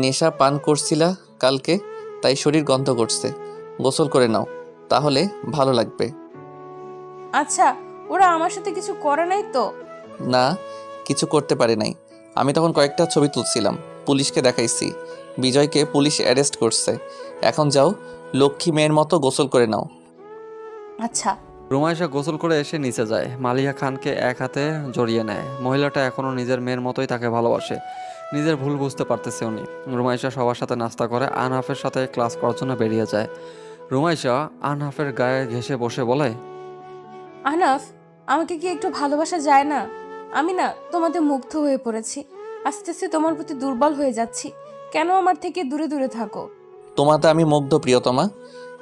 নেশা পান করছিলা কালকে, তাই শরীর গন্ধ করছে। গোসল করে নাও, তাহলে ভালো লাগবে। আচ্ছা, ওরা আমার সাথে কিছু করে নাই তো? না, কিছু করতে পারে নাই। আমি তখন কয়েকটা ছবি তুলছিলাম, পুলিশকে দেখাইছি। বিজয়কে পুলিশ অ্যারেস্ট করছে। এখন যাও, লক্ষ্মী মেয়ের মতো গোসল করে নাও। আচ্ছা। রুমাইশা গোসল করে এসে নিচে যায়। মালিয়া খানকে এক হাতে জড়িয়ে নেয়। মহিলাটা এখনও নিজের মেয়ের মতোই তাকে ভালোবাসে। নিজের ভুল বুঝতে পারতেছে উনি। রুমাইশা সবার সাথে নাস্তা করে আনহাফের সাথে ক্লাস করার জন্য বেরিয়ে যায়। রুমাইশা আনহাফের গায়ে ঘেঁষে বসে বলে, আহনাফ, আমাকে কি একটু ভালোবাসা যায় না? আমি না তোমাদের মুগ্ধ হয়ে পড়েছি। আস্তে আস্তে তোমার প্রতি দুর্বল হয়ে যাচ্ছি। কেন আমার থেকে দূরে দূরে থাকো? তোমাতে আমি মুগ্ধ প্রিয়তমা,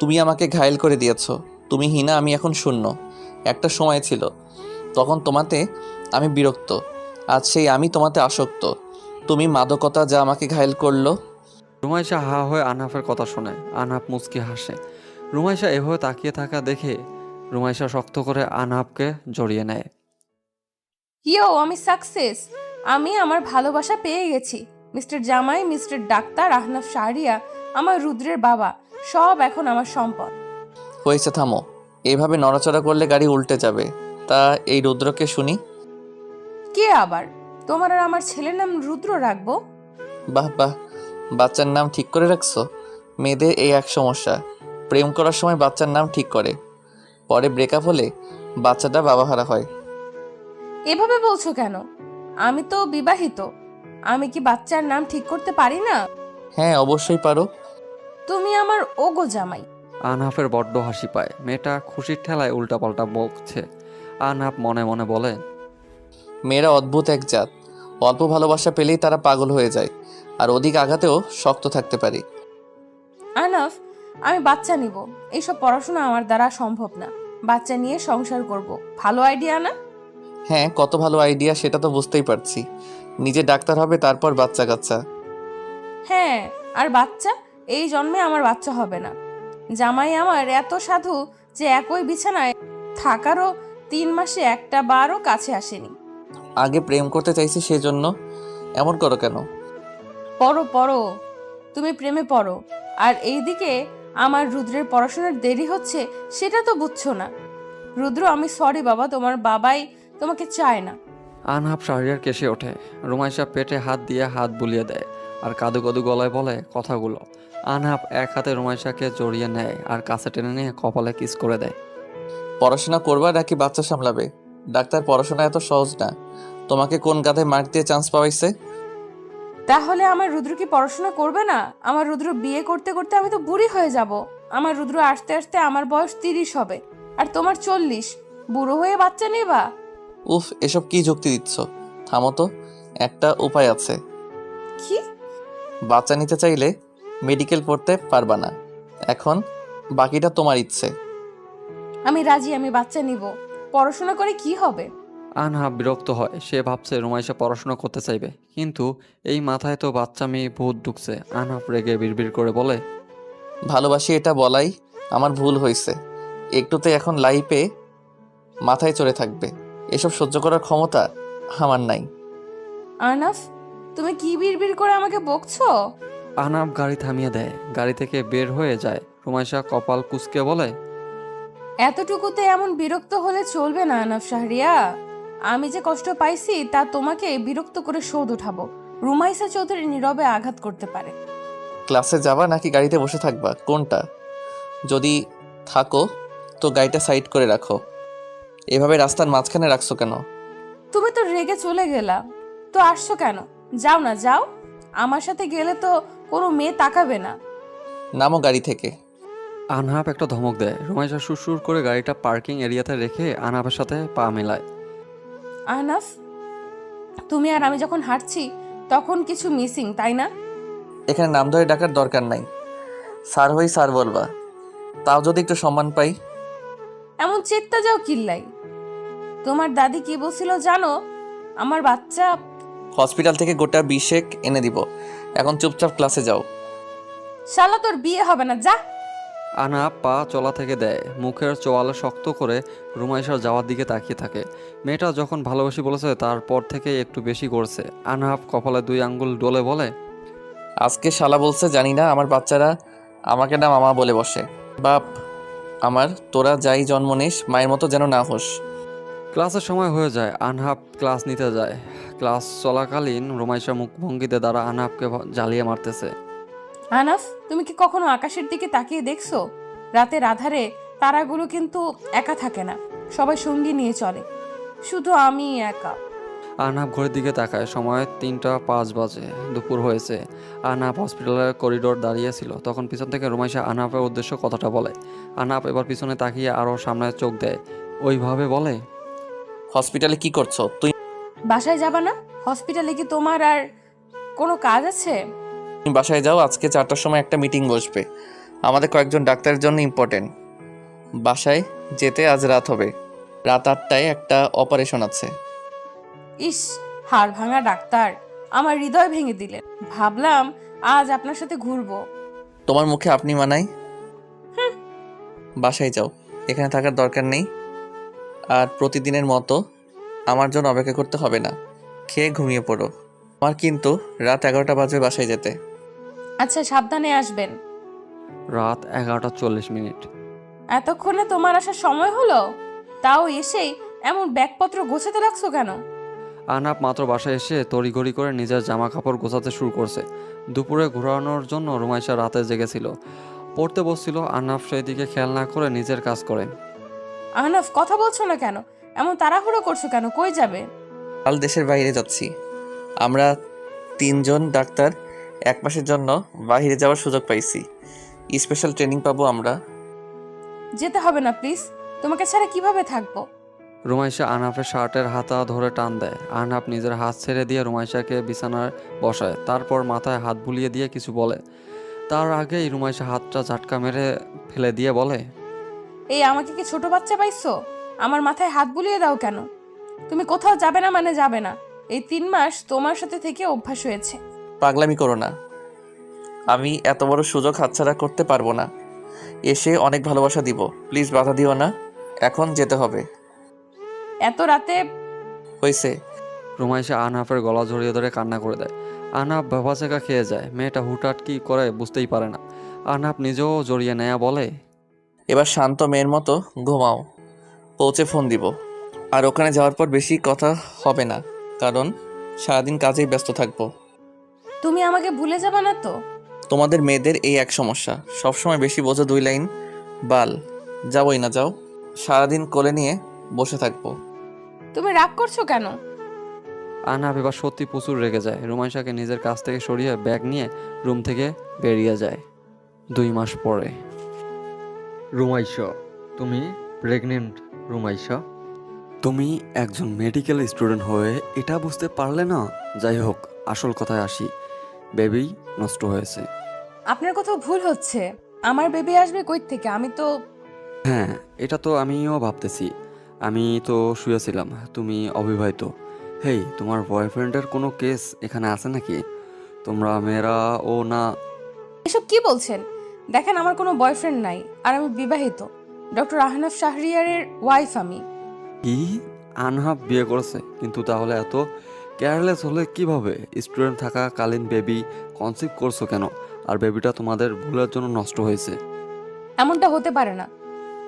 তুমি আমাকে ঘায়েল করে দিয়েছ। তুমি হীনা, আমি এখন শূন্য। একটা সময় ছিল, তখন তোমাতে আমি বিরক্ত। আজ সেই আমি তোমাতে আসক্ত। তুমি মাদকতা যা আমাকে ঘায়েল করলো। রুমাইশা হা হয়ে আনহাফের কথা শোনে। আনহাফ মুচকি হাসে। রুমাইশা এভাবে তাকিয়ে থাকা দেখে রুমাইশা শক্ত করে আনহাফকে জড়িয়ে নেয়। আমি সাকসেস। আমি আমার ভালোবাসা পেয়ে গেছি। মিস্টার জামাই, মিস্টার ডাক্তার, আহনাফ শাহরিয়া, আমার রুদ্রের বাবা, সব এখন আমার সম্পদ। হয়েছে, থামো। এইভাবে নড়াচড়া করলে গাড়ি উল্টে যাবে। তা এই রুদ্রকে শুনি। কে আবার? তোমার আর আমার ছেলের নাম রুদ্র রাখবো? বাহ বাহ, বাচ্চার নাম ঠিক করে রাখছো। মেয়েদের এই এক সমস্যা, প্রেম করার সময় বাচ্চার নাম ঠিক করে, পরে ব্রেকআপ হলে বাচ্চাটা বাবাহারা হয়। এভাবে বলছো কেন? আমি তো বিবাহিত। আমি কি বাচ্চার নাম ঠিক করতে পারি না? হ্যাঁ, অবশ্যই পারো। তুমি আমার ওগো জামাই। আনহাফের বড্ড হাসি পায়। মেয়েটা খুশির ঠেলায় উল্টাপাল্টা বকছে। আনহাফ মনে মনে বলে, মেয়েরা অদ্ভুত এক জাত। অল্প ভালোবাসা পেলেই তারা পাগল হয়ে যায়, আর অধিক আঘাতেও শক্ত থাকতে পারে। আহনাফ, আমি বাচ্চা নিব। এইসব পড়াশোনা আমার দ্বারা সম্ভব না। বাচ্চা নিয়ে সংসার করব, ভালো আইডিয়া না? হ্যাঁ, কত ভালো আইডিয়া সেটা তো বুঝতেই পারছি। নিজে ডাক্তার হবে, তারপর বাচ্চা কাচ্চা। হ্যাঁ, আর বাচ্চা এই জন্মে আমার বাচ্চা হবে না। জামাই আমার এত সাধু যে একই বিছানায় থাকারও 3 মাসে একটা বারও কাছে আসেনি। আগে প্রেম করতে চাইছি সেজন্য এমন করো কেন? পড়ো পড়ো, তুমি প্রেমে পড়ো, আর এইদিকে আমার রুদ্রের পড়াশোনার দেরি হচ্ছে সেটা তো বুঝছো না। রুদ্র, আমি সরি বাবা, তোমার বাবাই তোমাকে চায় না। আনহাব শাহরিয়ার কেসে ওঠে। রুমাইশা পেটে হাত দিয়ে হাত বুলিয়ে দেয় আর কাদু কাদু গলায় বলে কথাগুলো। আনহাব এক হাতে রুমাইশাকে জড়িয়ে নেয় আর কাছে টেনে নিয়ে কপালে কিস করে দেয়। পড়াশোনা করবা নাকি বাচ্চা সামলাবে? ডাক্তার পড়াশোনা এত সহজ না। তোমাকে কোন গাধে মার্ক দিয়ে চান্স পাওয়াইছে? তাহলে আমার রুদ্র কি পড়াশোনা করবে না? আমার রুদ্র বিয়ে করতে করতে আমি তো বুড়ি হয়ে যাব। আমার রুদ্র আসতে আসতে আমার বয়স 30 হবে, আর তোমার 40। বুড়ো হয়ে বাচ্চা নেবা? উফ, এসব কি যুক্তি দিচ্ছ? থামো তো, একটা উপায় আছে। কি? বাচ্চা নিতে চাইলে মেডিকেল পড়তে পারবা না। এখন বাকিটা তোমার ইচ্ছে। আমি রাজি, আমি বাচ্চা নিব। পড়াশোনা করে কি হবে? আনহাব বিরক্ত হয়। সে ভাবছে রুমাইশা পড়াশোনা করতে চাইবে, কিন্তু এই মাথায় তো বাচ্চা মেয়ে ভূত ঢুকছে। আনহাব রেগে বিড়বিড় করে বলে, ভালোবাসি এটা বলাই আমার ভুল হয়েছে। একটুতে এখন লাইফে মাথায় চড়ে থাকবে। এসব সহ্য করার ক্ষমতা আমার নাই। আনাফ, তুমি কি বিড়বিড় করে আমাকে বকছো? আনহাব গাড়ি থামিয়ে দেয়। গাড়ি থেকে বের হয়ে যায়। রুমাইশা কপাল কুঁচকে বলে, এতটুকুতে এমন বিরক্ত হলে চলবে না আনাফ শাহরিয়া। আমি যে কষ্ট পাইছি তা তোমাকে বিরক্ত করে শোধ উঠাবো। রুমাইসা চৌধুরী নীরবে আঘাত করতে পারে। ক্লাসে যাবা নাকি গাড়িতে বসে থাকবা, কোনটা? যদি থাকো তো গাড়িটা সাইড করে রাখো। এভাবে রাস্তার মাঝখানে রাখছো কেন? তুমি তো রেগে চলে গেলা, তো আসছো কেন? যাও না, যাও। আমার সাথে গেলে তো কোনো মেয়ে তাকাবে না। নামো গাড়ি থেকে। আনহাব একটা ধমক দেয়। রুমাইশা সুরসুর করে গাড়িটা পার্কিং এরিয়াতে রেখে আনহাবের সাথে পা মেলায়। আহনাফ, তুমি আর আমি যখন হাঁটছি তখন কিছু মিসিং, তাই না? এখানে নাম ধরে ডাকার দরকার নাই। স্যার হই স্যার বলবা, তাও যদি একটু সম্মান পাই। এমন চেত্তা যাও কিল্লাই। তোমার দাদি কি বলছিল জানো? আমার বাচ্চা। হসপিটাল থেকে গোটা 20 এনে দিব। এখন চুপচাপ ক্লাসে যাও। শালা, তোর বিয়ে হবে না, যা। আনহাব পা চলা থেকে দেয়। মুখের চোয়ালে শক্ত করে রুমাইশার যাওয়ার দিকে তাকিয়ে থাকে। মেয়েটা যখন ভালোবাসি বলেছে তারপর থেকে একটু বেশি করছে। আনহাব কপালে 2 আঙ্গুল ডলে বলে, আজকে শালা বলছে জানি না আমার বাচ্চারা আমাকে না মামা বলে বসে। বাপ আমার, তোরা যাই জন্ম নিস মায়ের মতো যেন না হোস। ক্লাসের সময় হয়ে যায়। আনহাব ক্লাস নিতে যায়। ক্লাস চলাকালীন রুমাইশা মুখভঙ্গিতে দ্বারা আনহাবকে জ্বালিয়ে মারতেছে। আনাফ, তুমি কি কখনো আকাশের দিকে তাকিয়ে দেখছো? রাতের আধারে তারাগুলো কিন্তু একা থাকে না, সবাই সঙ্গী নিয়ে চলে। শুধু আমি একা। আনহাব ঘড়ির দিকে তাকায়। সময় 3টা 5 বাজে। দুপুর হয়েছে। আনহাব হসপিটালের করিডোর দাঁড়িয়েছিল। তখন পিছন থেকে রুমাইশা আনহাবের উদ্দেশ্য কথাটা বলে। আনহাব এবার পিছনে তাকিয়ে আরও সামনে চোখ দেয়। ওইভাবে বলে, হসপিটালে কি করছো তুই? বাসায় যাবা না? হসপিটালে কি তোমার আর কোনো কাজ আছে? তুমি বাসায় যাও, আজকে 4টার সময় একটা মিটিং বসবে আমাদের কয়েকজন ডাক্তারের জন্য, ইম্পর্টেন্ট। বাসায় যেতে আজ রাত হবে। রাত 8টায় একটা অপারেশন আছে। ইস, হাড় ভাঙা ডাক্তার, আমার হৃদয় ভেঙে দিলেন। ভাবলাম আজ আপনার সাথে ঘুরবো। তোমার মুখে আপনি মানাই। বাসায় যাও, এখানে থাকার দরকার নেই। আর প্রতিদিনের মতো আমার জন্য অপেক্ষা করতে হবে না। খেয়ে ঘুমিয়ে পড়ো। আমার কিন্তু রাত 11টা বাজবে বাসায় যেতে। আচ্ছা, সাবধানে আসবেন। রাত 11টা 40 মিনিট। এতক্ষণে তোমার আসার সময় হলো? তাও এসেই এমন ব্যাগপত্র গোছাতে লাগছো কেন? আনহাব মাত্র বাসায় এসে তড়িঘড়ি করে নিজের জামা কাপড় গোছাতে শুরু করছে। দুপুরে ঘোরানোর জন্য রুমাইশা রাতে জেগেছিল, পড়তে বসছিল। আনহাব সেই দিকে খেয়াল না করে নিজের কাজ করে। আহনাফ, কথা বলছো না কেন? এমন তাড়াহুড়ো করছো কেন? কই যাবে? কাল দেশের বাইরে যাচ্ছি। আমরা 3 জন ডাক্তার 1 মাসের জন্য বাইরে যাওয়ার সুযোগ পাইছি। স্পেশাল ট্রেনিং পাবো আমরা। যেতে হবে না প্লিজ, তোমাকে ছাড়া কিভাবে থাকবো? রুমাইশা আনহাফের শার্টের হাতা ধরে টান দেয়। আনহাব নিজের হাত ছেড়ে দিয়ে রুমাইশাকে বিছানায় বসায়। তারপর মাথায় হাত বুলিয়ে দিয়ে কিছু বলে। তার আগেই রুমাইশা হাতটা ঝাটকা মেরে ফেলে দিয়ে বলে, এই আমাকে কি ছোট বাচ্চা পাইছো? আমার মাথায় হাত বুলিয়ে দাও কেন? তুমি কোথাও যাবে না মানে যাবে না। এই 3 মাস তোমার সাথে থেকে অভ্যাস হয়েছে। পাগলামি করো না। আমি এত বড় সুযোগ হাতছাড়া করতে পারবো না। এসে অনেক ভালোবাসা দিব, প্লিজ বাধা দিও না, এখন যেতে হবে। এত রাতে? হয়েছে। রুমাইশা আহনাফের গলা জড়িয়ে ধরে কান্না করে দেয়। আহনাফ ভেবাচেকা খেয়ে যায়। মেয়েটা হুটহাট কি করে বুঝতেই পারে না। আহনাফ নিজেও জড়িয়ে নেয়া বলে, এবার শান্ত মেয়ের মতো ঘুমাও, পৌঁছে ফোন দিব। আর ওখানে যাওয়ার পর বেশি কথা হবে না, কারণ সারাদিন কাজেই ব্যস্ত থাকবো। তুমি আমাকে ভুলে যাবে না তো? তোমাদের মেয়েদের এই এক সমস্যা, সবসময় বেশি বোঝো 2 লাইন বাল। যাবোই না, যাও। সারাদিন কোলে নিয়ে বসে থাকবো। তুমি রাগ করছো কেন? আহনাফ এবার সত্যি প্রচুর রেগে যায়। রুমাইশাকে নিজের কাছ থেকে সরিয়ে ব্যাগ নিয়ে রুম থেকে বেরিয়ে যায়। 2 মাস পরে। রুমাইশা, তুমি প্রেগনেন্ট? রুমাইশা, তুমি একজন মেডিকেল স্টুডেন্ট হয়ে এটা বুঝতে পারলে না? যাই হোক, আসল কথায় আসি, বেবি নষ্ট হয়েছে। আপনার কোথাও ভুল হচ্ছে। আমার বেবি আসবে কই থেকে? আমি তো... হ্যাঁ, এটা তো আমিও ভাবতেছি। আমি তো শুয়েছিলাম, তুমি অবিবাহিত। হেই, তোমার বয়ফ্রেন্ডের কোনো কেস এখানে আছে নাকি? তোমরা মেয়েরা ও না। এসব কি বলছেন? দেখেন, আমার কোনো বয়ফ্রেন্ড নাই, আর আমি বিবাহিত। ডক্টর আহনাফ শাহরিয়ারের ওয়াইফ আমি। কি? আনহাব বিয়ে করেছে? কিন্তু তাহলে এত কেয়ারলেস হলে কিভাবে? স্টুডেন্ট থাকাকালীন বেবি কনসিভ করছো কেন? আর বেবিটা তোমাদের ভুলের জন্য নষ্ট হয়েছে। এমনটা হতে পারে না।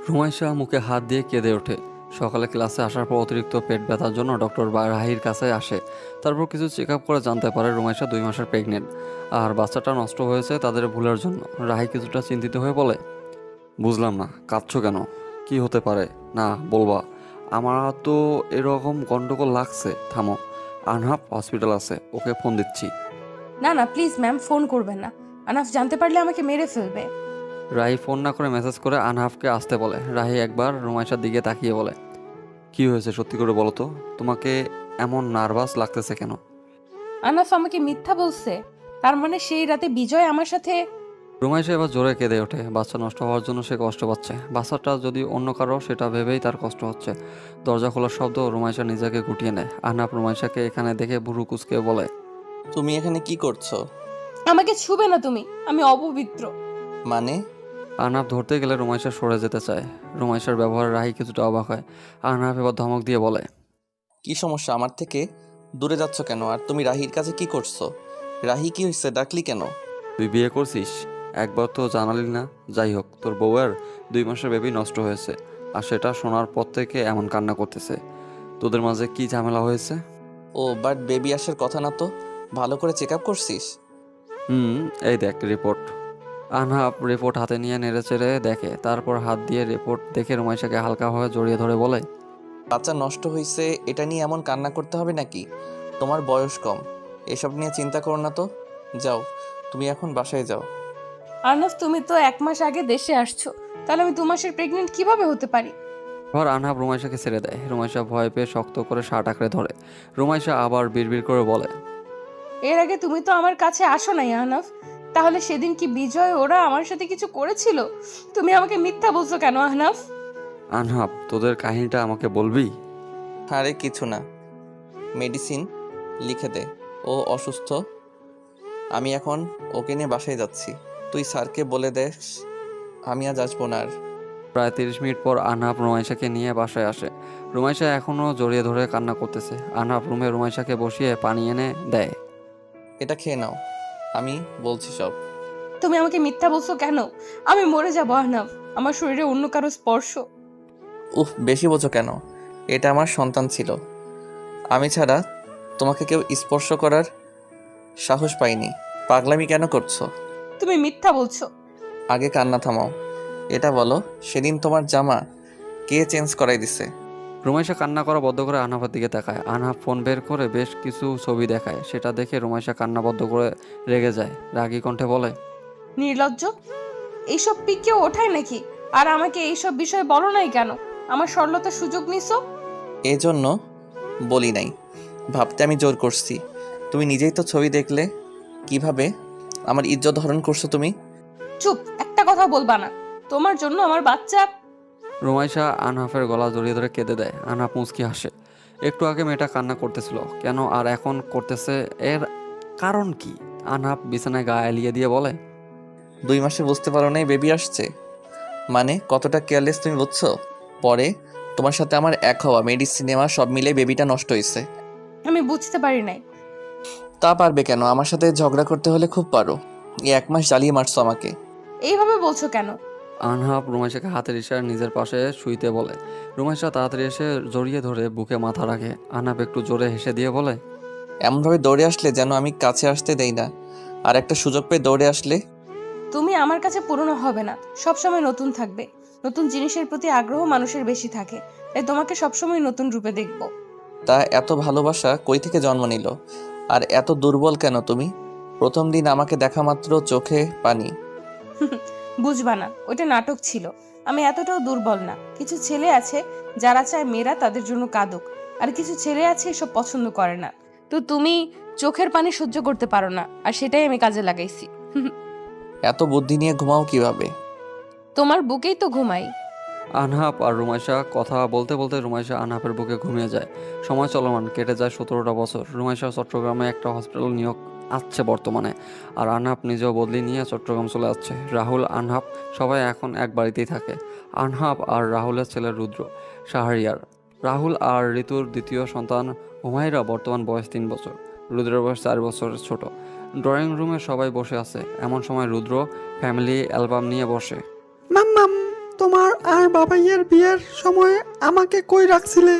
রুমাইশা মুখে হাত দিয়ে কেঁদে ওঠে। সকালে ক্লাসে আসার পর অতিরিক্ত পেট ব্যথার জন্য ডক্টর রাহির কাছে আসে। তারপর কিছু চেক আপ করে জানতে পারে রুমাইশা 2 মাসের প্রেগনেন্ট, আর বাচ্চাটা নষ্ট হয়েছে তাদের ভুলের জন্য। রাহি কিছুটা চিন্তিত হয়ে বলে, বুঝলাম না, কাঁদছো কেন? কি হতে পারে? না বলবা? আমার তো এরকম গন্ডগোল লাগছে। থামো, আনহাব হসপিটাল আছে, ওকে ফোন দিচ্ছি। না না, প্লিজ ম্যাম, ফোন করবেন না। আনাফ জানতে পারলে আমাকে মেরে ফেলবে। রাহি ফোন না করে মেসেজ করে আনহাফকে আসতে বলে। রাহি একবার রুমাইশার দিকে তাকিয়ে বলে, কি হয়েছে সত্যি করে বলো তো? তোমাকে এমন নার্ভাস লাগতেছে কেন? আনাফ আমাকে মিথ্যা বলছে। তার মানে সেই রাতে বিজয় আমার সাথে... রুমাইশা এবার জোরে কেঁদে ওঠে। বাচ্চা নষ্ট হওয়ার জন্য সে কষ্ট পাচ্ছে। বাচ্চাটা যদি অন্য কারো, সেটা ভেবেই তার কষ্ট হচ্ছে। দরজা খোলার শব্দ রুমাইশা নিজেকে গুটিয়ে নেয়। আহনাফ রুমাইশাকে এখানে দেখে ভুরু কুচকে বলে, তুমি এখানে কি করছো? আমাকে ছুবে না তুমি, আমি অপবিত্র। মানে? আহনাফ ধরতে গেলে রুমাইশা সরে যেতে চায়। রুমাইশার ব্যবহারে রাহি কিছুটা অবাক হয়। আহনাফ এবার ধমক দিয়ে বলে, কি সমস্যা? আমার থেকে দূরে যাচ্ছ কেন? আর তুমি রাহির কাছে কি করছো? রাহি কি হয়েছে? ডাকলি কেন? তুই বিয়ে করছিস? একবার তো জানালি না। যাই হোক, তোর বউয়ের 2 মাসের বেবি নষ্ট হয়েছে, আর সেটা শোনার পর থেকে এমন কান্না করতেছে। তোদের মাঝে কি ঝামেলা হয়েছে? ও বাট বেবি আসার কথা না তো? ভালো করে চেক আপ করছিস? এই দেখ রিপোর্ট। আনহাব রিপোর্ট হাতে নিয়ে নেড়েচেড়ে দেখে। তারপর হাত দিয়ে রিপোর্ট দেখে রুমাইশাকে হালকাভাবে জড়িয়ে ধরে বলে, বাচ্চা নষ্ট হয়েছে এটা নিয়ে এমন কান্না করতে হবে নাকি? তোমার বয়স কম, এসব নিয়ে চিন্তা করো না তো। যাও, তুমি এখন বাসায় যাও। আনাফ, তুমি তো 1 মাস আগে দেশে আসছো, তাহলে আমি 2 মাসের প্রেগনেন্ট কিভাবে হতে পারি? এবার আনহাব রুমাইশাকে ছেড়ে দেয়। রুমাইশা ভয় পেয়ে শক্ত করে শার্ট আঁকড়ে ধরে। রুমাইশা আবার বিড়বিড় করে বলে, এর আগে তুমি তো আমার কাছে আসো নাই আনাফ। তাহলে সেদিন কি বিজয় ওরা আমার সাথে কিছু করেছিল? তুমি আমাকে মিথ্যা বলছো কেন আহনাফ? আনহাব, তোদের কাহিনীটা আমাকে বলবি? আরে কিছু না, মেডিসিন লিখে দে, ও অসুস্থ। আমি এখন ওকে নিয়ে বাসায় যাচ্ছি। তুই স্যারকে বলে দেস আমি আজ আসবো না আর। প্রায় 30 মিনিট পর আনহাব রুমাইশাকে নিয়ে বাসায় আসে। রুমাইশা এখনও জড়িয়ে ধরে কান্না করতেছে। আনহাব রুমে রুমাইশাকে বসিয়ে পানি এনে দেয়। এটা খেয়ে নাও, আমি বলছি সব। তুমি আমাকে মিথ্যা বলছো কেন? আমি মরে যাবো আহনাফ, আমার শরীরে অন্য কারো স্পর্শ। উফ, বেশি বোঝো কেন? এটা আমার সন্তান ছিল, আমি ছাড়া তোমাকে কেউ স্পর্শ করার সাহস পাইনি। পাগলামি কেন করছো? তুমি মিথ্যা বলছো। আগে কান্না থামাও। এটা বলো, সেদিন তোমার জামা কে চেঞ্জ করাই দিছে? রুমাইশা কান্না করা বদ্ধ করে আনহাফের দিকে তাকায়। আনহাফ ফোন বের করে বেশ কিছু ছবি দেখায়। সেটা দেখে রুমাইশা কান্না বদ্ধ করে রেগে যায়। রাগী কণ্ঠে বলে, নির্লজ্জ, এইসব পিক কেউ ওঠায় নাকি? আর আমাকে এইসব বিষয়ে বলো নাই কেন? আমার সরলতার সুযোগ নিছো। এজন্য বলি নাই, ভাবতে আমি জোর করছি। তুমি নিজেই তো ছবি দেখলে কিভাবে আমার ইজ্জত হরণ করছো তুমি। চুপ, একটা কথা বলবা না। তোমার জন্য আমার বাচ্চা... রুমাইশা আনহাফের গলা জড়িয়ে ধরে কেঁদে দেয়। আনহাফ মুচকি হাসে। একটু আগে মেয়েটা কান্না করতেছিল কেন, আর এখন করতেছে, এর কারণ কি? আনহাফ বিছানায় গা এলিয়ে দিয়ে বলে, 2 মাসে বুঝতে পারো নাই বেবি আসছে? মানে কতটা কেয়ারলেস তুমি বুঝছো? পরে তোমার সাথে আমার এক হওয়া সিনেমা সব মিলে বেবিটা নষ্ট হয়েছে। আমি বুঝতে পারি নাই। তা পারবে কেন? আমার সাথে ঝগড়া করতে হলে খুব পারো। এই 1 মাস জ্বালিয়ে মারছো আমাকে। এইভাবে বলছো কেন? আনহাব রুমাইশাকে হাতের ইশারায় নিজের পাশে শুইতে বলে। রুমাইশা তাড়াতাড়ি এসে জড়িয়ে ধরে বুকে মাথা রাখে। আনহাব একটু জোরে হেসে দিয়ে বলে, এমনভাবে দৌড়ে আসলে যেন আমি কাছে আসতে দেই না, আর একটা সুযোগ পেয়ে দৌড়ে আসলে। তুমি আমার কাছে পুরনো হবে না, সবসময় নতুন থাকবে। নতুন জিনিসের প্রতি আগ্রহ মানুষের বেশি থাকে, তাই তোমাকে সবসময় নতুন রূপে দেখব। তা এত ভালোবাসা কই থেকে জন্ম নিল? আর এত দুর্বল কেন তুমি? প্রথম দিন আমাকে দেখা মাত্র চোখে পানি। বুঝবা না, ওইটা নাটক ছিল। আমি এতটাও দুর্বল না। কিছু ছেলে আছে যারা চায় মেয়েরা তাদের জন্য কাঁদুক, আর কিছু ছেলে আছে এসব পছন্দ করে না। তো তুমি চোখের পানি সহ্য করতে পারো না, আর সেটাই আমি কাজে লাগাইছি। এত বুদ্ধি নিয়ে ঘুমাও কিভাবে? তোমার বুকেই তো ঘুমাই। আনহাব আর রুমাইশা কথা বলতে বলতে রুমাইশা আনহাবের বুকে ঘুমিয়ে যায়। সময় চলমান কেটে যায় 17টা বছর। রুমাইশা চট্টগ্রামে একটা হসপিটাল নিয়োগ আসছে বর্তমানে, আর আনহাব নিজেও বদলি নিয়ে চট্টগ্রাম চলে আসছে। রাহুল, আনহাব সবাই এখন এক বাড়িতেই থাকে। আনহাব আর রাহুলের ছেলে রুদ্র শাহরিয়ার। রাহুল আর ঋতুর দ্বিতীয় সন্তান হুমায়রা বর্তমান বয়স 3 বছর। রুদ্রের বয়স 4 বছরের ছোট। ড্রয়িং রুমে সবাই বসে আছে। এমন সময় রুদ্র ফ্যামিলি অ্যালবাম নিয়ে বসে। মাম্মাম, তোমার আর বাবাইয়ের বিয়ের সময় আমাকে কই রাখছিলে?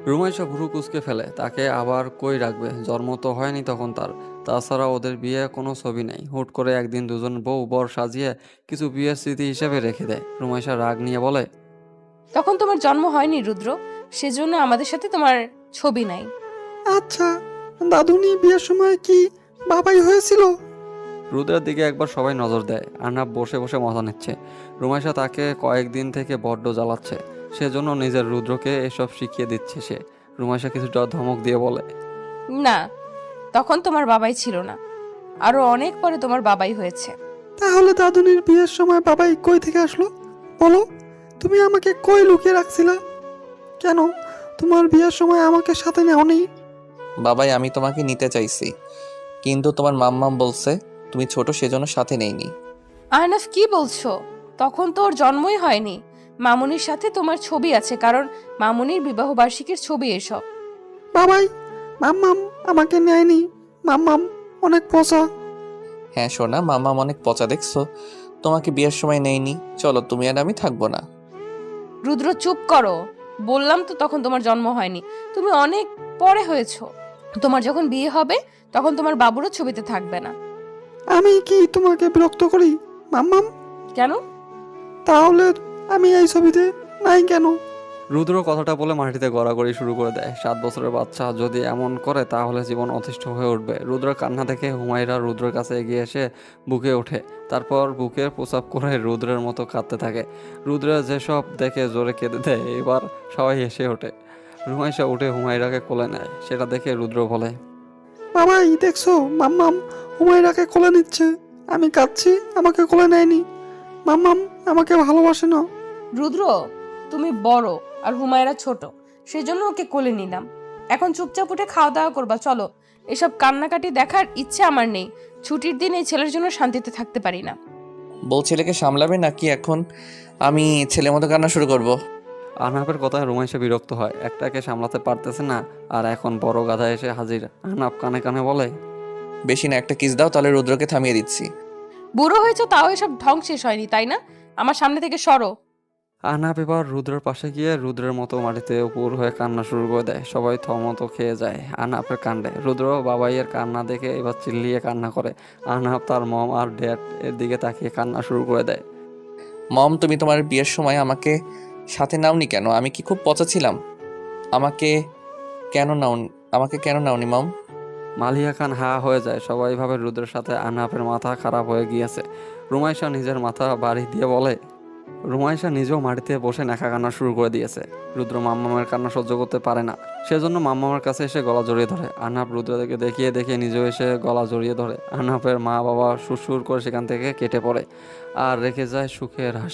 রুমাইশা ভুরু কুচকে ফেলে। তাকে আবার কই রাখবে? জন্ম তো হয়নি তখন তার। তাছাড়া ওদের বিয়ে কোনো ছবি নেই। হুট করে একদিন দুজন বউ বর সাজিয়ে কিছু বিয়ের স্মৃতি হিসেবে রেখে দেয়। রুমাইশা রাগ নিয়ে বলে, তখন তোমার জন্ম হয়নি রুদ্র, সেজন্য আমাদের সাথে তোমার ছবি নাই। আচ্ছা, দাদুনি বিয়ের সময় কি বাবাই হয়েছিল? রুদ্রের দিকে একবার সবাই নজর দেয়। আর্নাব বসে বসে মজা নিচ্ছে। রুমাইশা তাকে কয়েকদিন থেকে বড্ড জ্বালাচ্ছে, সেজন্য নিজের রুদ্রকে এসব শিখিয়ে দিচ্ছে সে। রুমাইশা কিছুটা ধমক দিয়ে বলে, না, তখন তোমার বাবাই ছিল না, আরো অনেক পরে তোমার বাবাই হয়েছে। তাহলে দাদুনির বিয়ের সময় বাবাই কই থেকে আসলো? বলো, তুমি আমাকে কই লুকিয়ে রাখছিলা? কেন তোমার বিয়ের সময় আমাকে সাথে নেওনি? বাবাই, আমি তোমাকে নিতে চাইছি, কিন্তু তোমার মাম্মাম বলছে তুমি ছোট, সেজন্য সাথে নেইনি। আহনাফ, কি বলছো? তখন তো ওর জন্মই হয়নি। মামুনির সাথে তোমার ছবি আছে, কারণ মামুনির বিবাহ বার্ষিকীর ছবি এসব। বাবাই, মাম্মাম আমাকে নেয়নি। মাম্মাম অনেক পচা। হ্যাঁ সোনা, মাম্মাম অনেক পচা। দেখছো, তোমাকে বিয়ের সময় নেইনি। চলো, তুমি আর আমি থাকবো না। রুদ্র, চুপ করো। বললাম তো তখন তোমার জন্ম হয়নি, তুমি অনেক পরে হয়েছো। তোমার যখন বিয়ে হবে তখন তোমার বাবুরও ছবিতে থাকবে না। আমি কি তোমাকে বিরক্ত করি মাম্মাম? কেন? তাহলে আমি এই ছবিতে নাই কেন? রুদ্র কথাটা বলে মাটিতে গড়াগড়ি শুরু করে দেয়। 7 বছরের বাচ্চা যদি এমন করে তাহলে জীবন অতিষ্ঠ হয়ে উঠবে। রুদ্রের কান্না দেখে হুমায়রা রুদ্রের কাছে এগিয়ে এসে বুকে ওঠে। তারপর বুকে প্রসাব করে রুদ্রের মতো কাঁদতে থাকে। রুদ্রের যেসব দেখে জোরে কেঁদে দেয়। এবার সবাই হেসে ওঠে। রুমাইশা উঠে হুমায়রাকে কোলে নেয়। সেটা দেখে রুদ্র বলে, বাবাই দেখছো, মাম্মাম হুমায়রাকে কোলে নিচ্ছে। আমি কাঁদছি, আমাকে কোলে নেয়নি। মাম্মাম আমাকে ভালোবাসে না। রুদ্র, তুমি বড় আর হুমায়রা ছোট, সেজন্য ওকে কোলে নিলাম। এখন চুপচাপ উঠে খাওয়া দাওয়া করবা। চলো, এসব কান্নাকাটি দেখার ইচ্ছে আমার নেই। ছুটির দিন এই ছেলের জন্য শান্তিতে থাকতে পারি না। বউ ছেলেকে সামলাবে নাকি এখন আমি ছেলের মতো কান্না শুরু করব? আহনাফের কথায় রুমাইশা বিরক্ত হয়। একটাকে সামলাতে পারতেছে না, আর এখন বড় গাধা এসে হাজির। আহনাফ কানে কানে বলে, বেশি না, একটা কিস দাও, তাহলে রুদ্রকে থামিয়ে দিচ্ছি। বুড়ো হয়েছে, তাও এসব ঢং শেষ হয়নি, তাই না? আমার সামনে থেকে সরো। আহনাফ এবার রুদ্রের পাশে গিয়ে রুদ্রের মতো মাটিতে উপর হয়ে কান্না শুরু করে দেয়। সবাই থমত খেয়ে যায় আহনাফের কাণ্ডে। রুদ্র বাবাইয়ের কান্না দেখে এবার চিল্লিয়ে কান্না করে। আহনাফ তার মম আর ড্যাড এর দিকে তাকিয়ে কান্না শুরু করে দেয়। মম, তুমি তোমার বিয়ের সময় আমাকে সাথে নাওনি কেন? আমি কি খুব পচা ছিলাম? আমাকে কেন নাওনি মম? মালিয়া খান হা হয়ে যায়। সবাই ভাবে রুদ্রের সাথে আহনাফের মাথা খারাপ হয়ে গিয়েছে। রুমাইশা নিজের মাথা বাড়ি দিয়ে বলে, রুমাইশা নিজেও মাটিতে বসে নেখা কান্না শুরু করে দিয়েছে। রুদ্র মাম্মামের কান্না সহ্য করতে পারে না, সেজন্য মাম্মামের কাছে এসে গলা জড়িয়ে ধরে। আহনাফ রুদ্রকে দেখিয়ে দেখিয়ে নিজেও এসে গলা জড়িয়ে ধরে। আহনাফের মা বাবা সুরসুর করে সেখান থেকে কেটে পড়ে, আর রেখে যায় সুখের হাসি।